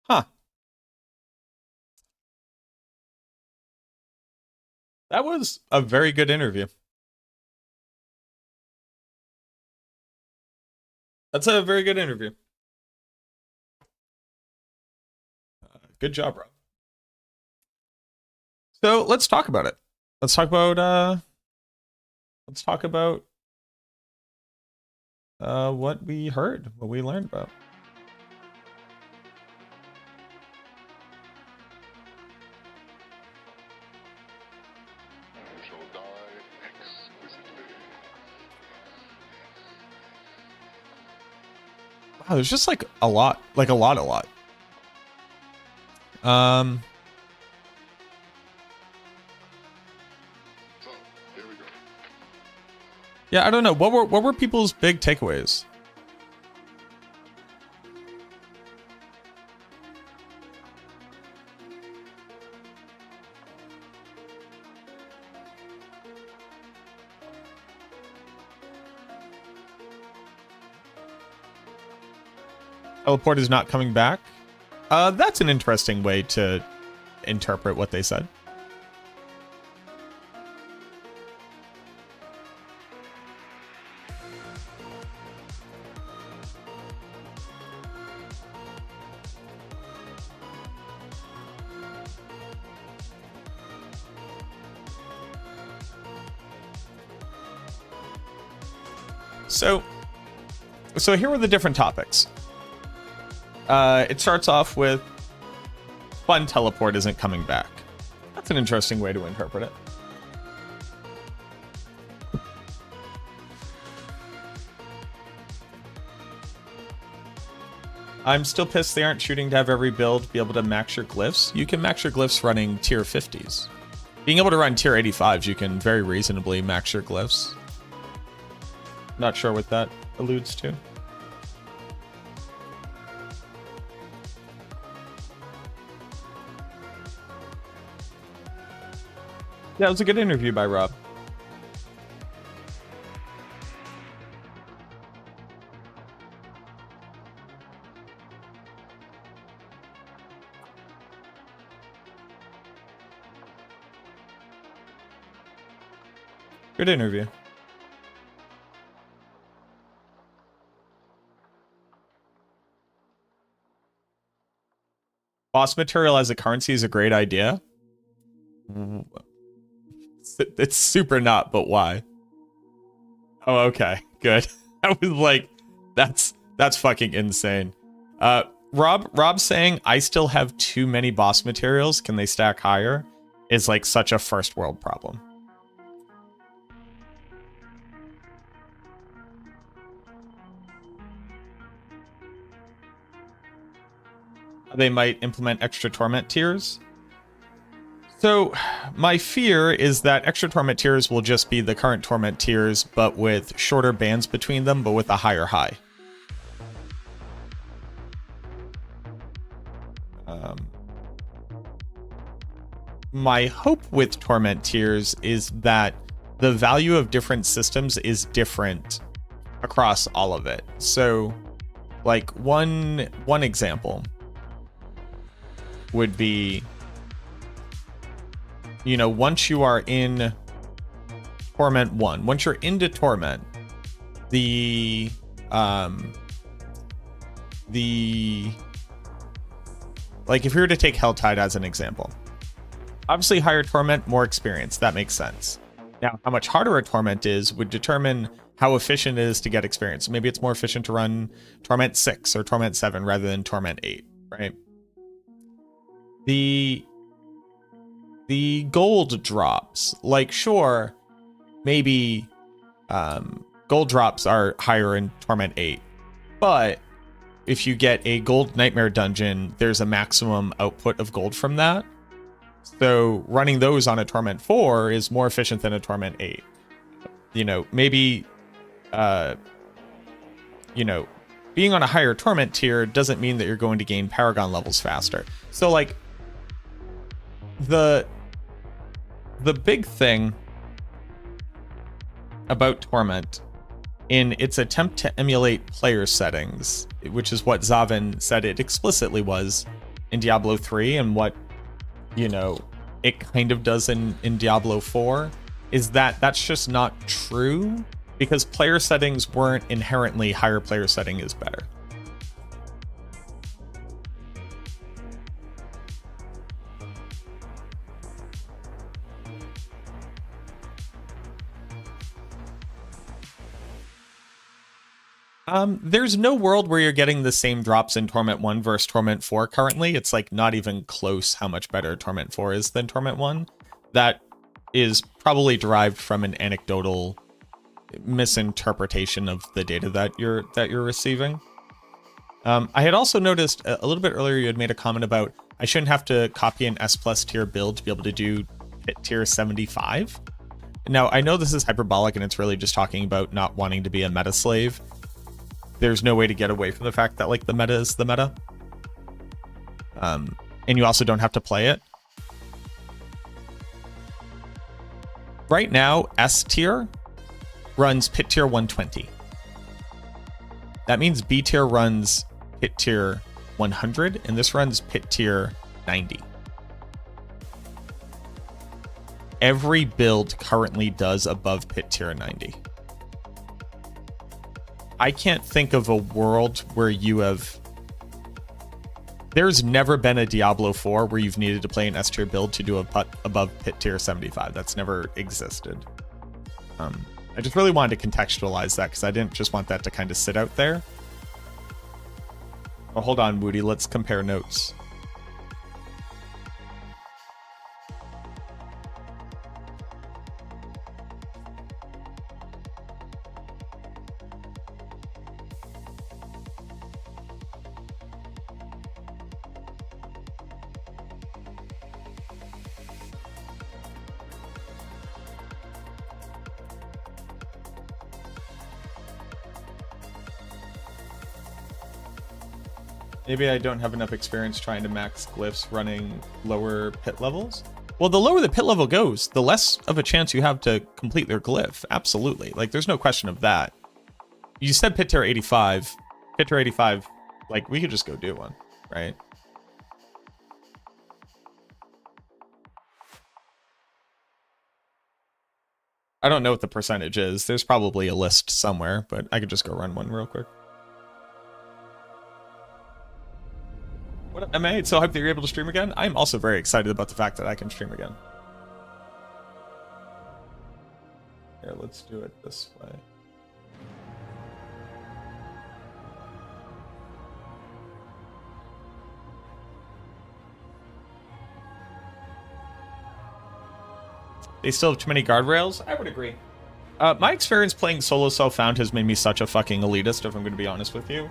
[SPEAKER 2] Huh. That was a very good interview. That's a very good interview. Good job, Rob. So let's talk about it. Let's talk about what we heard, what we learned about. Wow, there's just like a lot. Yeah, I don't know. What were people's big takeaways? Teleport is not coming back. That's an interesting way to interpret what they said. So here were the different topics. It starts off with fun teleport isn't coming back. That's an interesting way to interpret it. I'm still pissed they aren't shooting to have every build be able to max your glyphs. You can max your glyphs running tier 50s. Being able to run tier 85s, you can very reasonably max your glyphs. Not sure what that alludes to. Yeah, it was a good interview by Rob. Good interview. Boss material as a currency is a great idea. It's super not, but why? Oh, okay, good. I was like, that's fucking insane. Rob saying I still have too many boss materials. Can they stack higher? Is like such a first world problem. They might implement extra torment tiers. So my fear is that extra torment tiers will just be the current torment tiers, but with shorter bands between them, but with a higher high. My hope with torment tiers is that the value of different systems is different across all of it. So like one example would be, you know, once you are in Torment 1, once you're into Torment, the like if you were to take Helltide as an example, obviously higher Torment, more experience, that makes sense. Now, how much harder a Torment is would determine how efficient it is to get experience. Maybe it's more efficient to run Torment 6 or Torment 7 rather than Torment 8, right? The gold drops, like sure, maybe gold drops are higher in Torment 8, but if you get a gold nightmare dungeon, there's a maximum output of gold from that. So running those on a Torment 4 is more efficient than a Torment 8. You know, maybe, you know, being on a higher Torment tier doesn't mean that you're going to gain Paragon levels faster. So like, the big thing about Torment in its attempt to emulate player settings, which is what Zavin said it explicitly was in Diablo 3 and what, you know, it kind of does in Diablo 4, is that that's just not true because player settings weren't inherently higher player setting is better. There's no world where you're getting the same drops in Torment 1 versus Torment 4 currently. It's like not even close how much better Torment 4 is than Torment 1. That is probably derived from an anecdotal misinterpretation of the data that you're receiving. I had also noticed a little bit earlier you had made a comment about I shouldn't have to copy an S+ tier build to be able to do hit tier 75. Now, I know this is hyperbolic and it's really just talking about not wanting to be a meta slave. There's no way to get away from the fact that like the meta is the meta. And you also don't have to play it. Right now, S tier runs pit tier 120. That means B tier runs pit tier 100, and this runs pit tier 90. Every build currently does above pit tier 90. I can't think of a world where you have... There's never been a Diablo 4 where you've needed to play an S tier build to do a putt above pit tier 75. That's never existed. I just really wanted to contextualize that because I didn't just want that to kind of sit out there. Oh, hold on, Woody. Let's compare notes. Maybe I don't have enough experience trying to max glyphs running lower pit levels. Well, the lower the pit level goes, the less of a chance you have to complete their glyph. Absolutely. Like, there's no question of that. You said pit tier 85. Pit tier 85, like, we could just go do one, right? I don't know what the percentage is. There's probably a list somewhere, but I could just go run one real quick. What up, MA? It's so hyped that you're able to stream again. I'm also very excited about the fact that I can stream again. Here, let's do it this way. They still have too many guardrails? I would agree. My experience playing solo self-found has made me such a fucking elitist, if I'm going to be honest with you,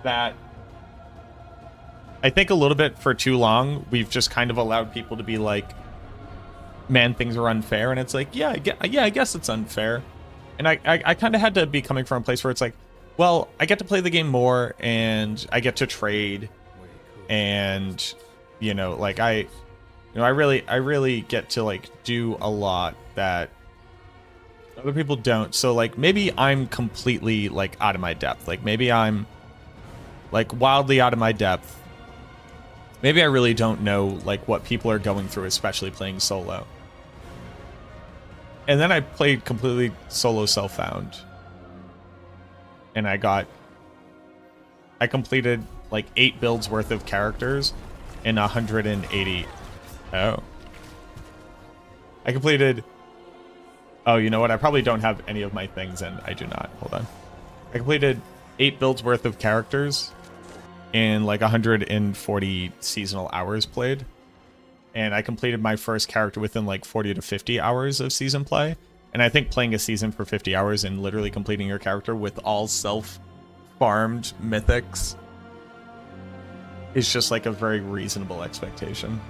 [SPEAKER 2] that I think a little bit for too long, we've just kind of allowed people to be like, man, things are unfair. And it's like, yeah, I guess it's unfair. And I kind of had to be coming from a place where it's like, well, I get to play the game more and I get to trade. And, you know, like I really get to like do a lot that other people don't. So like maybe I'm completely like out of my depth. Like maybe I'm like wildly out of my depth. Maybe I really don't know like what people are going through, especially playing solo. And then I played completely solo self-found. And I completed like 8 builds worth of characters in 180. Oh. I completed... Oh, you know what? I probably don't have any of my things, and I do not. Hold on. I completed 8 builds worth of characters in like 140 seasonal hours played. And I completed my first character within like 40 to 50 hours of season play. And I think playing a season for 50 hours and literally completing your character with all self-farmed mythics is just like a very reasonable expectation.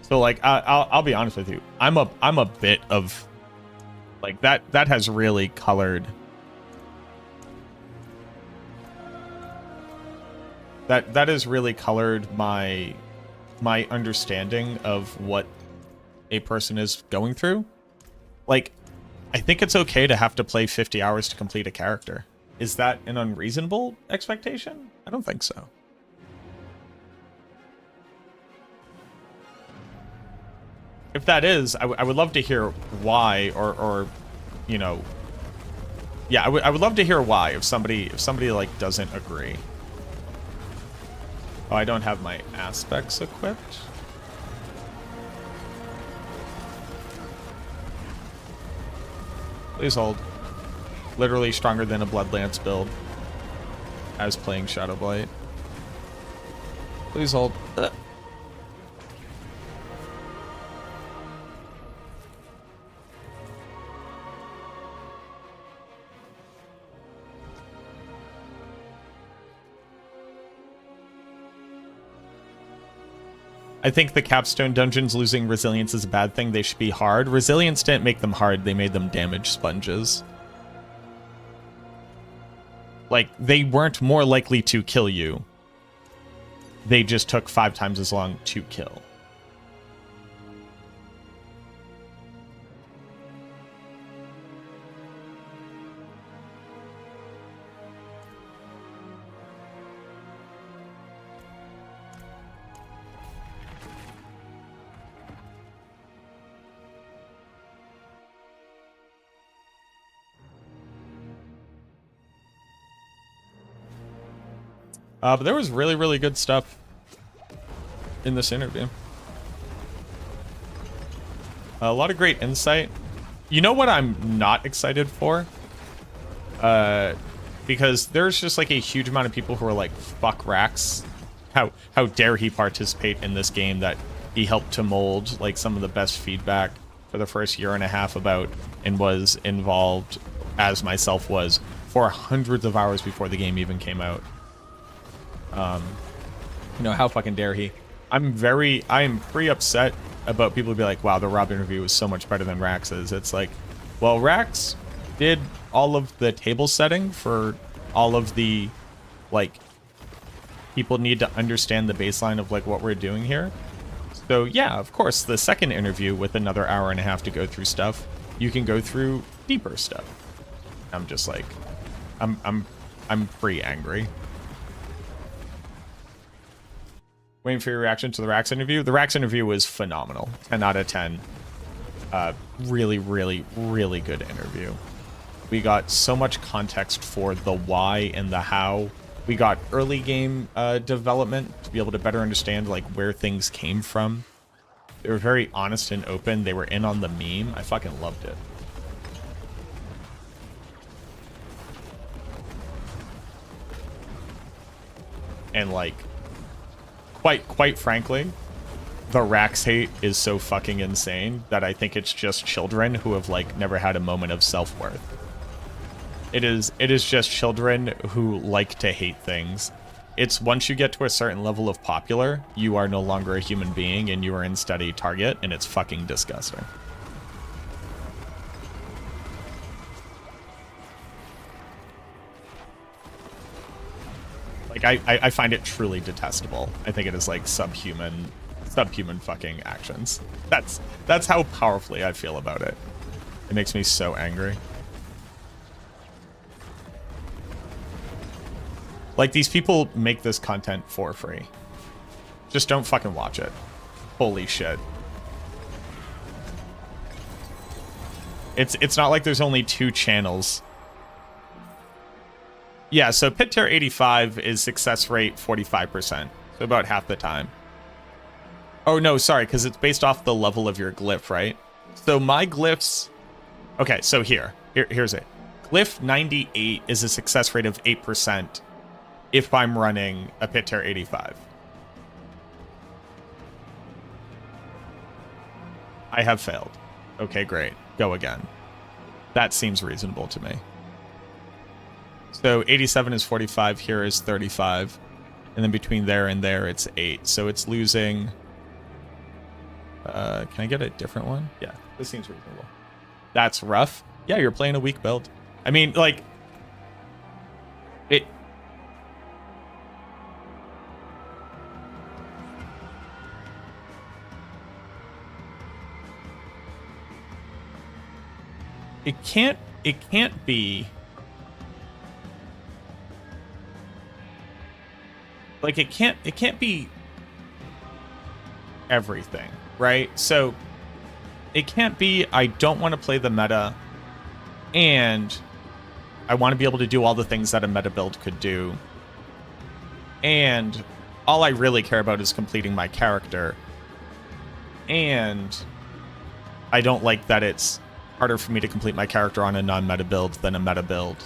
[SPEAKER 2] So like I'll be honest with you, I'm a bit of like that has really colored that has really colored my understanding of what a person is going through. Like, I think it's okay to have to play 50 hours to complete a character. Is that an unreasonable expectation? I don't think so. If that is, I would love to hear why, or you know, yeah, I would love to hear why if somebody like doesn't agree. Oh, I don't have my aspects equipped. Please hold. Literally stronger than a Bloodlance build as playing Shadowblight. Please hold. I think the capstone dungeons losing resilience is a bad thing. They should be hard. Resilience didn't make them hard. They made them damage sponges. Like, they weren't more likely to kill you. They just took 5 times as long to kill. But there was really, really good stuff in this interview. A lot of great insight. You know what I'm not excited for? Because there's just like a huge amount of people who are like, fuck Rax. How dare he participate in this game that he helped to mold like some of the best feedback for the first year and a half about, and was involved, as myself was, for hundreds of hours before the game even came out. You know, how fucking dare he? I am pretty upset about people who be like, wow, the Rob interview was so much better than Rax's. It's like, well, Rax did all of the table setting for all of the, like, people need to understand the baseline of, like, what we're doing here. So, yeah, of course, the second interview with another hour and a half to go through stuff, you can go through deeper stuff. I'm just like, I'm pretty angry. Waiting for your reaction to the Rax interview. The Rax interview was phenomenal. 10 out of 10. Really, really, really good interview. We got so much context for the why and the how. We got early game development to be able to better understand like where things came from. They were very honest and open. They were in on the meme. I fucking loved it. And like, quite frankly, the Rax hate is so fucking insane that I think it's just children who have like never had a moment of self-worth. It is just children who like to hate things. It's once you get to a certain level of popular, you are no longer a human being and you are instead a target, and it's fucking disgusting. Like, I find it truly detestable. I think it is like subhuman fucking actions. That's how powerfully I feel about it. It makes me so angry. Like, these people make this content for free. Just don't fucking watch it. Holy shit. It's not like there's only 2 channels. Yeah, so Pit Tier 85 is success rate 45%. So about half the time. Oh, no, sorry, because it's based off the level of your glyph, right? So my glyphs... Okay, so here's it. Glyph 98 is a success rate of 8% if I'm running a Pit Tier 85. I have failed. Okay, great. Go again. That seems reasonable to me. So 87 is 45, here is 35. And then between there and there, it's 8. So it's losing... can I get a different one? Yeah, this seems reasonable. That's rough. Yeah, you're playing a weak build. I mean, like... It can't be... Like, it can't be everything, right? So it can't be I don't want to play the meta and I want to be able to do all the things that a meta build could do, and all I really care about is completing my character, and I don't like that it's harder for me to complete my character on a non-meta build than a meta build.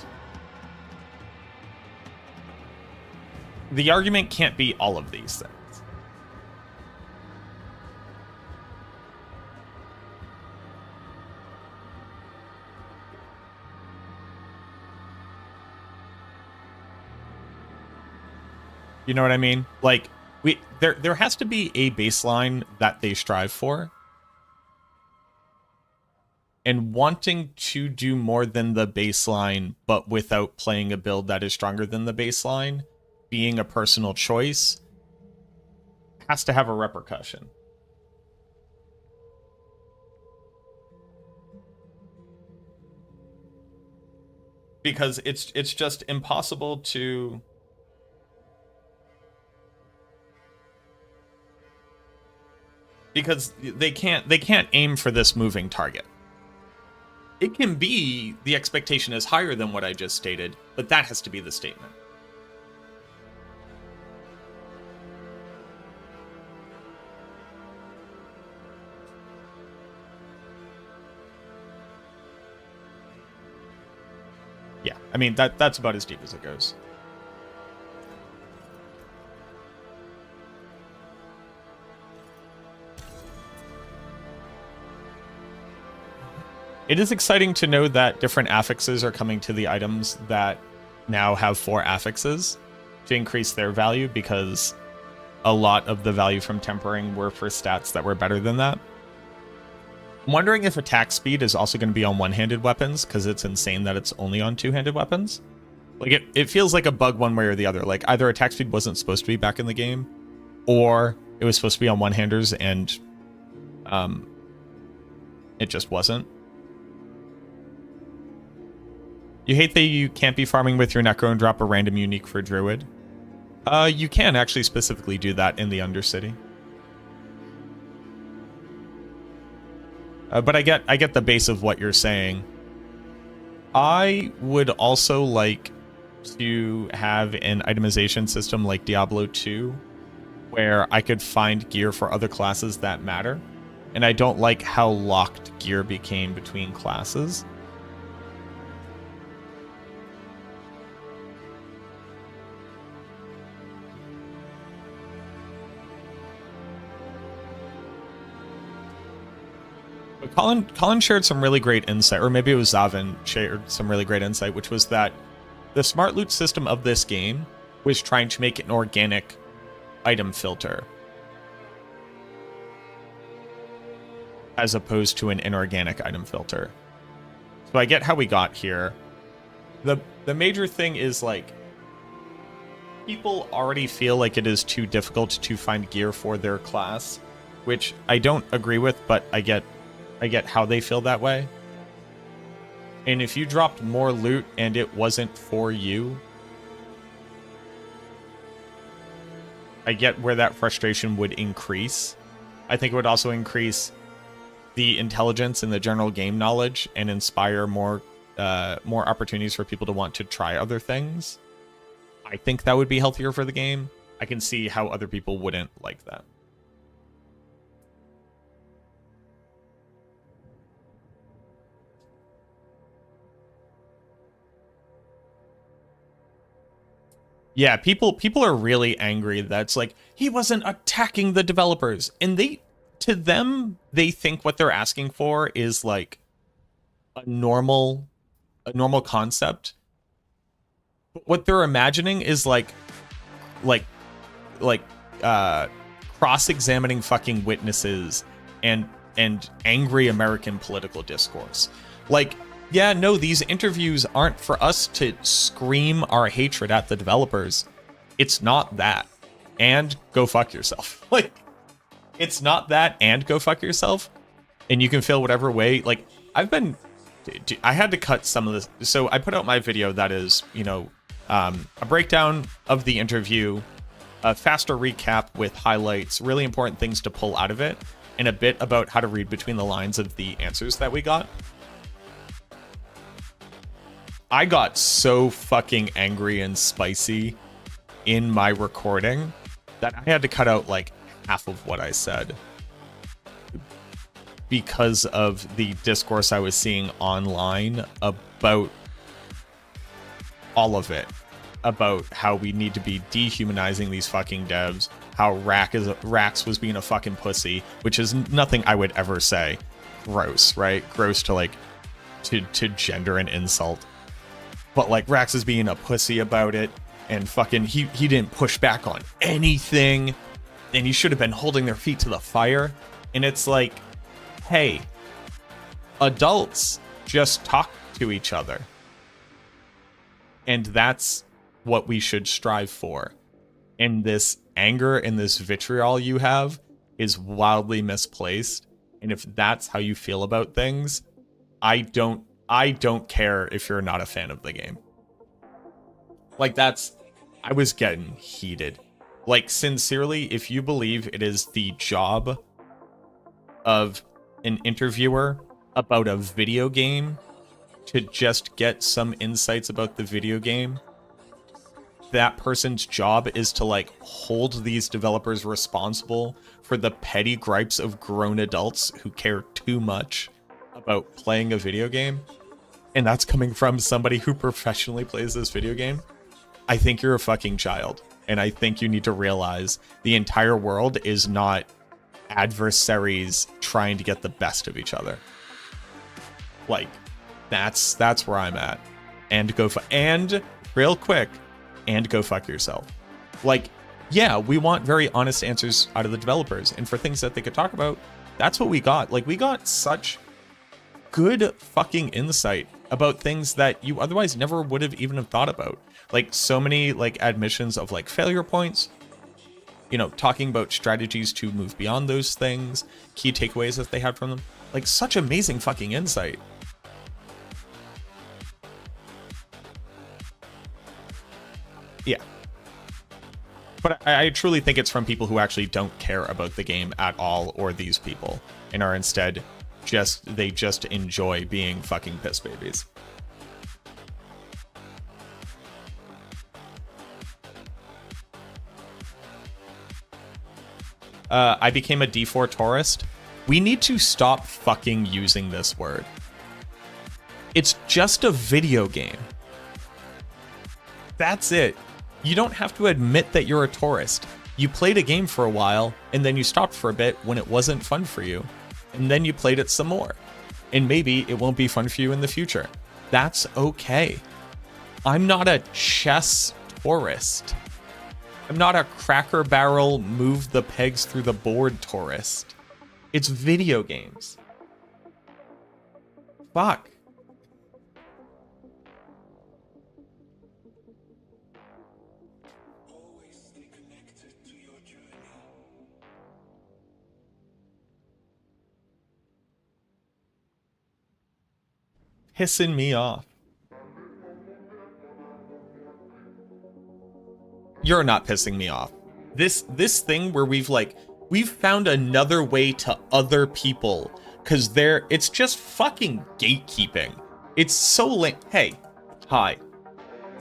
[SPEAKER 2] The argument can't be all of these things. You know what I mean? Like, there has to be a baseline that they strive for. And wanting to do more than the baseline, but without playing a build that is stronger than the baseline, being a personal choice, has to have a repercussion. Because it's just impossible to... Because they can't aim for this moving target. It can be the expectation is higher than what I just stated, but that has to be the statement. Yeah, I mean, that's about as deep as it goes. It is exciting to know that different affixes are coming to the items that now have 4 affixes to increase their value, because a lot of the value from tempering were for stats that were better than that. I'm wondering if attack speed is also going to be on one-handed weapons, because it's insane that it's only on two-handed weapons. Like, it feels like a bug one way or the other. Like, either attack speed wasn't supposed to be back in the game, or it was supposed to be on one-handers, and it just wasn't. You hate that you can't be farming with your Necro and drop a random unique for Druid? You can actually specifically do that in the Undercity. But I get the base of what you're saying. I would also like to have an itemization system like Diablo 2, where I could find gear for other classes that matter. And I don't like how locked gear became between classes. But Colin shared some really great insight, or maybe it was Zavin shared some really great insight, which was that the smart loot system of this game was trying to make an organic item filter, as opposed to an inorganic item filter. So I get how we got here. The major thing is, like, people already feel like it is too difficult to find gear for their class, which I don't agree with, but I get how they feel that way. And if you dropped more loot and it wasn't for you, I get where that frustration would increase. I think it would also increase the intelligence and the general game knowledge and inspire more opportunities for people to want to try other things. I think that would be healthier for the game. I can see how other people wouldn't like that. Yeah, people are really angry that's like, he wasn't attacking the developers. And to them, they think what they're asking for is like a normal concept. But what they're imagining is like cross-examining fucking witnesses and angry American political discourse. Like, yeah, no, these interviews aren't for us to scream our hatred at the developers. It's not that. And go fuck yourself. Like, it's not that and go fuck yourself. And you can feel whatever way. Like, I had to cut some of this. So I put out my video that is, a breakdown of the interview, a faster recap with highlights, really important things to pull out of it, and a bit about how to read between the lines of the answers that we got. I got so fucking angry and spicy in my recording that I had to cut out like half of what I said because of the discourse I was seeing online about all of it, about how we need to be dehumanizing these fucking devs, how Rax was being a fucking pussy, which is nothing I would ever say. Gross, right? Gross to like to gender an insult. But like Rax is being a pussy about it, and fucking he didn't push back on anything, and he should have been holding their feet to the fire. And it's like, hey, adults just talk to each other. And that's what we should strive for. And this anger and this vitriol you have is wildly misplaced. And if that's how you feel about things, I don't care if you're not a fan of the game. Like, I was getting heated. Like, sincerely, if you believe it is the job of an interviewer about a video game to just get some insights about the video game, that person's job is to like hold these developers responsible for the petty gripes of grown adults who care too much about playing a video game, and that's coming from somebody who professionally plays this video game, I think you're a fucking child. And I think you need to realize the entire world is not adversaries trying to get the best of each other. Like, that's where I'm at. And real quick, and go fuck yourself. Like, yeah, we want very honest answers out of the developers, and for things that they could talk about, that's what we got. Like, we got such good fucking insight about things that you otherwise never would have even have thought about. Like, so many, like, admissions of, like, failure points, you know, talking about strategies to move beyond those things, key takeaways that they had from them. Like, such amazing fucking insight. Yeah. But I truly think it's from people who actually don't care about the game at all, or these people, and are instead they just enjoy being fucking piss babies. I became a D4 tourist. We need to stop fucking using this word. It's just a video game. That's it. You don't have to admit that you're a tourist. You played a game for a while, and then you stopped for a bit when it wasn't fun for you. And then you played it some more. And maybe it won't be fun for you in the future. That's okay. I'm not a chess tourist. I'm not a Cracker Barrel move the pegs through the board tourist. It's video games. Fuck. Pissing me off. You're not pissing me off. This thing where we've found another way to other people, because it's just fucking gatekeeping. It's so lame. Hey, hi.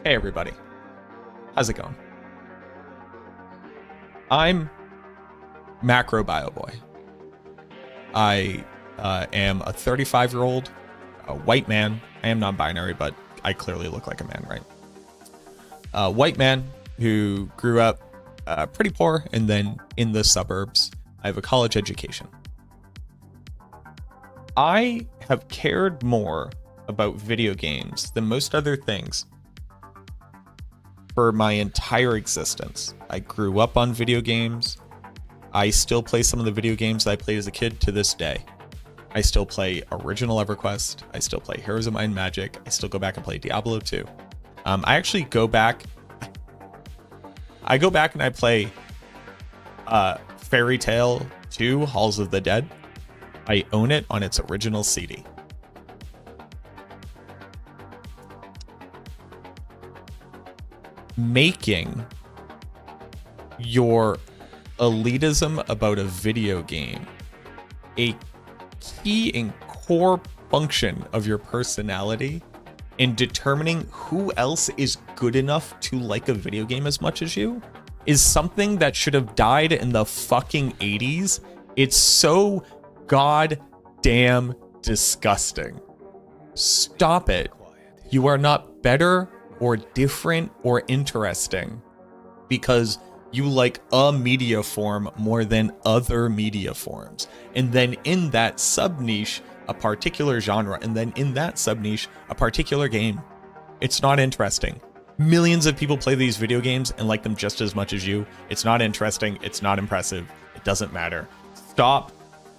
[SPEAKER 2] Hey everybody. How's it going? I'm MacroBioBoi. I am a 35-year-old white man. I am non-binary, but I clearly look like a man, right? White man who grew up pretty poor and then in the suburbs. I have a college education. I have cared more about video games than most other things for my entire existence. I grew up on video games. I still play some of the video games that I played as a kid to this day. I still play original EverQuest. I still play Heroes of Might and Magic. I still go back and play Diablo 2. I actually go back. I go back and I play Fairy Tale 2 Halls of the Dead. I own it on its original CD. Making your elitism about a video game a key and core function of your personality in determining who else is good enough to like a video game as much as you is something that should have died in the fucking 80s. It's so goddamn disgusting. Stop it. You are not better or different or interesting because you like a media form more than other media forms. And then in that sub-niche, a particular genre, and then in that sub-niche, a particular game. It's not interesting. Millions of people play these video games and like them just as much as you. It's not interesting. It's not impressive. It doesn't matter. Stop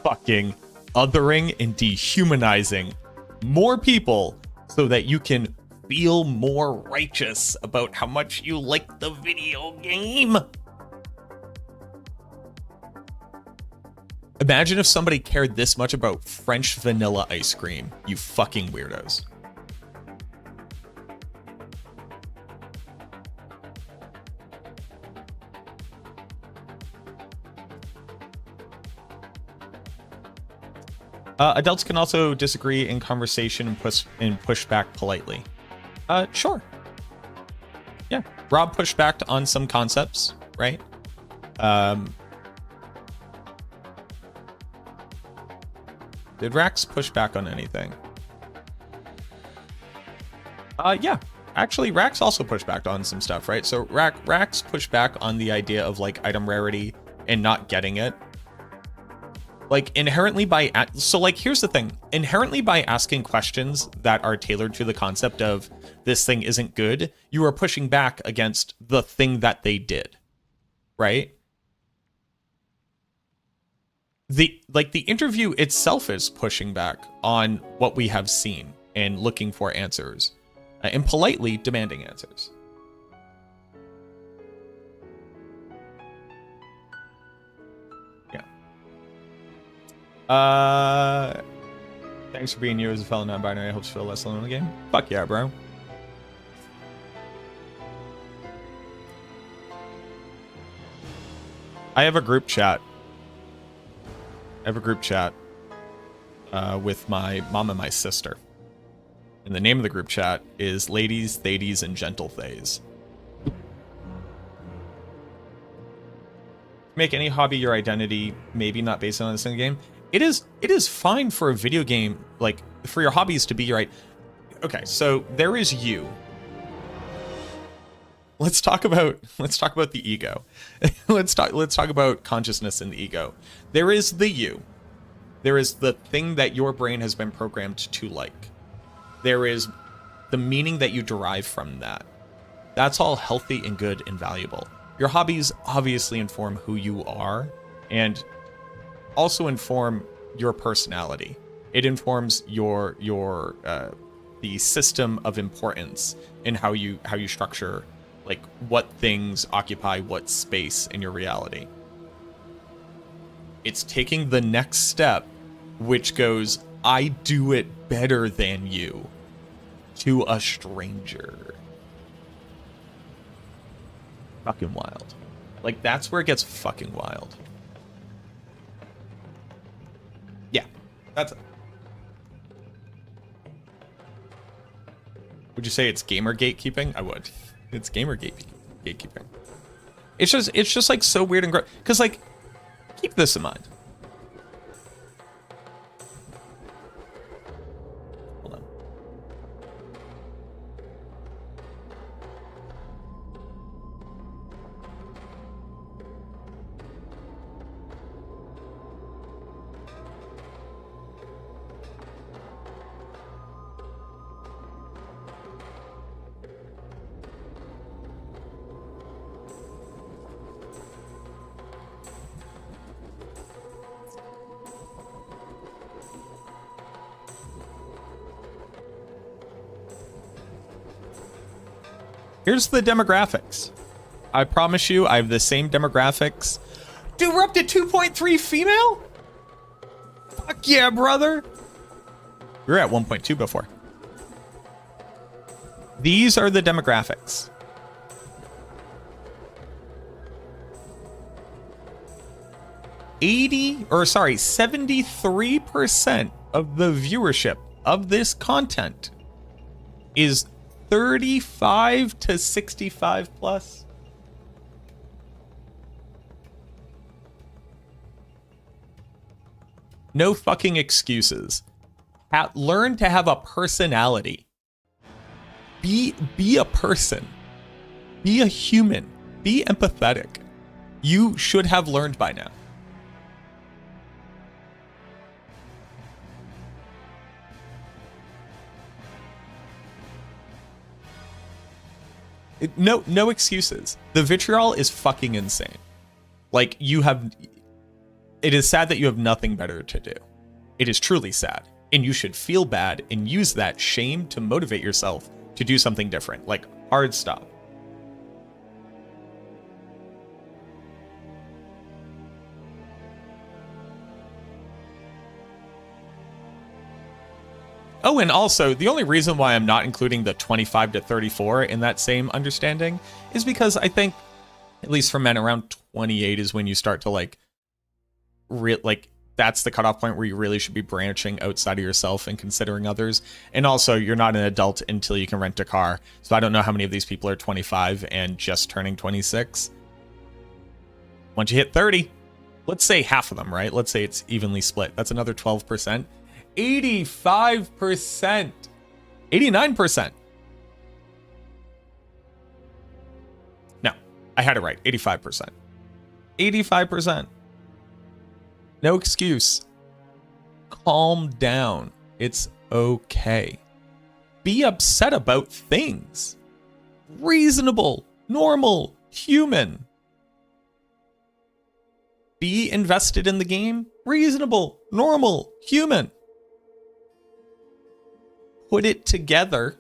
[SPEAKER 2] fucking othering and dehumanizing more people so that you can feel more righteous about how much you like the video game. Imagine if somebody cared this much about French vanilla ice cream, you fucking weirdos. Adults can also disagree in conversation and push back politely. Sure. Yeah, Rob pushed back on some concepts, right? Did Rax push back on anything? Yeah. Actually, Rax also pushed back on some stuff, right? So Rax pushed back on the idea of like item rarity and not getting it. Like inherently here's the thing. Inherently by asking questions that are tailored to the concept of this thing isn't good, you are pushing back against the thing that they did, right? The interview itself is pushing back on what we have seen and looking for answers. And politely demanding answers. Yeah. Thanks for being you as a fellow non-binary. I hope you feel less alone in the game. Fuck yeah, bro. I have a group chat. With my mom and my sister. And the name of the group chat is Ladies, Thadies, and Gentle Thays. Make any hobby your identity, maybe not based on this in the game. It is fine for a video game, like for your hobbies to be your Okay, so there is you. Let's talk about the ego. let's talk about consciousness and the ego. There is the you. There is the thing that your brain has been programmed to like. There is the meaning that you derive from that. That's all healthy and good and valuable. Your hobbies obviously inform who you are and also inform your personality. It informs your the system of importance in how you structure like what things occupy what space in your reality. It's taking the next step, which goes, I do it better than you, to a stranger. Fucking wild. Like, that's where it gets fucking wild. Yeah, that's it. Would you say it's gamer gatekeeping? I would. It's gamer gatekeeping. It's just like so weird and gross. Because like, keep this in mind. Hold on. Here's the demographics. I promise you, I have the same demographics. Dude, we're up to 2.3 female? Fuck yeah, brother. We were at 1.2 before. These are the demographics. '73% of the viewership of this content is 35 to 65 plus. No fucking excuses. Learn to have a personality. Be a person. Be a human. Be empathetic. You should have learned by now. No excuses. The vitriol is fucking insane. Like, it is sad that you have nothing better to do. It is truly sad. And you should feel bad and use that shame to motivate yourself to do something different. Like, hard stop. Oh, and also, the only reason why I'm not including the 25 to 34 in that same understanding is because I think, at least for men, around 28 is when you start to, that's the cutoff point where you really should be branching outside of yourself and considering others. And also, you're not an adult until you can rent a car. So I don't know how many of these people are 25 and just turning 26. Once you hit 30, let's say half of them, right? Let's say it's evenly split. That's another 12%. 85%, 89% I had it right. 85%. 85%. No excuse. Calm down. It's okay. Be upset about things. Reasonable, normal, human. Be invested in the game. Reasonable, normal, human. Put it together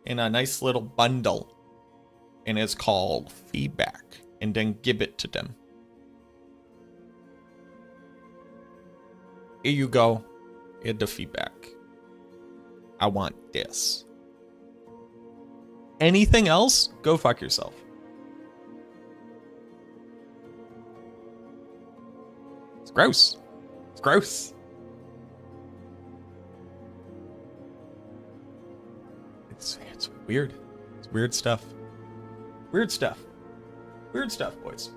[SPEAKER 2] in a nice little bundle. And it's called feedback. And then give it to them. Here you go. Here's the feedback. I want this. Anything else? Go fuck yourself. It's gross. It's gross. It's weird. It's weird stuff. Weird stuff. Weird stuff, boys.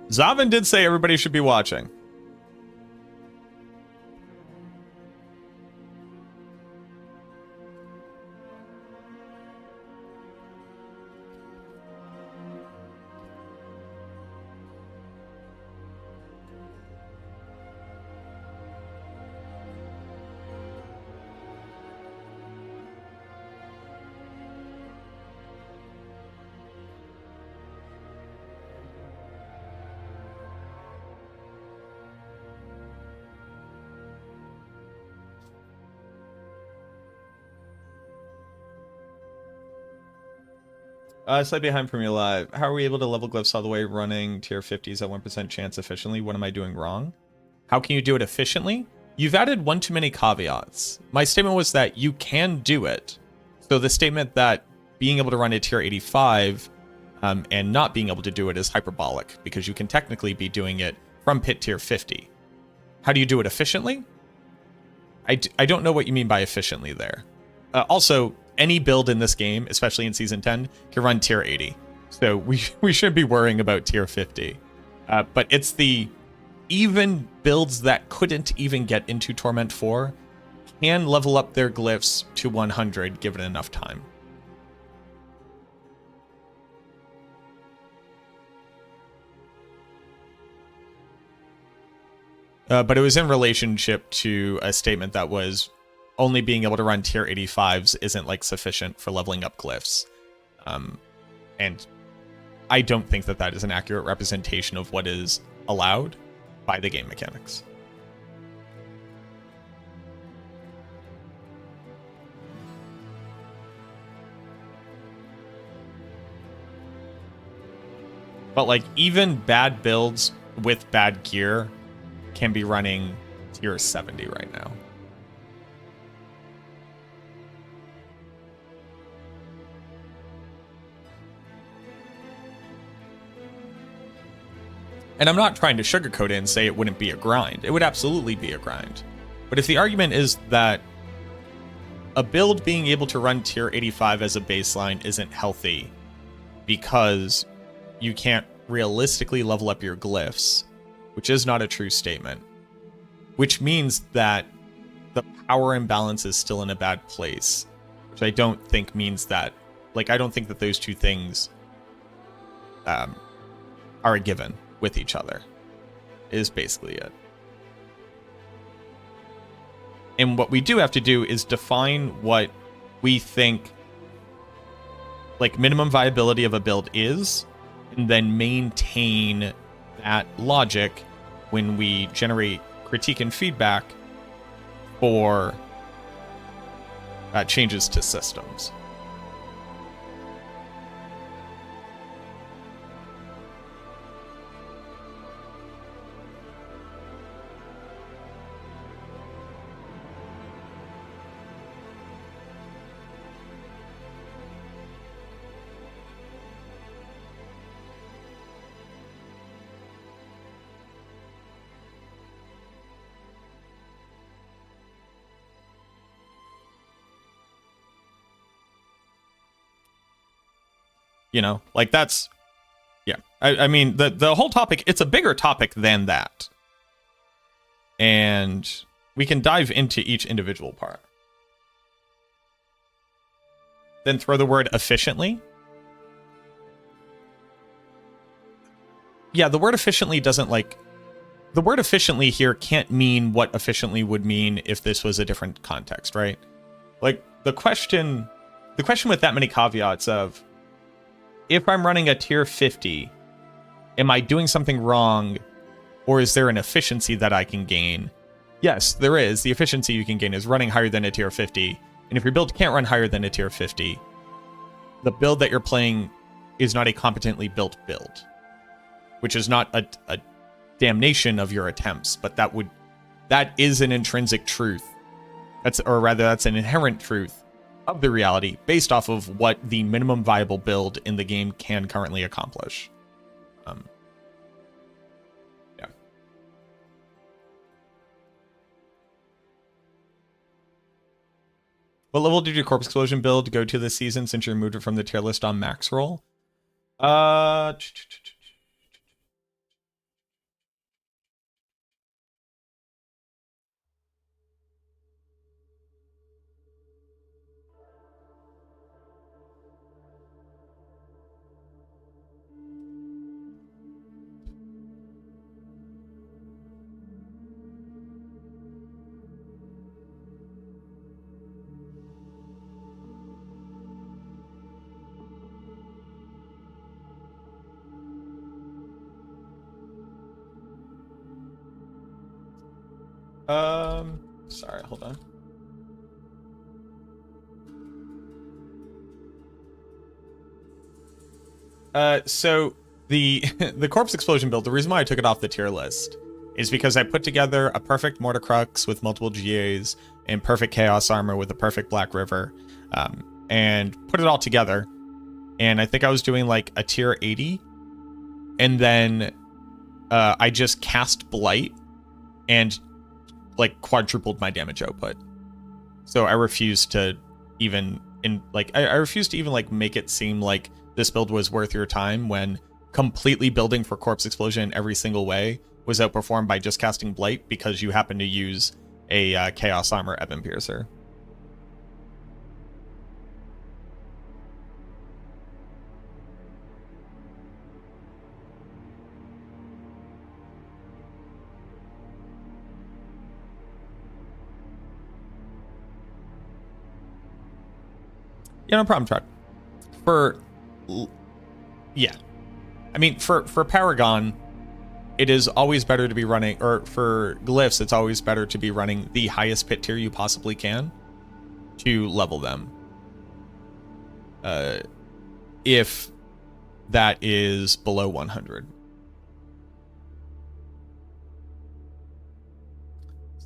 [SPEAKER 2] Zavin did say everybody should be watching. Slightly behind from your live. How are we able to level glyphs all the way running tier 50s at 1% chance efficiently? What am I doing wrong? How can you do it efficiently? You've added one too many caveats. My statement was that you can do it. So the statement that being able to run a tier 85 and not being able to do it is hyperbolic because you can technically be doing it from pit tier 50. How do you do it efficiently? I don't know what you mean by efficiently there. Also, any build in this game, especially in Season 10, can run tier 80. So we should be worrying about tier 50. But it's the even builds that couldn't even get into Torment 4 can level up their glyphs to 100 given enough time. But it was in relationship to a statement that was only being able to run tier 85s isn't like sufficient for leveling up glyphs. And I don't think that that is an accurate representation of what is allowed by the game mechanics. But like even bad builds with bad gear can be running tier 70 right now. And I'm not trying to sugarcoat it and say it wouldn't be a grind. It would absolutely be a grind. But if the argument is that a build being able to run tier 85 as a baseline isn't healthy because you can't realistically level up your glyphs, which is not a true statement, which means that the power imbalance is still in a bad place, which I don't think means that, like, I don't think that those two things are a given with each other, is basically it. And what we do have to do is define what we think like minimum viability of a build is, and then maintain that logic when we generate critique and feedback for changes to systems. You know, like that's, yeah. I mean, the whole topic, it's a bigger topic than that. and we can dive into each individual part. Then throw the word efficiently. Yeah, the word efficiently doesn't like... The word efficiently here can't mean what efficiently would mean if this was a different context, right? Like, the question with that many caveats of, if I'm running a tier 50, am I doing something wrong, or is there an efficiency that I can gain? Yes, there is. The efficiency you can gain is running higher than a tier 50, and if your build can't run higher than a tier 50, the build that you're playing is not a competently built build, which is not a damnation of your attempts, but that is an intrinsic truth. That's an inherent truth of the reality based off of what the minimum viable build in the game can currently accomplish. Yeah. What level did your Corpse Explosion build go to this season since you removed it from the tier list on max roll? Sorry, hold on. So the the Corpse Explosion build, the reason why I took it off the tier list is because I put together a perfect Mortar Crux with multiple GAs and perfect Chaos Armor with a perfect Black River, and put it all together. And I think I was doing like a tier 80, and then I just cast Blight and like quadrupled my damage output. So I refused to even I refused to even like make it seem like this build was worth your time when completely building for Corpse Explosion in every single way was outperformed by just casting Blight because you happen to use a Chaos Armor Ebon Piercer. Yeah, no problem, Truck. Yeah. I mean, for Paragon, it is always better to be running, or for Glyphs, it's always better to be running the highest pit tier you possibly can to level them. If that is below 100.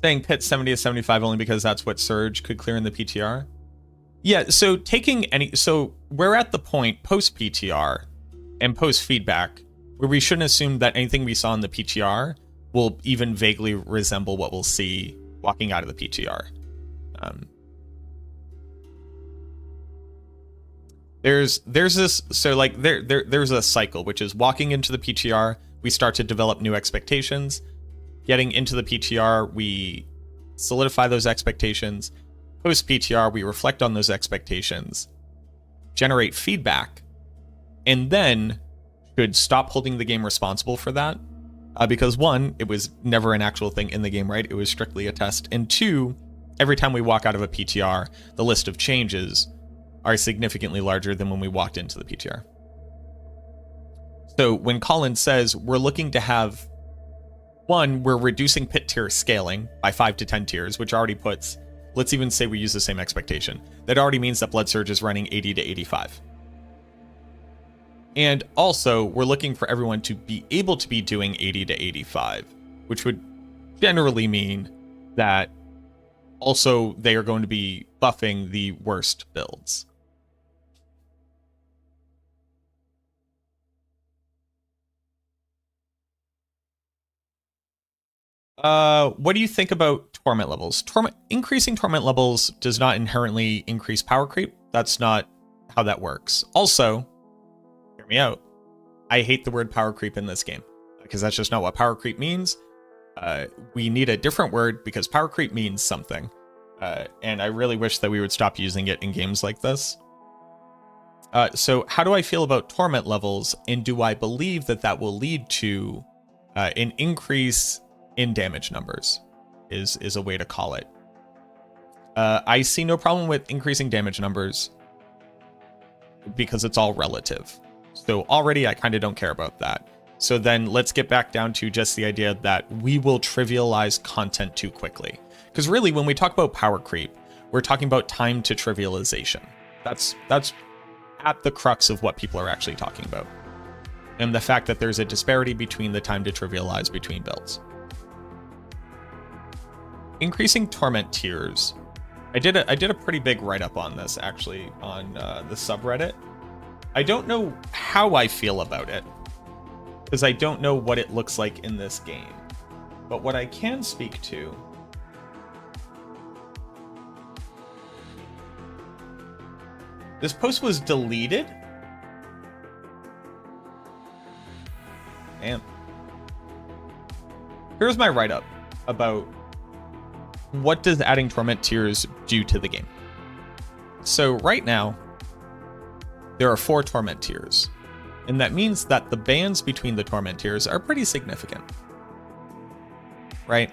[SPEAKER 2] Saying pit 70 to 75 only because that's what Surge could clear in the PTR. Yeah, so so we're at the point post PTR and post feedback where we shouldn't assume that anything we saw in the PTR will even vaguely resemble what we'll see walking out of the PTR. There's this, so like there's a cycle, which is walking into the PTR, we start to develop new expectations. Getting into the PTR, we solidify those expectations. Post PTR, we reflect on those expectations, generate feedback, and then should stop holding the game responsible for that. Because one, it was never an actual thing in the game, right? It was strictly a test. And two, every time we walk out of a PTR, the list of changes are significantly larger than when we walked into the PTR. So when Colin says we're looking to have, one, we're reducing pit tier scaling by 5 to 10 tiers, which already puts, let's even say we use the same expectation. That already means that Blood Surge is running 80 to 85. And also, we're looking for everyone to be able to be doing 80 to 85, which would generally mean that also they are going to be buffing the worst builds. What do you think about torment levels? Increasing torment levels does not inherently increase power creep. That's not how that works. Also, hear me out. I hate the word power creep in this game because that's just not what power creep means. We need a different word because power creep means something. And I really wish that we would stop using it in games like this. So how do I feel about torment levels, and do I believe that that will lead to an increase in damage numbers is a way to call it. I see no problem with increasing damage numbers because it's all relative. So already I kind of don't care about that. So then let's get back down to just the idea that we will trivialize content too quickly. Because really, when we talk about power creep, we're talking about time to trivialization. That's at the crux of what people are actually talking about. And the fact that there's a disparity between the time to trivialize between builds. Increasing torment tiers. I did a pretty big write-up on this, actually, on the subreddit. I don't know how I feel about it, because I don't know what it looks like in this game. But what I can speak to... This post was deleted? Damn. Here's my write-up about what does adding torment tiers do to the game. So right now, there are 4 torment tiers. And that means that the bands between the torment tiers are pretty significant. Right?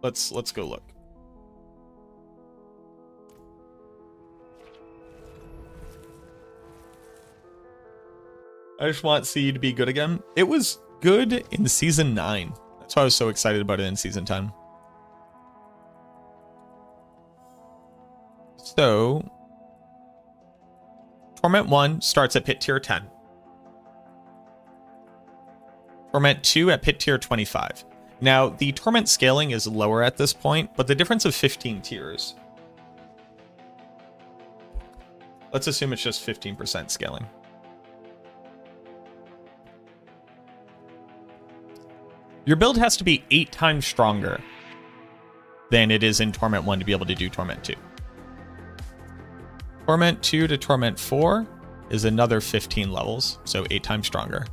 [SPEAKER 2] Let's go look. I just want CE to be good again. It was good in Season 9. That's why I was so excited about it in Season 10. So, Torment 1 starts at Pit Tier 10. Torment 2 at Pit Tier 25. Now, the Torment scaling is lower at this point, but the difference of 15 tiers. Let's assume it's just 15% scaling. Your build has to be 8 times stronger than it is in Torment 1 to be able to do Torment 2. Torment 2 to Torment 4 is another 15 levels, so 8 times stronger.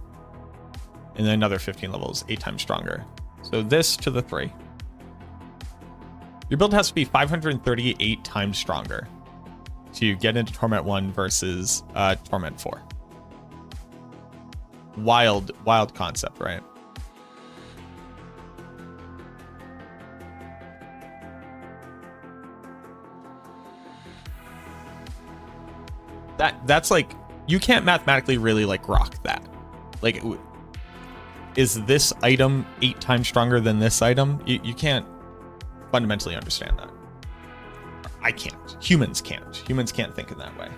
[SPEAKER 2] And then another 15 levels, 8 times stronger. So this to the 3. Your build has to be 538 times stronger to get into Torment 1 versus Torment 4. Wild concept, right? That's like, you can't mathematically really like rock that. Like, is this item 8 times stronger than this item? You can't fundamentally understand that. I can't. Humans can't. Humans can't think in that way.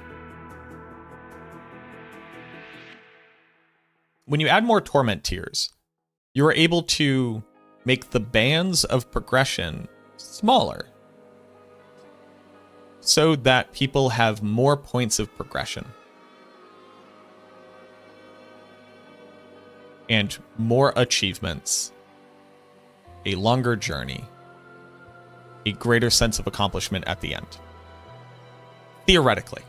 [SPEAKER 2] When you add more torment tiers, you are able to make the bands of progression smaller, so that people have more points of progression. And more achievements, a longer journey, a greater sense of accomplishment at the end. Theoretically.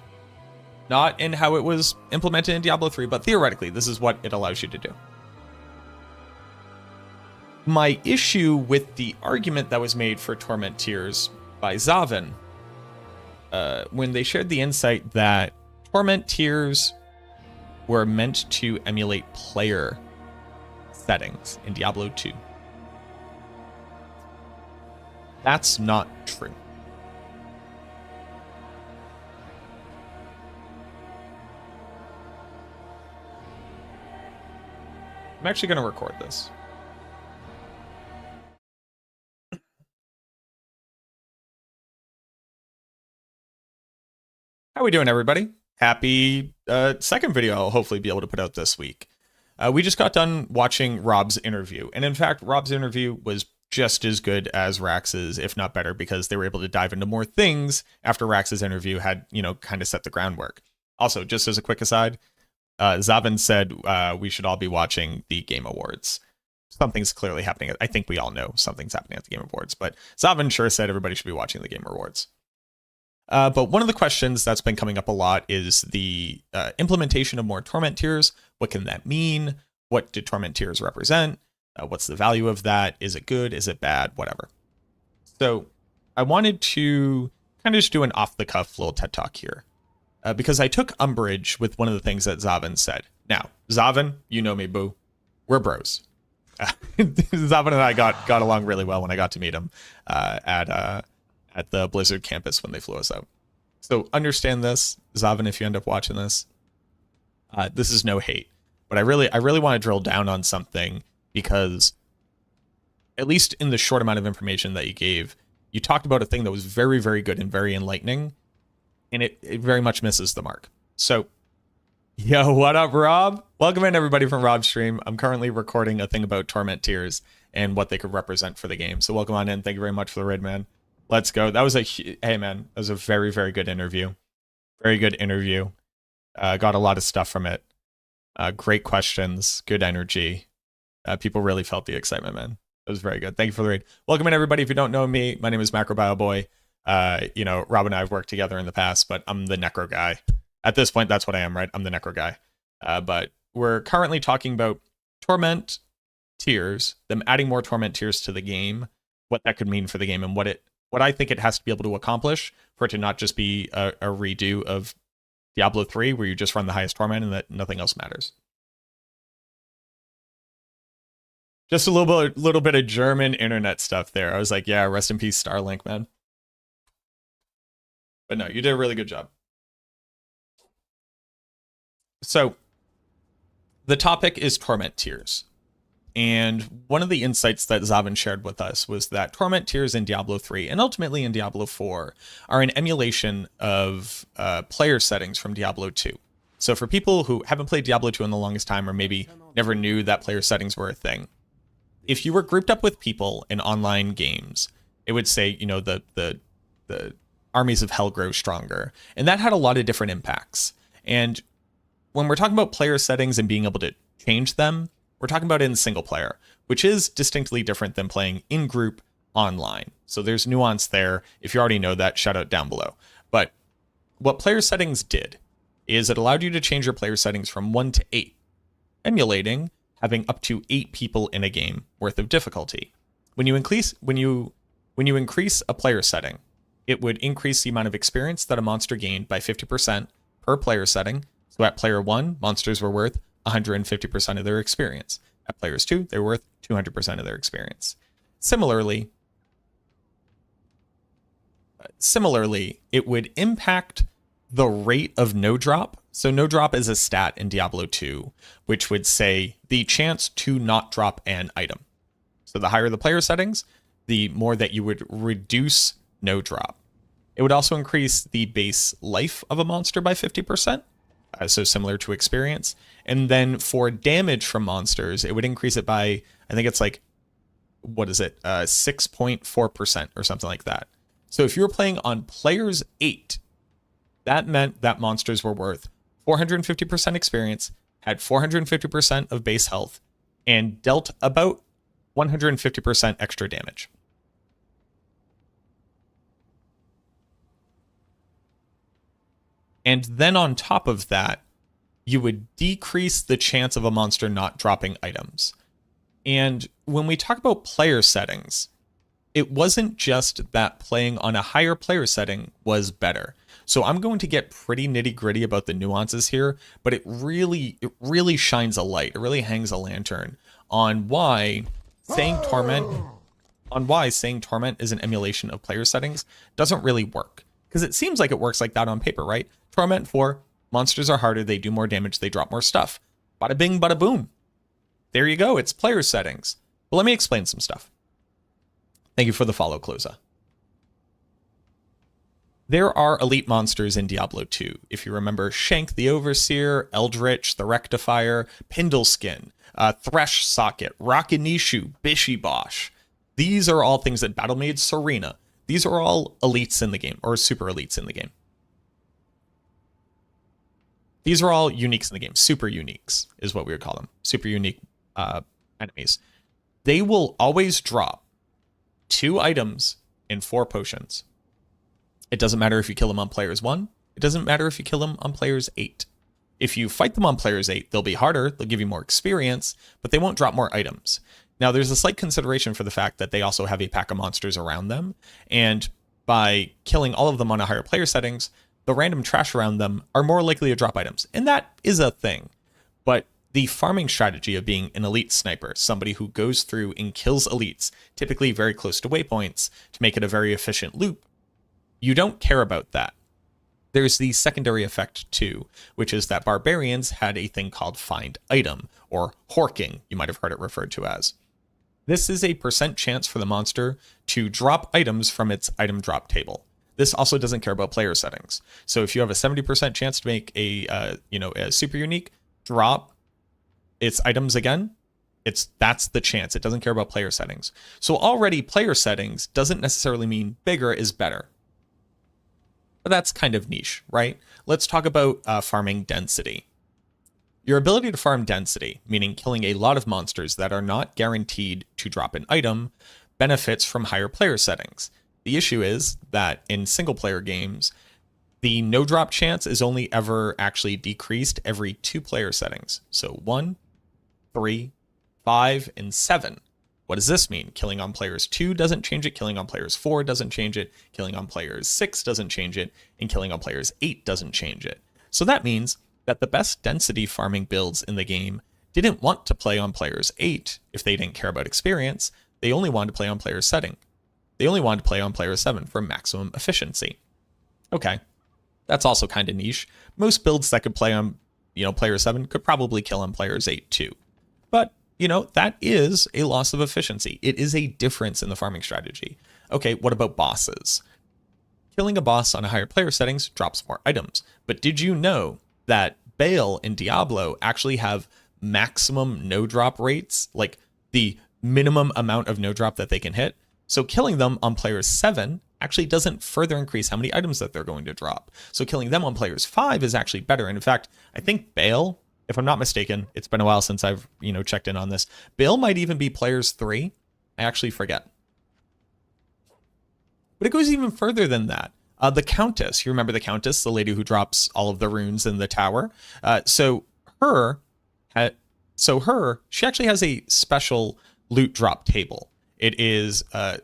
[SPEAKER 2] Not in how it was implemented in Diablo 3, but theoretically, this is what it allows you to do. My issue with the argument that was made for Torment tiers by Zavin, when they shared the insight that Torment tiers were meant to emulate player settings in Diablo 2. That's not true. I'm actually going to record this. How we doing, everybody? Happy second video I'll hopefully be able to put out this week. We just got done watching Rob's interview, and in fact, Rob's interview was just as good as Rax's, if not better, because they were able to dive into more things after Rax's interview had, kind of set the groundwork. Also, just as a quick aside, Zavin said we should all be watching the Game Awards. Something's clearly happening. I think we all know something's happening at the Game Awards, but Zavin sure said everybody should be watching the Game Awards. But one of the questions that's been coming up a lot is the implementation of more torment tiers. What can that mean? What do torment tiers represent? What's the value of that? Is it good? Is it bad? Whatever. So I wanted to kind of just do an off-the-cuff little TED Talk here. Because I took umbrage with one of the things that Zavin said. Now, Zavin, you know me, boo. We're bros. Zavin and I got along really well when I got to meet him at the Blizzard campus when they flew us out. So understand this, Zavin, if you end up watching this. This is no hate, but I really want to drill down on something because, at least in the short amount of information that you gave, you talked about a thing that was very, very good and very enlightening, and it very much misses the mark. So, yo, what up, Rob? Welcome in, everybody, from Rob's stream. I'm currently recording a thing about torment tiers and what they could represent for the game. So welcome on in. Thank you very much for the raid, man. Let's go. That was hey, man, that was a very, very good interview. Very good interview. Got a lot of stuff from it. Great questions, good energy. People really felt the excitement, man. It was very good. Thank you for the raid. Welcome in, everybody. If you don't know me, my name is MacroBioBoi. You know, Rob and I have worked together in the past, but I'm the Necro guy. At this point, that's what I am, right? I'm the Necro guy. But we're currently talking about torment tiers, them adding more torment tiers to the game, what that could mean for the game, and what I think it has to be able to accomplish for it to not just be a redo of Diablo 3, where you just run the highest torment and that nothing else matters. Just a little bit of German internet stuff there. I was like, yeah, rest in peace, Starlink, man. But no, you did a really good job. So, the topic is torment tiers. And one of the insights that Zavin shared with us was that torment tiers in Diablo 3 and ultimately in Diablo 4 are an emulation of player settings from Diablo 2. So for people who haven't played Diablo 2 in the longest time or maybe never knew that player settings were a thing, if you were grouped up with people in online games, it would say, you know, the armies of hell grow stronger. And that had a lot of different impacts. And when we're talking about player settings and being able to change them, we're talking about it in single player, which is distinctly different than playing in group online. So there's nuance there. If you already know that, shout out down below. But what player settings did is it allowed you to change your player settings from 1 to 8, emulating having up to 8 people in a game worth of difficulty. When you increase a player setting, it would increase the amount of experience that a monster gained by 50% per player setting. So at player 1, monsters were worth 150% of their experience. At players 2, they were worth 200% of their experience. Similarly, it would impact the rate of no drop. So no drop is a stat in Diablo 2, which would say the chance to not drop an item. So the higher the player settings, the more that you would reduce no drop. It would also increase the base life of a monster by 50%. So similar to experience. And then for damage from monsters, it would increase it by, I think it's like, 6.4% or something like that. So if you were playing on players 8, that meant that monsters were worth 450% experience, had 450% of base health, and dealt about 150% extra damage. And then on top of that, you would decrease the chance of a monster not dropping items. And when we talk about player settings, it wasn't just that playing on a higher player setting was better. So I'm going to get pretty nitty-gritty about the nuances here, but it really shines a light. It really hangs a lantern on why saying torment is an emulation of player settings doesn't really work. Because it seems like it works like that on paper, right? Torment 4, monsters are harder, they do more damage, they drop more stuff. Bada bing, bada boom. There you go, it's player settings. But let me explain some stuff. Thank you for the follow, Closa. There are elite monsters in Diablo 2. If you remember Shank the Overseer, Eldritch, the Rectifier, Pindleskin, Thresh Socket, Rockinishu, Bishi Bosh. These are all things that Battlemaid Serena. These are all elites in the game, or super elites in the game. These are all uniques in the game. Super uniques is what we would call them. Super unique enemies. They will always drop 2 items and 4 potions. It doesn't matter if you kill them on players 1. It doesn't matter if you kill them on players 8. If you fight them on players 8, they'll be harder, they'll give you more experience, but they won't drop more items. Now, there's a slight consideration for the fact that they also have a pack of monsters around them, and by killing all of them on a higher player settings, the random trash around them are more likely to drop items, and that is a thing. But the farming strategy of being an elite sniper, somebody who goes through and kills elites, typically very close to waypoints, to make it a very efficient loop, you don't care about that. There's the secondary effect too, which is that barbarians had a thing called find item, or horking, you might have heard it referred to as. This is a % chance for the monster to drop items from its item drop table. This also doesn't care about player settings. So if you have a 70% chance to make a super unique drop its items again, that's the chance. It doesn't care about player settings. So already player settings doesn't necessarily mean bigger is better. But that's kind of niche, right? Let's talk about farming density. Your ability to farm density, meaning killing a lot of monsters that are not guaranteed to drop an item, benefits from higher player settings. The issue is that in single player games, the no drop chance is only ever actually decreased every 2 player settings. So 1, 3, 5, and 7. What does this mean? Killing on players 2 doesn't change it, killing on players 4 doesn't change it, killing on players 6 doesn't change it, and killing on players 8 doesn't change it. So that means that the best density farming builds in the game didn't want to play on players 8 if they didn't care about experience. They only wanted to play on players 7. They only wanted to play on player 7 for maximum efficiency. Okay, that's also kind of niche. Most builds that could play on, player 7 could probably kill on players 8 too. But that is a loss of efficiency. It is a difference in the farming strategy. Okay, what about bosses? Killing a boss on a higher player settings drops more items. But did you know that Bale and Diablo actually have maximum no drop rates, like the minimum amount of no drop that they can hit? So killing them on players 7 actually doesn't further increase how many items that they're going to drop. So killing them on players 5 is actually better. And in fact, I think Bale, if I'm not mistaken, it's been a while since I've, checked in on this. Bale might even be players 3. I actually forget. But it goes even further than that. The Countess, you remember the Countess, the lady who drops all of the runes in the tower. She actually has a special loot drop table. It is a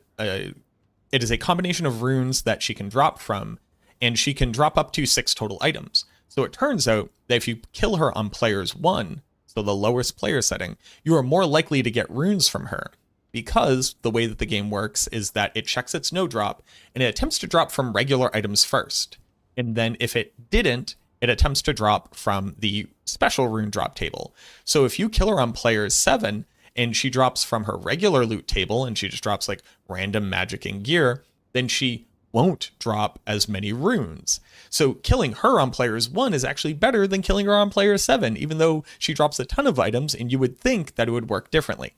[SPEAKER 2] combination of runes that she can drop from, and she can drop up to 6 total items. So it turns out that if you kill her on players 1, so the lowest player setting, you are more likely to get runes from her, because the way that the game works is that it checks its no drop and it attempts to drop from regular items first. And then if it didn't, it attempts to drop from the special rune drop table. So if you kill her on player 7 and she drops from her regular loot table and she just drops like random magic and gear, then she won't drop as many runes. So killing her on players 1 is actually better than killing her on player 7, even though she drops a ton of items and you would think that it would work differently.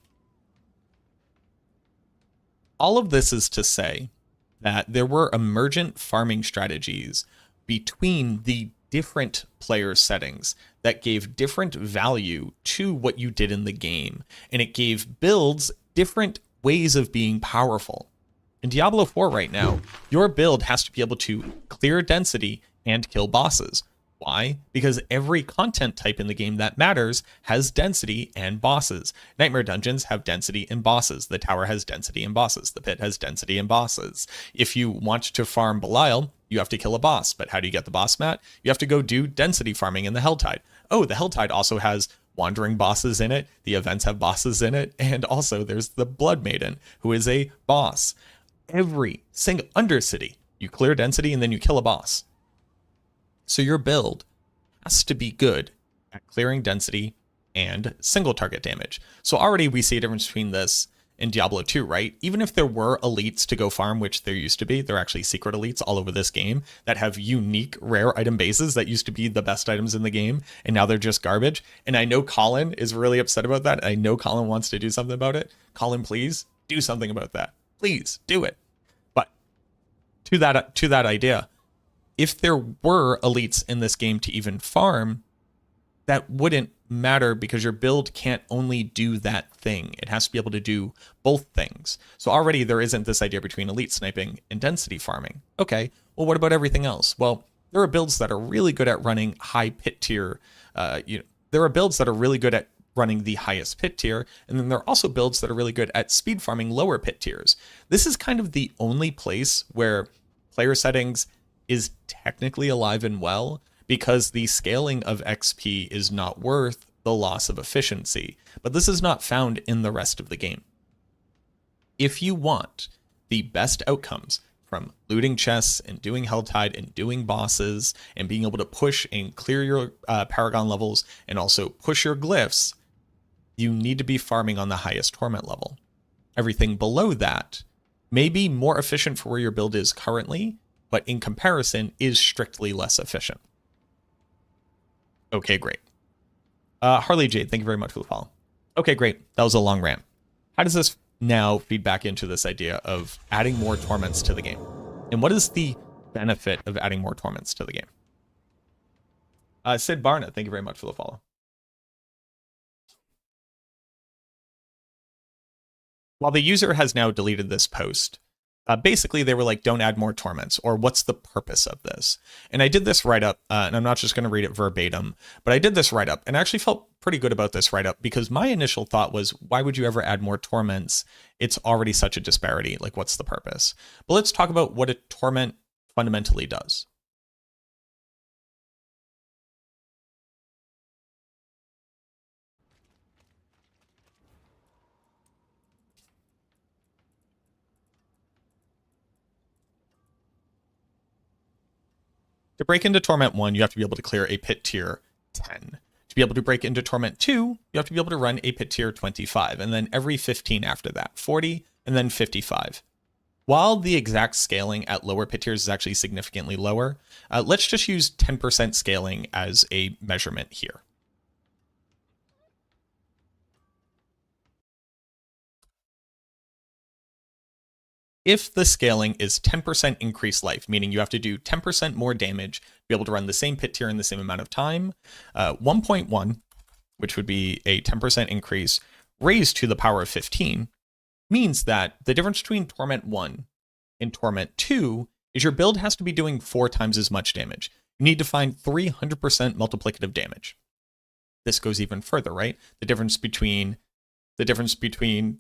[SPEAKER 2] All of this is to say that there were emergent farming strategies between the different player settings that gave different value to what you did in the game, and it gave builds different ways of being powerful. In Diablo 4 right now, your build has to be able to clear density and kill bosses. Why? Because every content type in the game that matters has density and bosses. Nightmare dungeons have density and bosses. The tower has density and bosses. The pit has density and bosses. If you want to farm Belial, you have to kill a boss. But how do you get the boss, Matt? You have to go do density farming in the Helltide. Oh, the Helltide also has wandering bosses in it. The events have bosses in it. And also there's the Blood Maiden, who is a boss. Every single Undercity, you clear density and then you kill a boss. So your build has to be good at clearing density and single target damage. So already we see a difference between this and Diablo 2, right? Even if there were elites to go farm, which there used to be, there are actually secret elites all over this game that have unique rare item bases that used to be the best items in the game, and now they're just garbage. And I know Colin is really upset about that. I know Colin wants to do something about it. Colin, please do something about that. Please do it. But to that idea, if there were elites in this game to even farm, that wouldn't matter because your build can't only do that thing. It has to be able to do both things. So already there isn't this idea between elite sniping and density farming. Okay, Well, what about everything else? Well, there are builds that are really good at running high pit tier. There are builds that are really good at running the highest pit tier, and then there are also builds that are really good at speed farming lower pit tiers. This is kind of the only place where player settings is technically alive and well, because the scaling of XP is not worth the loss of efficiency. But this is not found in the rest of the game. If you want the best outcomes from looting chests and doing Helltide and doing bosses and being able to push and clear your Paragon levels and also push your glyphs, you need to be farming on the highest Torment level. Everything below that may be more efficient for where your build is currently, but in comparison is strictly less efficient. Okay, great. Harley Jade, thank you very much for the follow. Okay, great. That was a long rant. How does this now feed back into this idea of adding more torments to the game? And what is the benefit of adding more torments to the game? Sid Barna, thank you very much for the follow. While the user has now deleted this post, basically they were like, don't add more torments, or what's the purpose of this? And I did this write-up, and I'm not just going to read it verbatim, but I did this write-up, and I actually felt pretty good about this write-up, because my initial thought was, why would you ever add more torments? It's already such a disparity. Like, what's the purpose? But let's talk about what a torment fundamentally does. To break into Torment 1, you have to be able to clear a pit tier 10. To be able to break into Torment 2, you have to be able to run a pit tier 25, and then every 15 after that, 40, and then 55. While the exact scaling at lower pit tiers is actually significantly lower, let's just use 10% scaling as a measurement here. If the scaling is 10% increased life, meaning you have to do 10% more damage to be able to run the same pit tier in the same amount of time, 1.1, which would be a 10% increase raised to the power of 15, means that the difference between Torment 1 and Torment 2 is your build has to be doing 4 times as much damage. You need to find 300% multiplicative damage. This goes even further, right? The difference between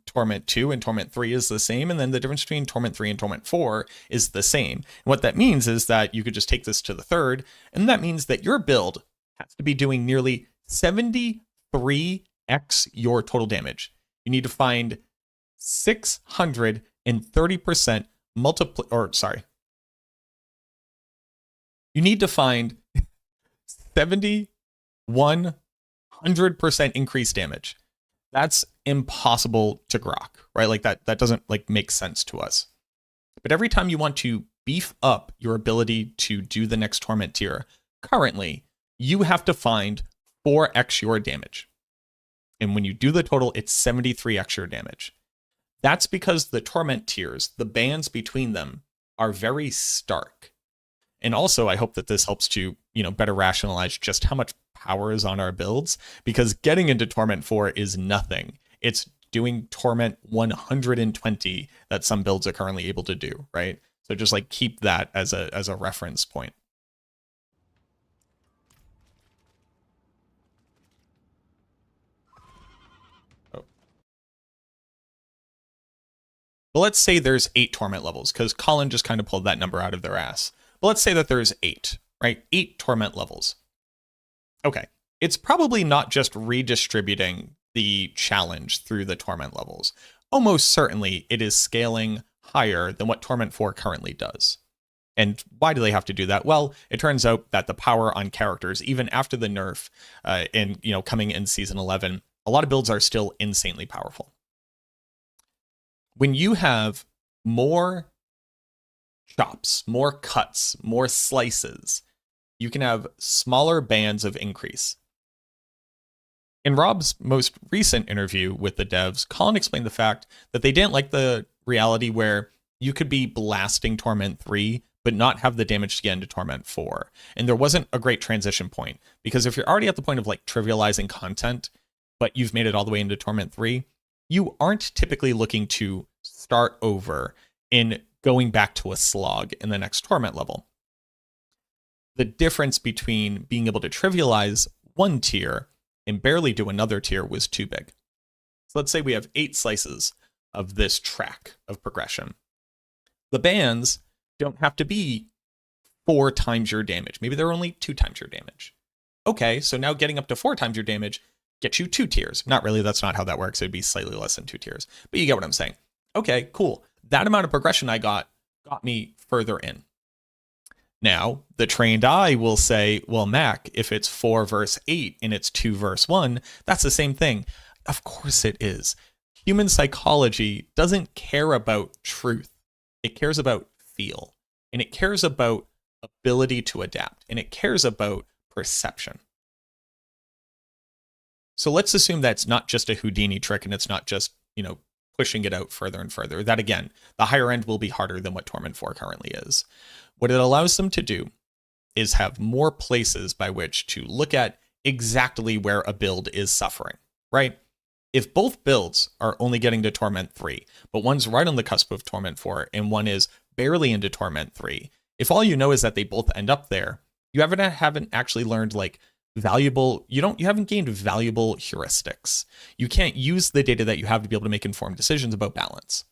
[SPEAKER 2] Torment 2 and Torment 3 is the same, and then the difference between Torment 3 and Torment 4 is the same. And what that means is that you could just take this to the third, and that means that your build has to be doing nearly 73x your total damage. You need to find 630% you need to find 7,100% increased damage. That's impossible to grok, right? Like that doesn't like make sense to us. But every time you want to beef up your ability to do the next Torment tier, currently, you have to find 4x your damage. And when you do the total, it's 73x your damage. That's because the Torment tiers, the bands between them, are very stark. And also, I hope that this helps to, better rationalize just how much power is on our builds, because getting into Torment 4 is nothing. It's doing Torment 120 that some builds are currently able to do, right? So just like keep that as a reference point. Oh. But let's say there's 8 Torment levels, because Colin just kind of pulled that number out of their ass. But let's say that there's 8, right? 8 Torment levels. Okay, it's probably not just redistributing the challenge through the Torment levels. Almost certainly it is scaling higher than what Torment 4 currently does. And why do they have to do that? Well, it turns out that the power on characters, even after the nerf, coming in Season 11, a lot of builds are still insanely powerful. When you have more chops, more cuts, more slices, you can have smaller bands of increase. In Rob's most recent interview with the devs, Colin explained the fact that they didn't like the reality where you could be blasting Torment 3, but not have the damage to get into Torment 4. And there wasn't a great transition point, because if you're already at the point of like trivializing content, but you've made it all the way into Torment 3, you aren't typically looking to start over in going back to a slog in the next Torment level. the difference between being able to trivialize one tier and barely do another tier was too big. So let's say we have 8 slices of this track of progression. The bands don't have to be 4 times your damage. Maybe they're only 2 times your damage. Okay, so now getting up to 4 times your damage gets you 2 tiers. Not really, that's not how that works. It'd be slightly less than 2 tiers. But you get what I'm saying. Okay, cool. That amount of progression I got me further in. Now, the trained eye will say, well, Mac, if it's 4 verse 8 and it's 2 verse 1, that's the same thing. Of course it is. Human psychology doesn't care about truth. It cares about feel. And it cares about ability to adapt. And it cares about perception. So let's assume that's not just a Houdini trick and it's not just, pushing it out further and further. That again, the higher end will be harder than what Torment 4 currently is. What it allows them to do is have more places by which to look at exactly where a build is suffering, right? If both builds are only getting to Torment 3, but one's right on the cusp of Torment 4 and one is barely into Torment 3, if all you know is that they both end up there, you haven't actually learned you haven't gained valuable heuristics. You can't use the data that you have to be able to make informed decisions about balance.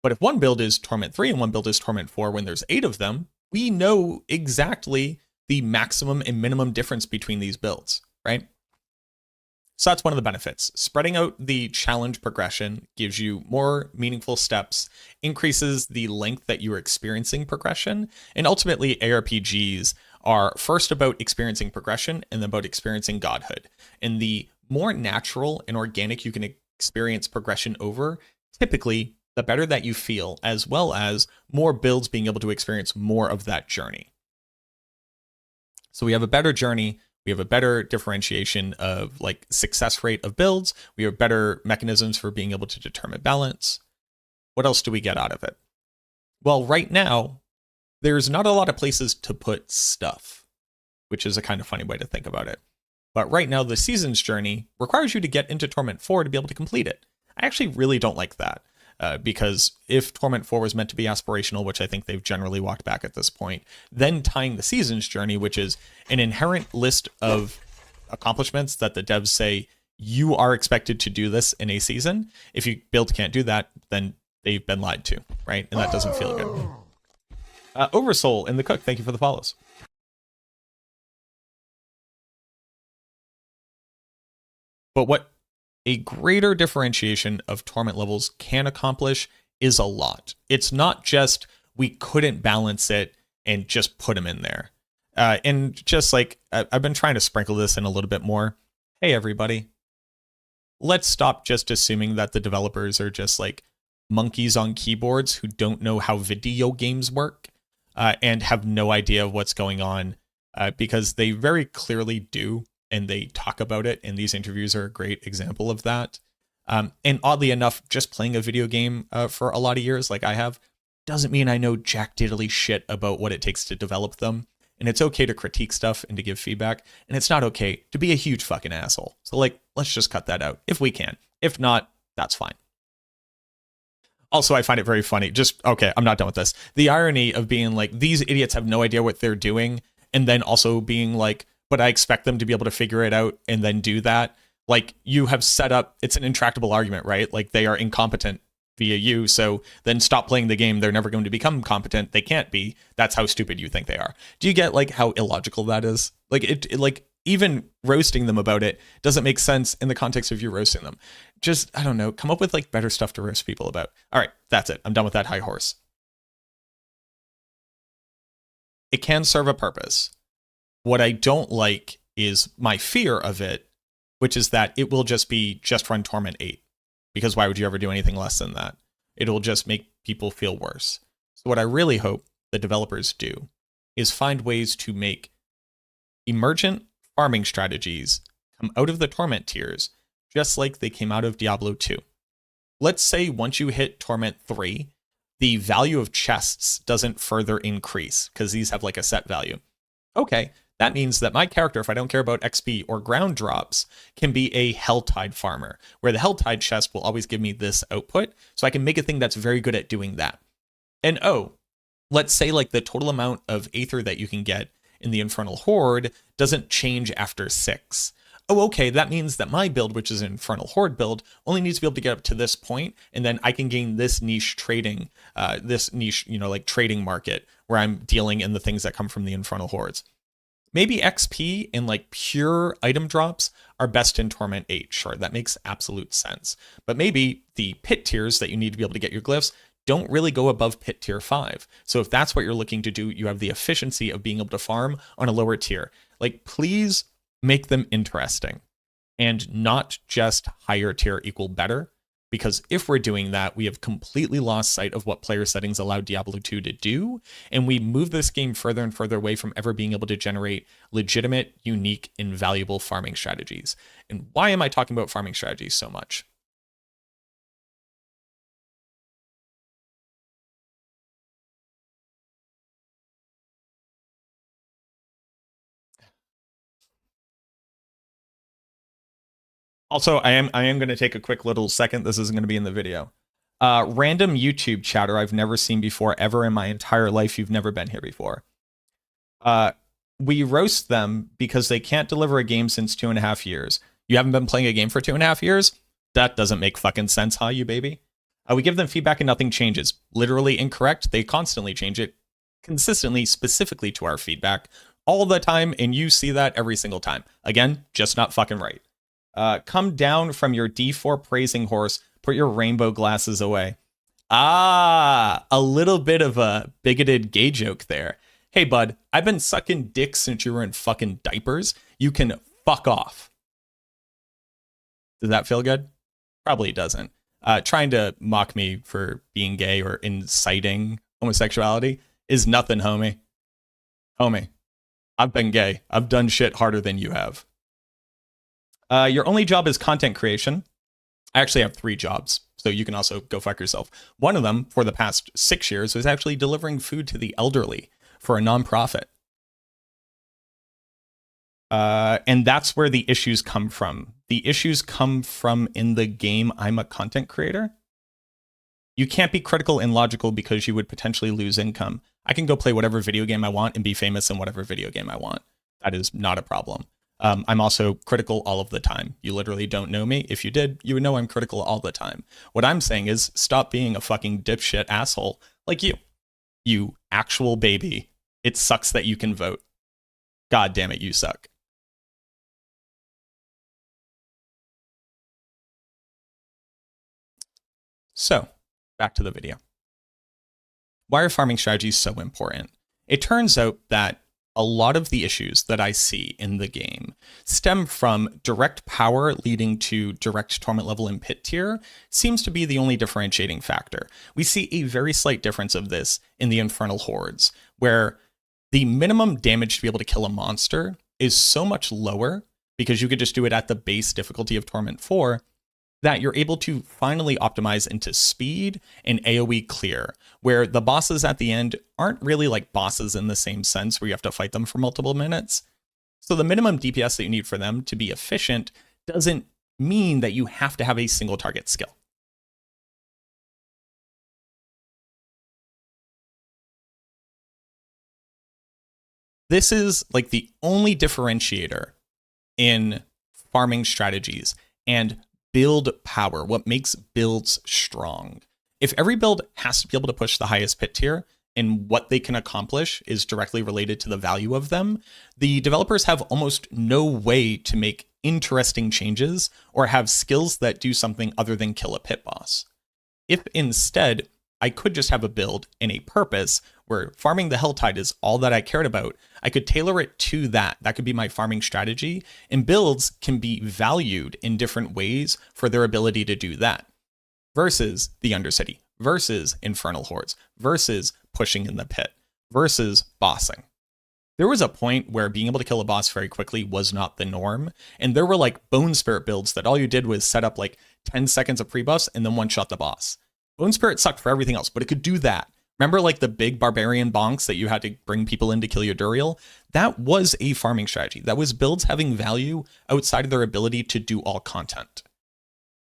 [SPEAKER 2] But if one build is Torment 3 and one build is Torment 4, when there's 8 of them, we know exactly the maximum and minimum difference between these builds, right? So that's one of the benefits. Spreading out the challenge progression gives you more meaningful steps, increases the length that you are experiencing progression, and ultimately ARPGs are first about experiencing progression and then about experiencing godhood. And the more natural and organic you can experience progression over, typically the better that you feel, as well as more builds being able to experience more of that journey. So we have a better journey. We have a better differentiation of success rate of builds. We have better mechanisms for being able to determine balance. What else do we get out of it? Well, right now, there's not a lot of places to put stuff, which is a kind of funny way to think about it. But right now, the Seasons Journey requires you to get into Torment 4 to be able to complete it. I actually really don't like that. Because if Torment 4 was meant to be aspirational, which I think they've generally walked back at this point, then tying the Seasons Journey, which is an inherent list of accomplishments that the devs say, you are expected to do this in a season. If your build can't do that, then they've been lied to, right? And that doesn't feel good. Oversoul in the Cook, thank you for the follows. But what a greater differentiation of Torment levels can accomplish is a lot. It's not just we couldn't balance it and just put them in there. And just I've been trying to sprinkle this in a little bit more. Hey, everybody. Let's stop just assuming that the developers are just monkeys on keyboards who don't know how video games work and have no idea what's going on because they very clearly do. And they talk about it, and these interviews are a great example of that. And oddly enough, just playing a video game for a lot of years, like I have, doesn't mean I know jack diddly shit about what it takes to develop them. And it's okay to critique stuff and to give feedback, and it's not okay to be a huge fucking asshole. So let's just cut that out if we can. If not, that's fine. Also, I find it very funny. Okay, I'm not done with this. The irony of being these idiots have no idea what they're doing, and then also being but I expect them to be able to figure it out and then do that. You have set up, it's an intractable argument, right? They are incompetent via you, so then stop playing the game. They're never going to become competent. They can't be. That's how stupid you think they are. Do you get how illogical that is? Even roasting them about it doesn't make sense in the context of you roasting them. Just, I don't know, come up with better stuff to roast people about. All right, that's it. I'm done with that high horse. It can serve a purpose. What I don't like is my fear of it, which is that it will just run Torment 8. Because why would you ever do anything less than that? It'll just make people feel worse. So what I really hope the developers do is find ways to make emergent farming strategies come out of the Torment tiers, just like they came out of Diablo 2. Let's say once you hit Torment 3, the value of chests doesn't further increase, because these have a set value. Okay. That means that my character, if I don't care about XP or ground drops, can be a Helltide farmer, where the Helltide chest will always give me this output, so I can make a thing that's very good at doing that. And let's say like the total amount of Aether that you can get in the Infernal Horde doesn't change after 6. Oh, okay, that means that my build, which is an Infernal Horde build, only needs to be able to get up to this point, and then I can gain this niche trading, like trading market where I'm dealing in the things that come from the Infernal Hordes. Maybe XP and like pure item drops are best in Torment 8. Sure, that makes absolute sense. But maybe the pit tiers that you need to be able to get your glyphs don't really go above pit tier 5. So if that's what you're looking to do, you have the efficiency of being able to farm on a lower tier. Like, please make them interesting and not just higher tier equal better. Because if we're doing that, we have completely lost sight of what player settings allow Diablo 2 to do, and we move this game further and further away from ever being able to generate legitimate, unique, and valuable farming strategies. And why am I talking about farming strategies so much? Also, I am going to take a quick little second. This isn't going to be in the video. Random YouTube chatter I've never seen before, ever in my entire life. You've never been here before. We roast them because they can't deliver a game since 2.5 years. You haven't been playing a game for 2.5 years? That doesn't make fucking sense, huh, you baby? We give them feedback and nothing changes. Literally incorrect. They constantly change it consistently, specifically to our feedback all the time, and you see that every single time. Again, just not fucking right. Come down from your D4 praising horse, put your rainbow glasses away. Ah, a little bit of a bigoted gay joke there. Hey, bud, I've been sucking dick since you were in fucking diapers. You can fuck off. Does that feel good? Probably doesn't. Trying to mock me for being gay or inciting homosexuality is nothing, homie. Homie, I've been gay. I've done shit harder than you have. Your only job is content creation. I actually have 3 jobs, so you can also go fuck yourself. One of them, for the past 6 years, was actually delivering food to the elderly for a nonprofit. And that's where the issues come from. The issues come from in the game I'm a content creator. You can't be critical and logical because you would potentially lose income. I can go play whatever video game I want and be famous in whatever video game I want. That is not a problem. I'm also critical all of the time. You literally don't know me. If you did, you would know I'm critical all the time. What I'm saying is stop being a fucking dipshit asshole like you. You actual baby. It sucks that you can vote. God damn it, you suck. So, back to the video. Why are farming strategies so important? It turns out that a lot of the issues that I see in the game stem from direct power leading to direct torment level and pit tier seems to be the only differentiating factor. We see a very slight difference of this in the Infernal Hordes, where the minimum damage to be able to kill a monster is so much lower because you could just do it at the base difficulty of Torment 4 that you're able to finally optimize into speed and AoE clear, where the bosses at the end aren't really like bosses in the same sense where you have to fight them for multiple minutes. So the minimum DPS that you need for them to be efficient doesn't mean that you have to have a single target skill. This is like the only differentiator in farming strategies and build power, what makes builds strong. If every build has to be able to push the highest pit tier and what they can accomplish is directly related to the value of them, the developers have almost no way to make interesting changes or have skills that do something other than kill a pit boss. If instead I could just have a build and a purpose where farming the Helltide is all that I cared about, I could tailor it to that. That could be my farming strategy, and builds can be valued in different ways for their ability to do that. Versus the Undercity, versus Infernal Hordes, versus pushing in the pit, versus bossing. There was a point where being able to kill a boss very quickly was not the norm, and there were like Bone Spirit builds that all you did was set up like 10 seconds of pre-buffs and then one-shot the boss. Bone Spirit sucked for everything else, but it could do that. Remember like the big Barbarian bonks that you had to bring people in to kill your Duriel? That was a farming strategy. That was builds having value outside of their ability to do all content.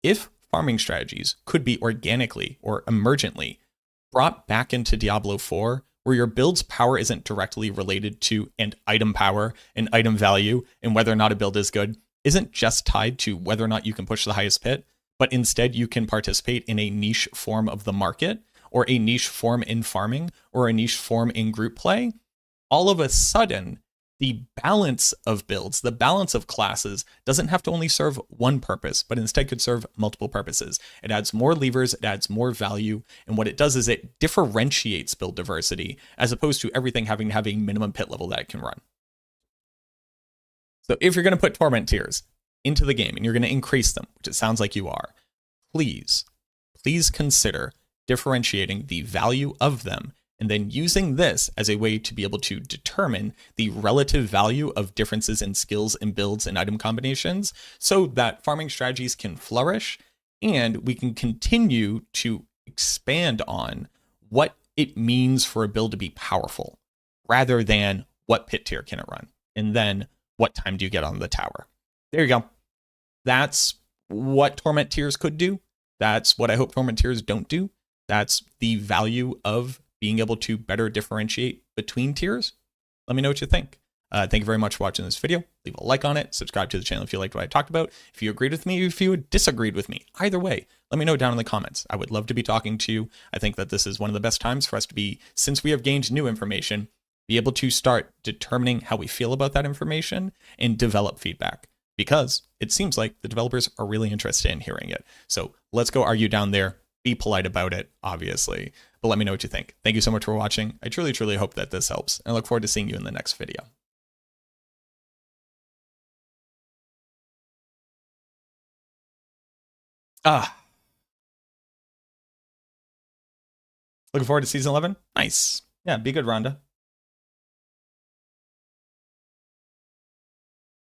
[SPEAKER 2] If farming strategies could be organically or emergently brought back into Diablo 4 where your build's power isn't directly related to an item power, an item value, and whether or not a build is good, isn't just tied to whether or not you can push the highest pit, but instead you can participate in a niche form of the market, or a niche form in farming, or a niche form in group play, all of a sudden, the balance of builds, the balance of classes doesn't have to only serve one purpose, but instead could serve multiple purposes. It adds more levers, it adds more value, and what it does is it differentiates build diversity, as opposed to everything having to have a minimum pit level that it can run. So if you're going to put Torment tiers into the game, and you're going to increase them, which it sounds like you are, please consider differentiating the value of them, and then using this as a way to be able to determine the relative value of differences in skills and builds and item combinations, so that farming strategies can flourish and we can continue to expand on what it means for a build to be powerful, rather than what pit tier can it run, and then what time do you get on the tower. There you go. That's what Torment tiers could do. That's what I hope Torment tiers don't do. That's the value of being able to better differentiate between tiers. Let me know what you think. Thank you very much for watching this video. Leave a like on it. Subscribe to the channel if you liked what I talked about. If you agreed with me, if you disagreed with me, either way, let me know down in the comments. I would love to be talking to you. I think that this is one of the best times for us to be, since we have gained new information, be able to start determining how we feel about that information and develop feedback, because it seems like the developers are really interested in hearing it. So let's go argue down there. Be polite about it, obviously, but let me know what you think. Thank you so much for watching. I truly, truly hope that this helps, and I look forward to seeing you in the next video. Looking forward to season 11? Nice. Yeah, be good, Rhonda.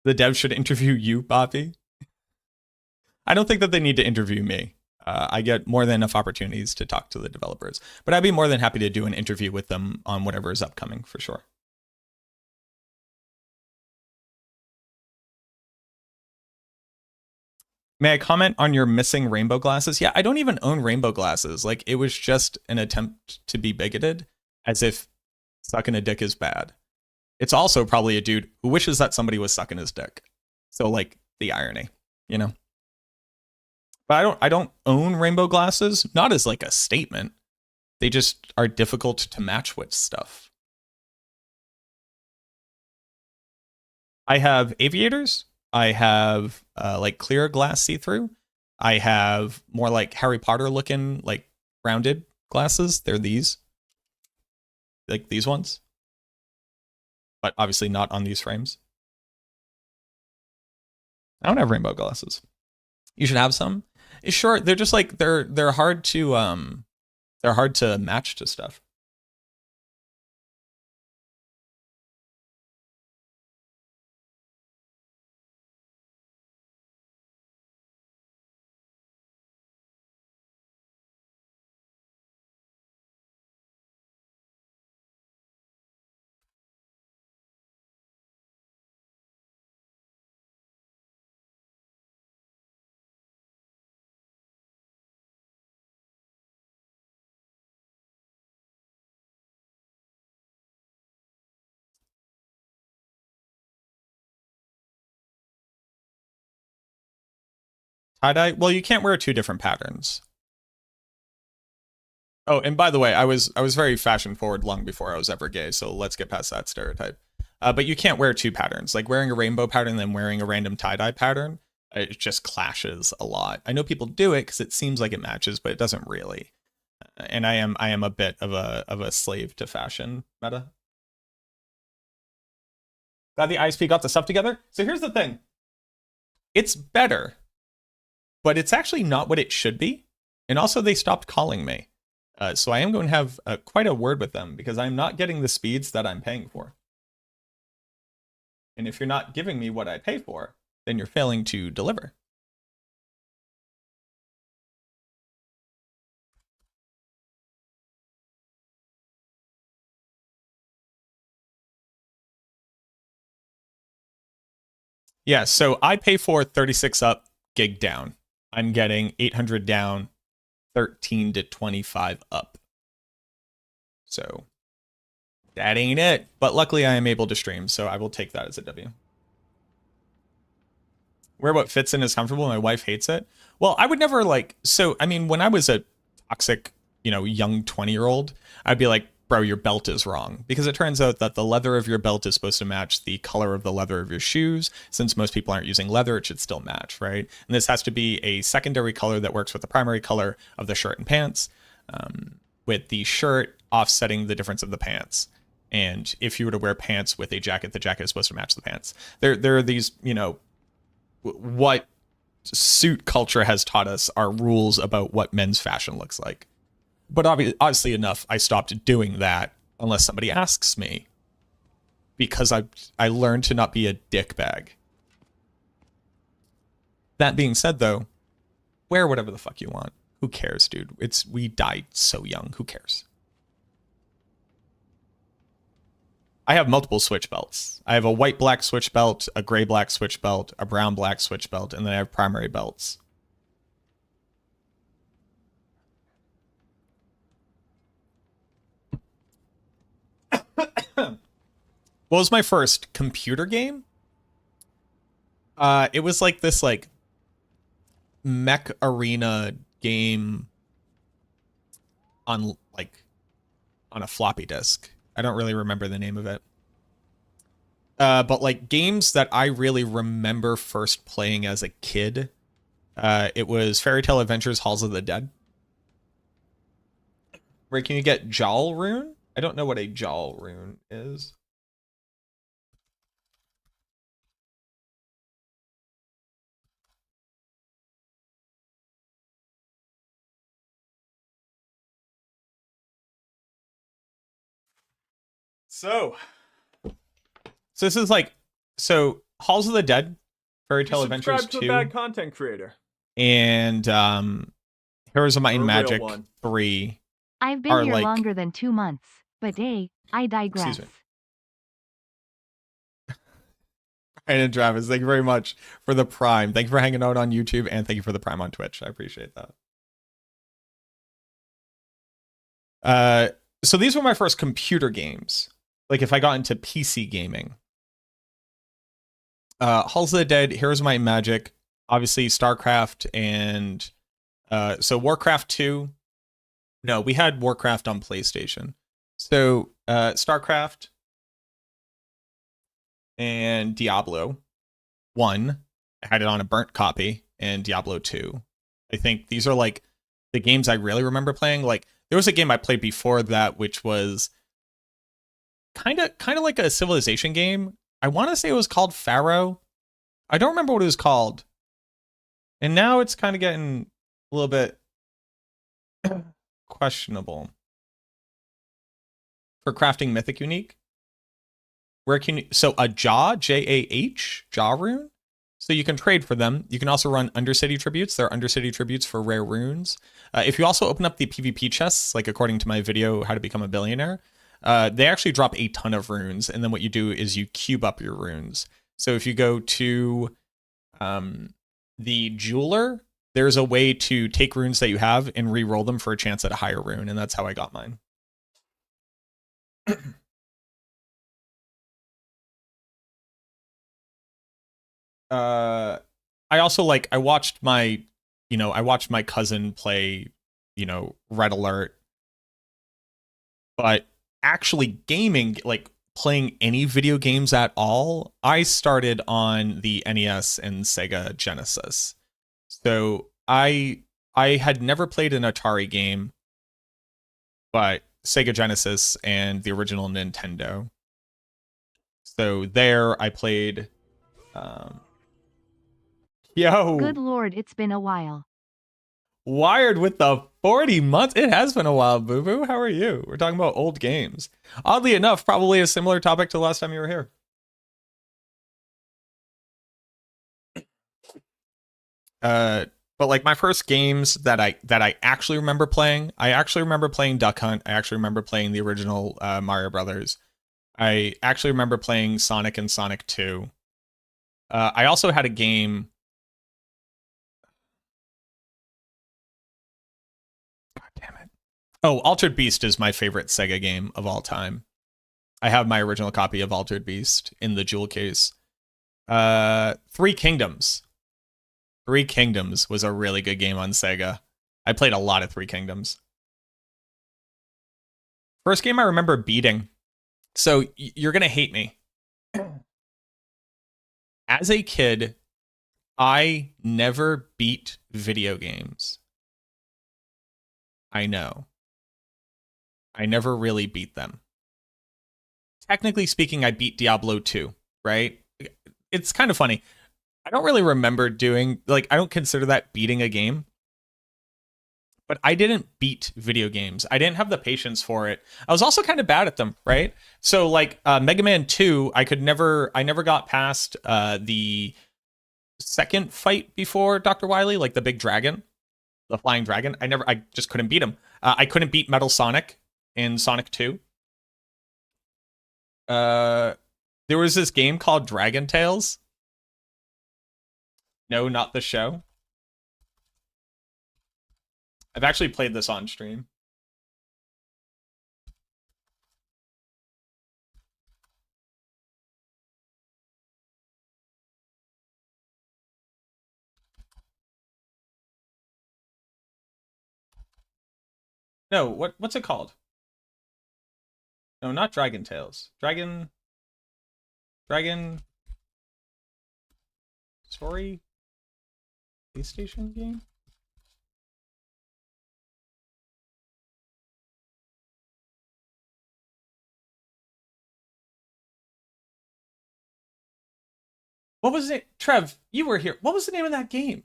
[SPEAKER 2] The devs should interview you, Bobby. I don't think that they need to interview me. I get more than enough opportunities to talk to the developers, but I'd be more than happy to do an interview with them on whatever is upcoming for sure. May I comment on your missing rainbow glasses? Yeah, I don't even own rainbow glasses. Like, it was just an attempt to be bigoted, as if sucking a dick is bad. It's also probably a dude who wishes that somebody was sucking his dick. So, like, the irony, you know? But I don't own rainbow glasses, not as like a statement. They just are difficult to match with stuff. I have aviators. I have like clear glass see-through. I have more like Harry Potter looking, like rounded glasses. They're these. Like these ones. But obviously not on these frames. I don't have rainbow glasses. You should have some. Sure, they're just like they're hard to match to stuff. Tie-dye? Well, you can't wear two different patterns. Oh, and by the way, I was very fashion forward long before I was ever gay, so let's get past that stereotype. But you can't wear two patterns. Like wearing a rainbow pattern and then wearing a random tie-dye pattern, it just clashes a lot. I know people do it because it seems like it matches, but it doesn't really. And I am a bit of a slave to fashion meta. Glad the ISP got the stuff together. So here's the thing. It's better, but it's actually not what it should be. And also they stopped calling me. So I am going to have quite a word with them because I'm not getting the speeds that I'm paying for. And if you're not giving me what I pay for, then you're failing to deliver. Yeah, so I pay for 36 up, gig down. I'm getting 800 down, 13 to 25 up. So That ain't it. But luckily I am able to stream, so I will take that as a W. Where what fits in is comfortable, my wife hates it. Well, I would never like, so, I mean, when I was a toxic, you know, young 20-year-old, I'd be like, bro, your belt is wrong. Because it turns out that the leather of your belt is supposed to match the color of the leather of your shoes. Since most people aren't using leather, it should still match, right? And this has to be a secondary color that works with the primary color of the shirt and pants, with the shirt offsetting the difference of the pants. And if you were to wear pants with a jacket, the jacket is supposed to match the pants. There are these, you know, what suit culture has taught us are rules about what men's fashion looks like. But obviously enough, I stopped doing that unless somebody asks me. Because I learned to not be a dickbag. That being said, though, wear whatever the fuck you want. Who cares, dude? We died so young. Who cares? I have multiple switch belts. I have a white-black switch belt, a gray-black switch belt, a brown-black switch belt, and then I have primary belts. What was my first computer game? It was like this like mech arena game on a floppy disk. I don't really remember the name of it. But like games that I really remember first playing as a kid, it was Fairy Tale Adventures Halls of the Dead. Where can you get Jal Rune? I don't know what a Jal Rune is. So this is like, so Halls of the Dead, Fairy Tale Adventures 2.
[SPEAKER 3] Subscribe to a bad content creator.
[SPEAKER 2] And Heroes of Might and Magic 3.
[SPEAKER 4] I've been here longer than 2 months, but hey, I digress.
[SPEAKER 2] Excuse me. Brian and Travis, thank you very much for the Prime. Thank you for hanging out on YouTube, and thank you for the Prime on Twitch. I appreciate that. So these were my first computer games. Like if I got into PC gaming. Halls of the Dead, Heroes of Might and Magic, obviously StarCraft, and so Warcraft 2. No, we had Warcraft on PlayStation. So StarCraft and Diablo 1. I had it on a burnt copy, and Diablo 2. I think these are like the games I really remember playing. Like there was a game I played before that, which was kind of like a Civilization game. I want to say it was called Pharaoh. I don't remember what it was called. And now it's kind of getting a little bit questionable. For crafting Mythic Unique. Where can you, so a Jah rune? So you can trade for them. You can also run Undercity tributes. There are Undercity tributes for rare runes. If you also open up the PvP chests, like according to my video, How to Become a Billionaire, they actually drop a ton of runes. And then what you do is you cube up your runes. So if you go to the jeweler, there's a way to take runes that you have and re-roll them for a chance at a higher rune. And that's how I got mine. I also I watched my cousin play, Red Alert. But actually gaming, like playing any video games at all, I started on the NES and Sega Genesis. So I had never played an Atari game, but Sega Genesis and the original Nintendo. So there I played Yo.
[SPEAKER 4] Good lord, it's been a while.
[SPEAKER 2] Wired with the 40 months. It has been a while, Boo Boo. How are you? We're talking about old games. Oddly enough, probably a similar topic to the last time you were here. But like my first games that I actually remember playing, I actually remember playing Duck Hunt. I actually remember playing the original Mario Brothers. I actually remember playing Sonic and Sonic 2. I also had a game. God damn it. Oh, Altered Beast is my favorite Sega game of all time. I have my original copy of Altered Beast in the jewel case. Three Kingdoms. Three Kingdoms was a really good game on Sega. I played a lot of Three Kingdoms. First game I remember beating. So you're going to hate me. As a kid, I never beat video games. I know. I never really beat them. Technically speaking, I beat Diablo 2, right? It's kind of funny. I don't really remember doing, like, I don't consider that beating a game. But I didn't beat video games. I didn't have the patience for it. I was also kind of bad at them, right? So, like, Mega Man 2, I never got past the second fight before Dr. Wily, like the big dragon, the flying dragon. I just couldn't beat him. I couldn't beat Metal Sonic in Sonic 2. There was this game called Dragon Tales. No, not the show. I've actually played this on stream. No, what's it called? No, not Dragon Tales. Dragon Story PlayStation game? What was it? Trev, you were here. What was the name of that game?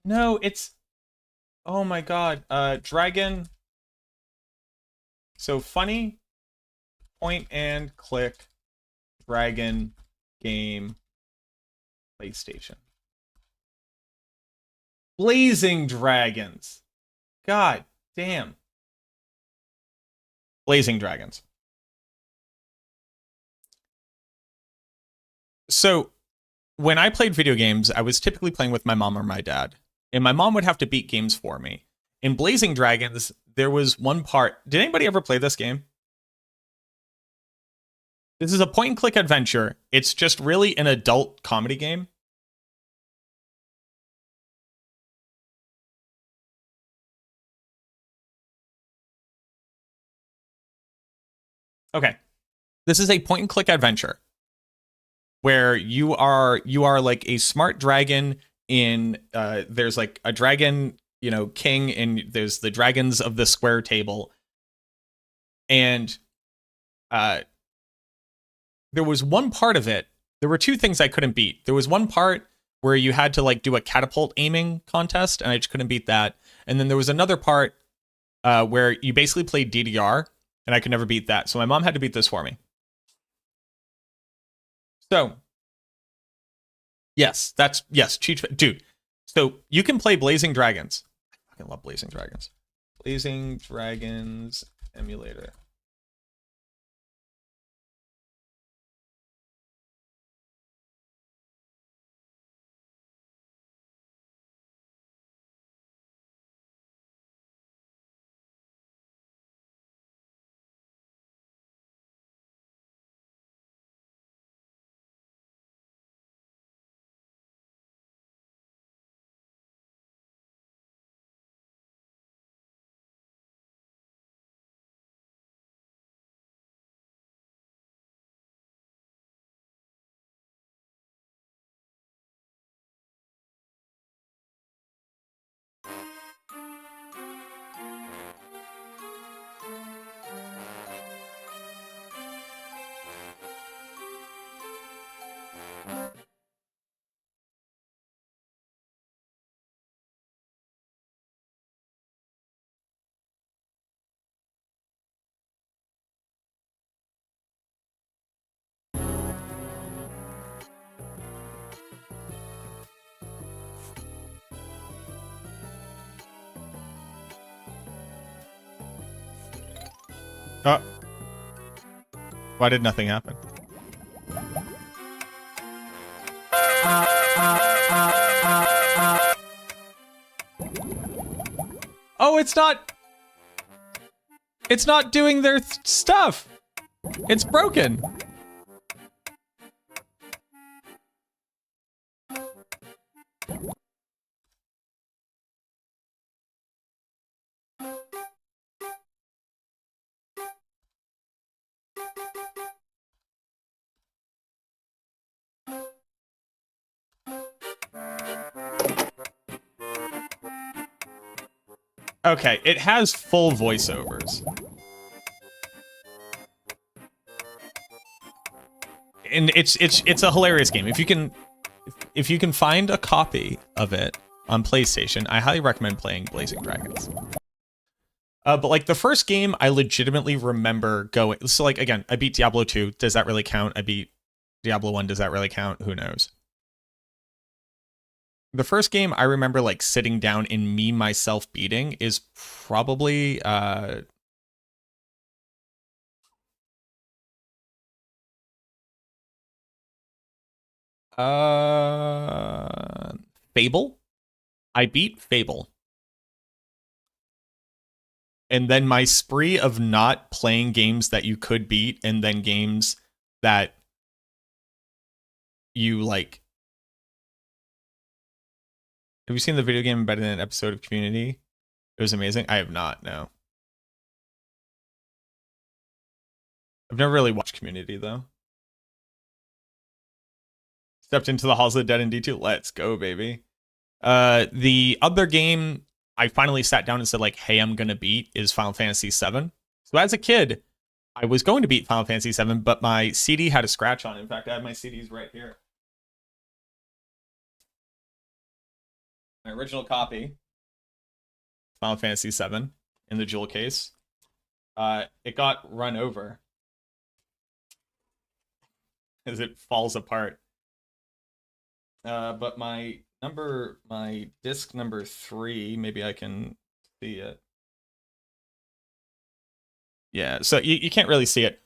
[SPEAKER 2] No, it's... Oh my god. Dragon... So, funny point and click Dragon game PlayStation. Blazing Dragons. God damn. Blazing Dragons. So, when I played video games, I was typically playing with my mom or my dad. And my mom would have to beat games for me. In Blazing Dragons, there was one part... Did anybody ever play this game? This is a point-and-click adventure. It's just really an adult comedy game. Okay. This is a point-and-click adventure where you are like a smart dragon in... there's like a dragon, you know, king, and there's the dragons of the square table. And... there was one part of it. There were two things I couldn't beat. There was one part where you had to like do a catapult aiming contest, and I just couldn't beat that. And then there was another part where you basically played DDR, and I could never beat that. So my mom had to beat this for me. So, yes, dude. So you can play Blazing Dragons. I fucking love Blazing Dragons. Blazing Dragons emulator. Why did nothing happen? Oh, it's not... It's not doing their stuff. It's broken. Okay, it has full voiceovers. And it's a hilarious game. If you can find a copy of it on PlayStation, I highly recommend playing Blazing Dragons. But like the first game, I legitimately remember going. So like again, I beat Diablo 2. Does that really count? I beat Diablo 1. Does that really count? Who knows? The first game I remember like sitting down and myself beating is probably Fable. I beat Fable. And then my spree of not playing games that you could beat and then games that you like. Have you seen the video game embedded in an episode of Community? It was amazing. I have not, no. I've never really watched Community, though. Stepped into the Halls of the Dead in D2. Let's go, baby. The other game I finally sat down and said, like, hey, I'm going to beat is Final Fantasy VII. So as a kid, I was going to beat Final Fantasy VII, but my CD had a scratch on it. In fact, I have my CDs right here. My original copy, Final Fantasy VII, in the jewel case. It got run over as it falls apart. But my disc number 3, maybe I can see it. Yeah, so you can't really see it.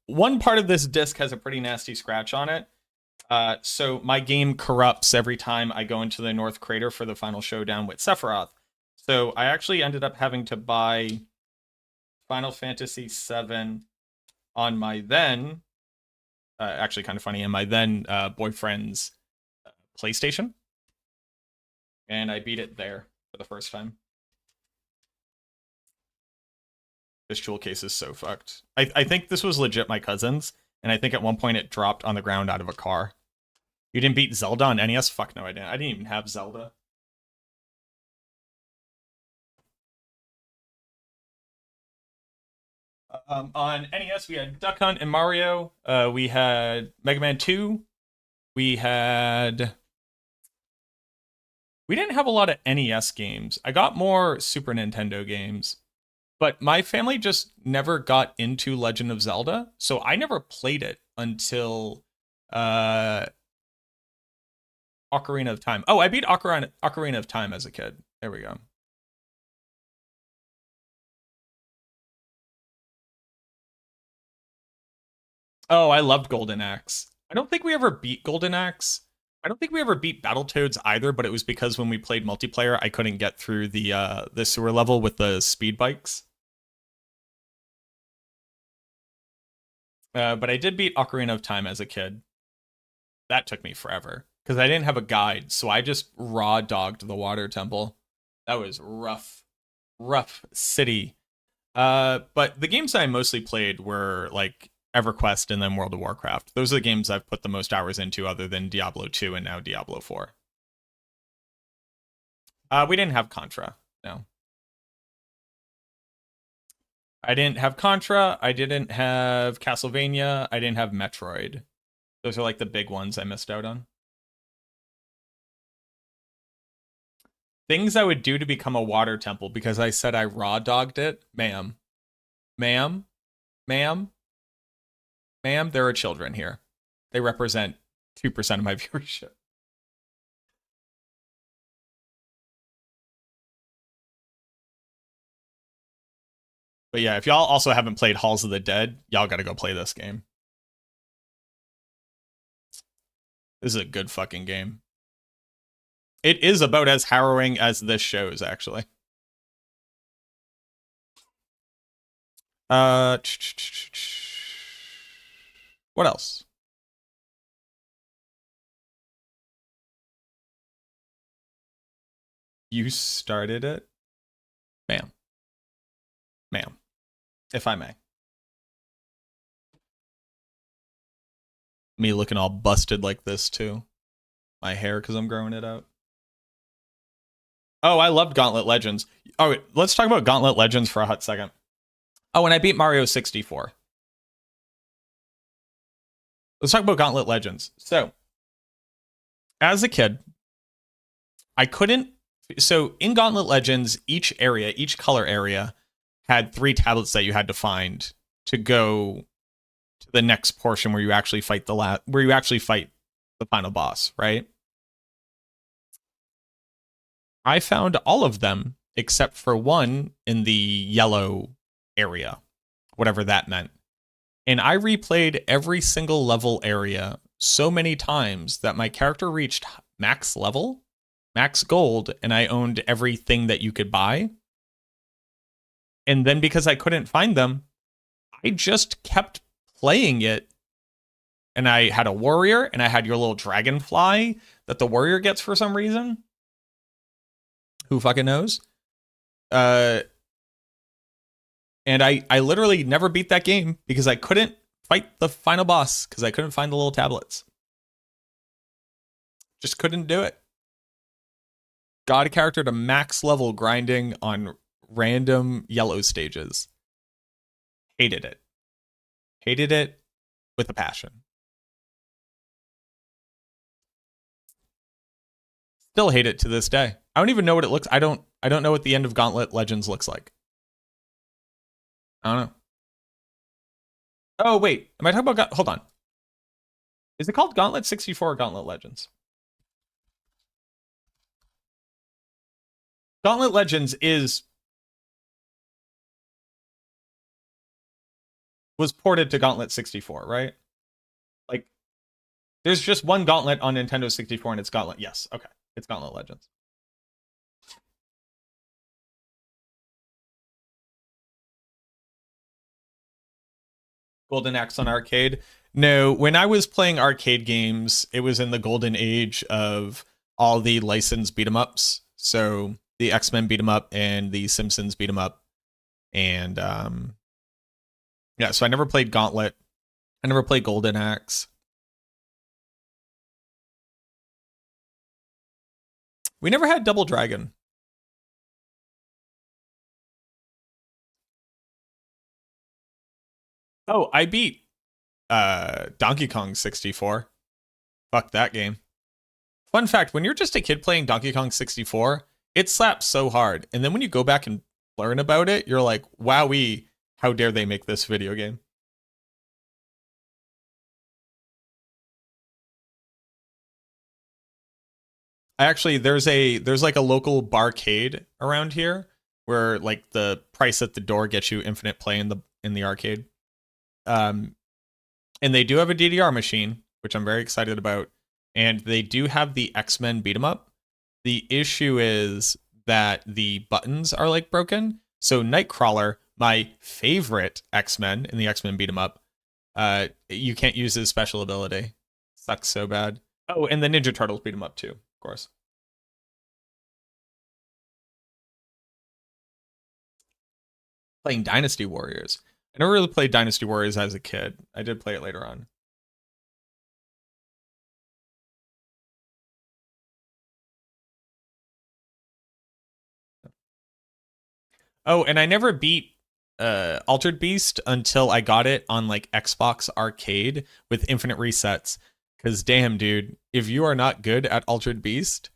[SPEAKER 2] One part of this disc has a pretty nasty scratch on it. So my game corrupts every time I go into the North Crater for the final showdown with Sephiroth. So I actually ended up having to buy Final Fantasy VII on my then, actually kind of funny, in my then boyfriend's PlayStation. And I beat it there for the first time. This jewel case is so fucked. I think this was legit my cousin's. And I think at one point it dropped on the ground out of a car. You didn't beat Zelda on NES? Fuck no, I didn't. I didn't even have Zelda. On NES, we had Duck Hunt and Mario. We had Mega Man 2. We didn't have a lot of NES games. I got more Super Nintendo games. But my family just never got into Legend of Zelda, so I never played it until Ocarina of Time. Oh, I beat Ocarina of Time as a kid. There we go. Oh, I loved Golden Axe. I don't think we ever beat Golden Axe. I don't think we ever beat Battletoads either, but it was because when we played multiplayer, I couldn't get through the sewer level with the speed bikes. But I did beat Ocarina of Time as a kid. That took me forever because I didn't have a guide, so I just raw dogged the water temple. That was rough city. But the games I mostly played were like EverQuest and then World of Warcraft. Those are the games I've put the most hours into other than Diablo 2 and now Diablo 4. We didn't have Contra, no. I didn't have Contra, I didn't have Castlevania, I didn't have Metroid. Those are like the big ones I missed out on. Things I would do to become a water temple because I said I raw dogged it. Ma'am, there are children here. They represent 2% of my viewership. But yeah, if y'all also haven't played Halls of the Dead, y'all gotta go play this game. This is a good fucking game. It is about as harrowing as this shows, actually. What else? You started it? Ma'am. Ma'am. If I may. Me looking all busted like this, too. My hair, because I'm growing it out. Oh, I loved Gauntlet Legends. Oh, wait, let's talk about Gauntlet Legends for a hot second. Oh, and I beat Mario 64. Let's talk about Gauntlet Legends. So, as a kid, I couldn't... So, in Gauntlet Legends, each area, each color area, had 3 tablets that you had to find to go to the next portion where you actually fight the final boss, right? I found all of them except for one in the yellow area, whatever that meant. And I replayed every single level area so many times that my character reached max level, max gold, and I owned everything that you could buy. And then because I couldn't find them, I just kept playing it. And I had a warrior, and I had your little dragonfly that the warrior gets for some reason. Who fucking knows? And I literally never beat that game because I couldn't fight the final boss because I couldn't find the little tablets. Just couldn't do it. Got a character to max level grinding on random yellow stages. Hated it. Hated it with a passion. Still hate it to this day. I don't even know what it looks. I don't know what the end of Gauntlet Legends looks like. I don't know. Oh wait, am I talking about? Hold on. Is it called Gauntlet 64 or Gauntlet Legends? Gauntlet Legends was ported to Gauntlet 64, right? Like, there's just one Gauntlet on Nintendo 64, and it's Gauntlet. Yes, okay, it's Gauntlet Legends. Golden Axe on arcade. No, when I was playing arcade games, it was in the golden age of all the licensed beat 'em ups. So the X-Men beat 'em up and the Simpsons beat 'em up. And yeah, so I never played Gauntlet. I never played Golden Axe. We never had Double Dragon. Oh, I beat Donkey Kong 64. Fuck that game. Fun fact, when you're just a kid playing Donkey Kong 64, it slaps so hard. And then when you go back and learn about it, you're like, wowee, how dare they make this video game? Actually, there's like a local barcade around here where like the price at the door gets you infinite play in the arcade. And they do have a DDR machine, which I'm very excited about. And they do have the X-Men beat 'em up. The issue is that the buttons are like broken. So Nightcrawler, my favorite X-Men in the X-Men beat 'em up, you can't use his special ability. Sucks so bad. Oh, and the Ninja Turtles beat 'em up too, of course. Playing Dynasty Warriors. I never really played Dynasty Warriors as a kid. I did play it later on. Oh, and I never beat Altered Beast until I got it on like Xbox Arcade with infinite resets. Because damn, dude, if you are not good at Altered Beast,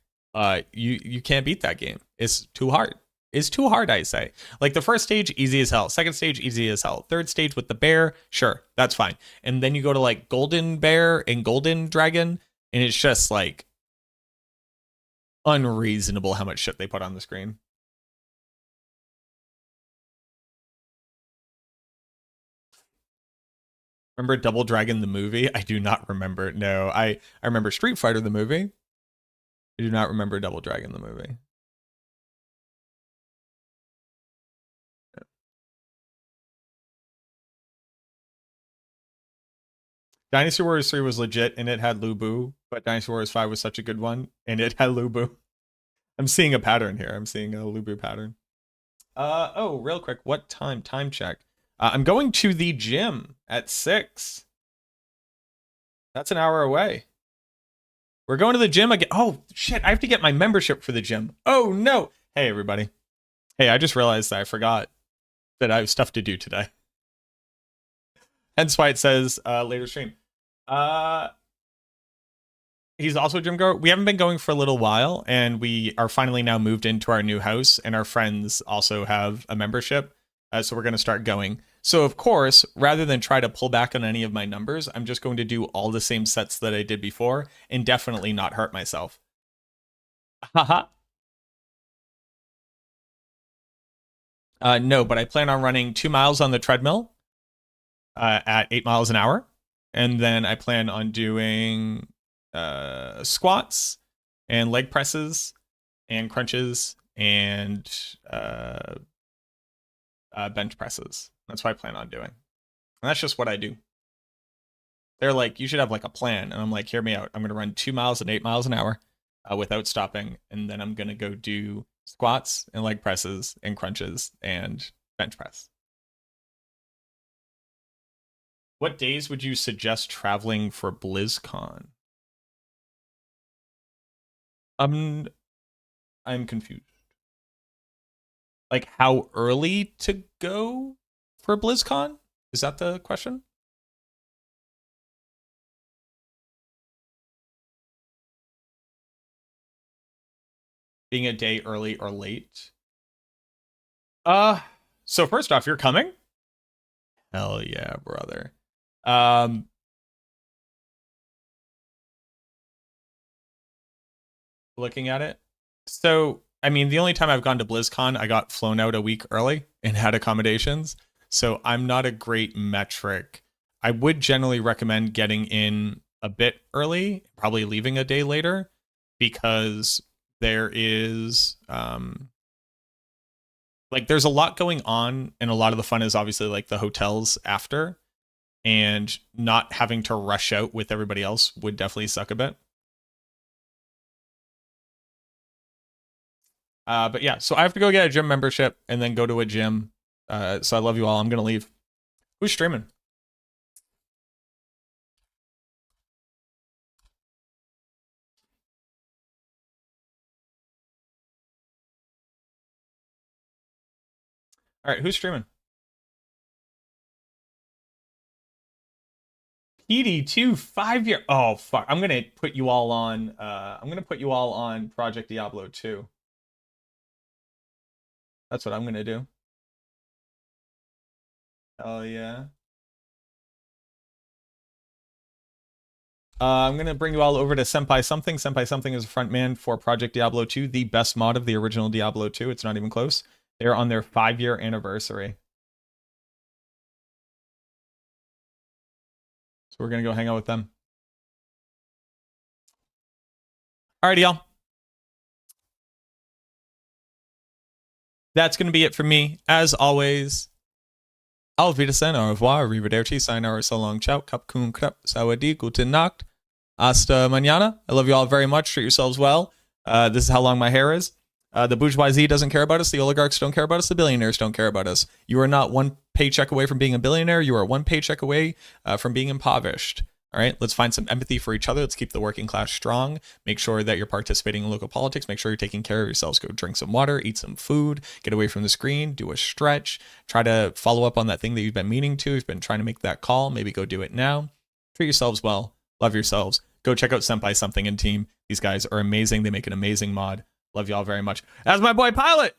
[SPEAKER 2] you can't beat that game. It's too hard. It's too hard, I say. Like the first stage, easy as hell. Second stage, easy as hell. Third stage with the bear, sure, that's fine. And then you go to like Golden Bear and Golden Dragon, and it's just like unreasonable how much shit they put on the screen. Remember Double Dragon the movie? I do not remember. No, I remember Street Fighter the movie. I do not remember Double Dragon the movie. Dynasty Warriors 3 was legit and it had Lubu, but Dynasty Warriors 5 was such a good one and it had Lubu. I'm seeing a pattern here. I'm seeing a Lubu pattern. Oh, real quick, what time? Time check. I'm going to the gym at 6. That's an hour away. We're going to the gym again. Oh, shit, I have to get my membership for the gym. Oh, no. Hey, everybody. Hey, I just realized that I forgot that I have stuff to do today. Hence why it says later stream. He's also a gym goer. We haven't been going for a little while, and we are finally now moved into our new house, and our friends also have a membership, so we're going to start going. So, of course, rather than try to pull back on any of my numbers, I'm just going to do all the same sets that I did before, and definitely not hurt myself. Haha. No, but I plan on running 2 miles on the treadmill at 8 miles an hour, and then I plan on doing squats and leg presses and crunches and bench presses. That's what I plan on doing. And that's just what I do. They're like, you should have like a plan. And I'm like, hear me out. I'm going to run 2 miles at 8 miles an hour without stopping. And then I'm going to go do squats and leg presses and crunches and bench press. What days would you suggest traveling for BlizzCon? I'm confused. Like how early to go for BlizzCon? Is that the question? Being a day early or late? So first off, you're coming? Hell yeah, brother. Looking at it. So, I mean, the only time I've gone to BlizzCon, I got flown out a week early and had accommodations. So I'm not a great metric. I would generally recommend getting in a bit early, probably leaving a day later, because there is like there's a lot going on, and a lot of the fun is obviously like the hotels after, and not having to rush out with everybody else would definitely suck a bit. But yeah, so I have to go get a gym membership and then go to a gym. So I love you all. I'm going to leave. Who's streaming? All right, who's streaming? PD2 5-year. Oh fuck! I'm gonna put you all on. I'm gonna put you all on Project Diablo 2. That's what I'm gonna do. Oh yeah. I'm gonna bring you all over to Senpai Something. Senpai Something is a frontman for Project Diablo 2, the best mod of the original Diablo 2. It's not even close. They're on their 5-year anniversary. So we're gonna go hang out with them. Alrighty, y'all. That's gonna be it for me. As always, auf Wiedersehen, au revoir, arrivederci, sayonara, so long, ciao, kap kun krap, sawadi, gute Nacht, hasta mañana. I love you all very much. Treat yourselves well. This is how long my hair is. The bourgeoisie doesn't care about us. The oligarchs don't care about us. The billionaires don't care about us. You are not one paycheck away from being a billionaire. You are one paycheck away from being impoverished. All right, let's find some empathy for each other. Let's keep the working class strong. Make sure that you're participating in local politics. Make sure you're taking care of yourselves. Go drink some water, eat some food, get away from the screen, do a stretch. Try to follow up on that thing that you've been meaning to. You've been trying to make that call. Maybe go do it now. Treat yourselves well. Love yourselves. Go check out Senpai Something and team. These guys are amazing. They make an amazing mod. Love y'all very much. That's my boy Pilot.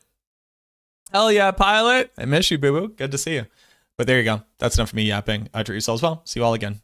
[SPEAKER 2] Hell yeah, Pilot. I miss you, boo-boo. Good to see you. But there you go. That's enough of me yapping. Treat yourselves well. See you all again.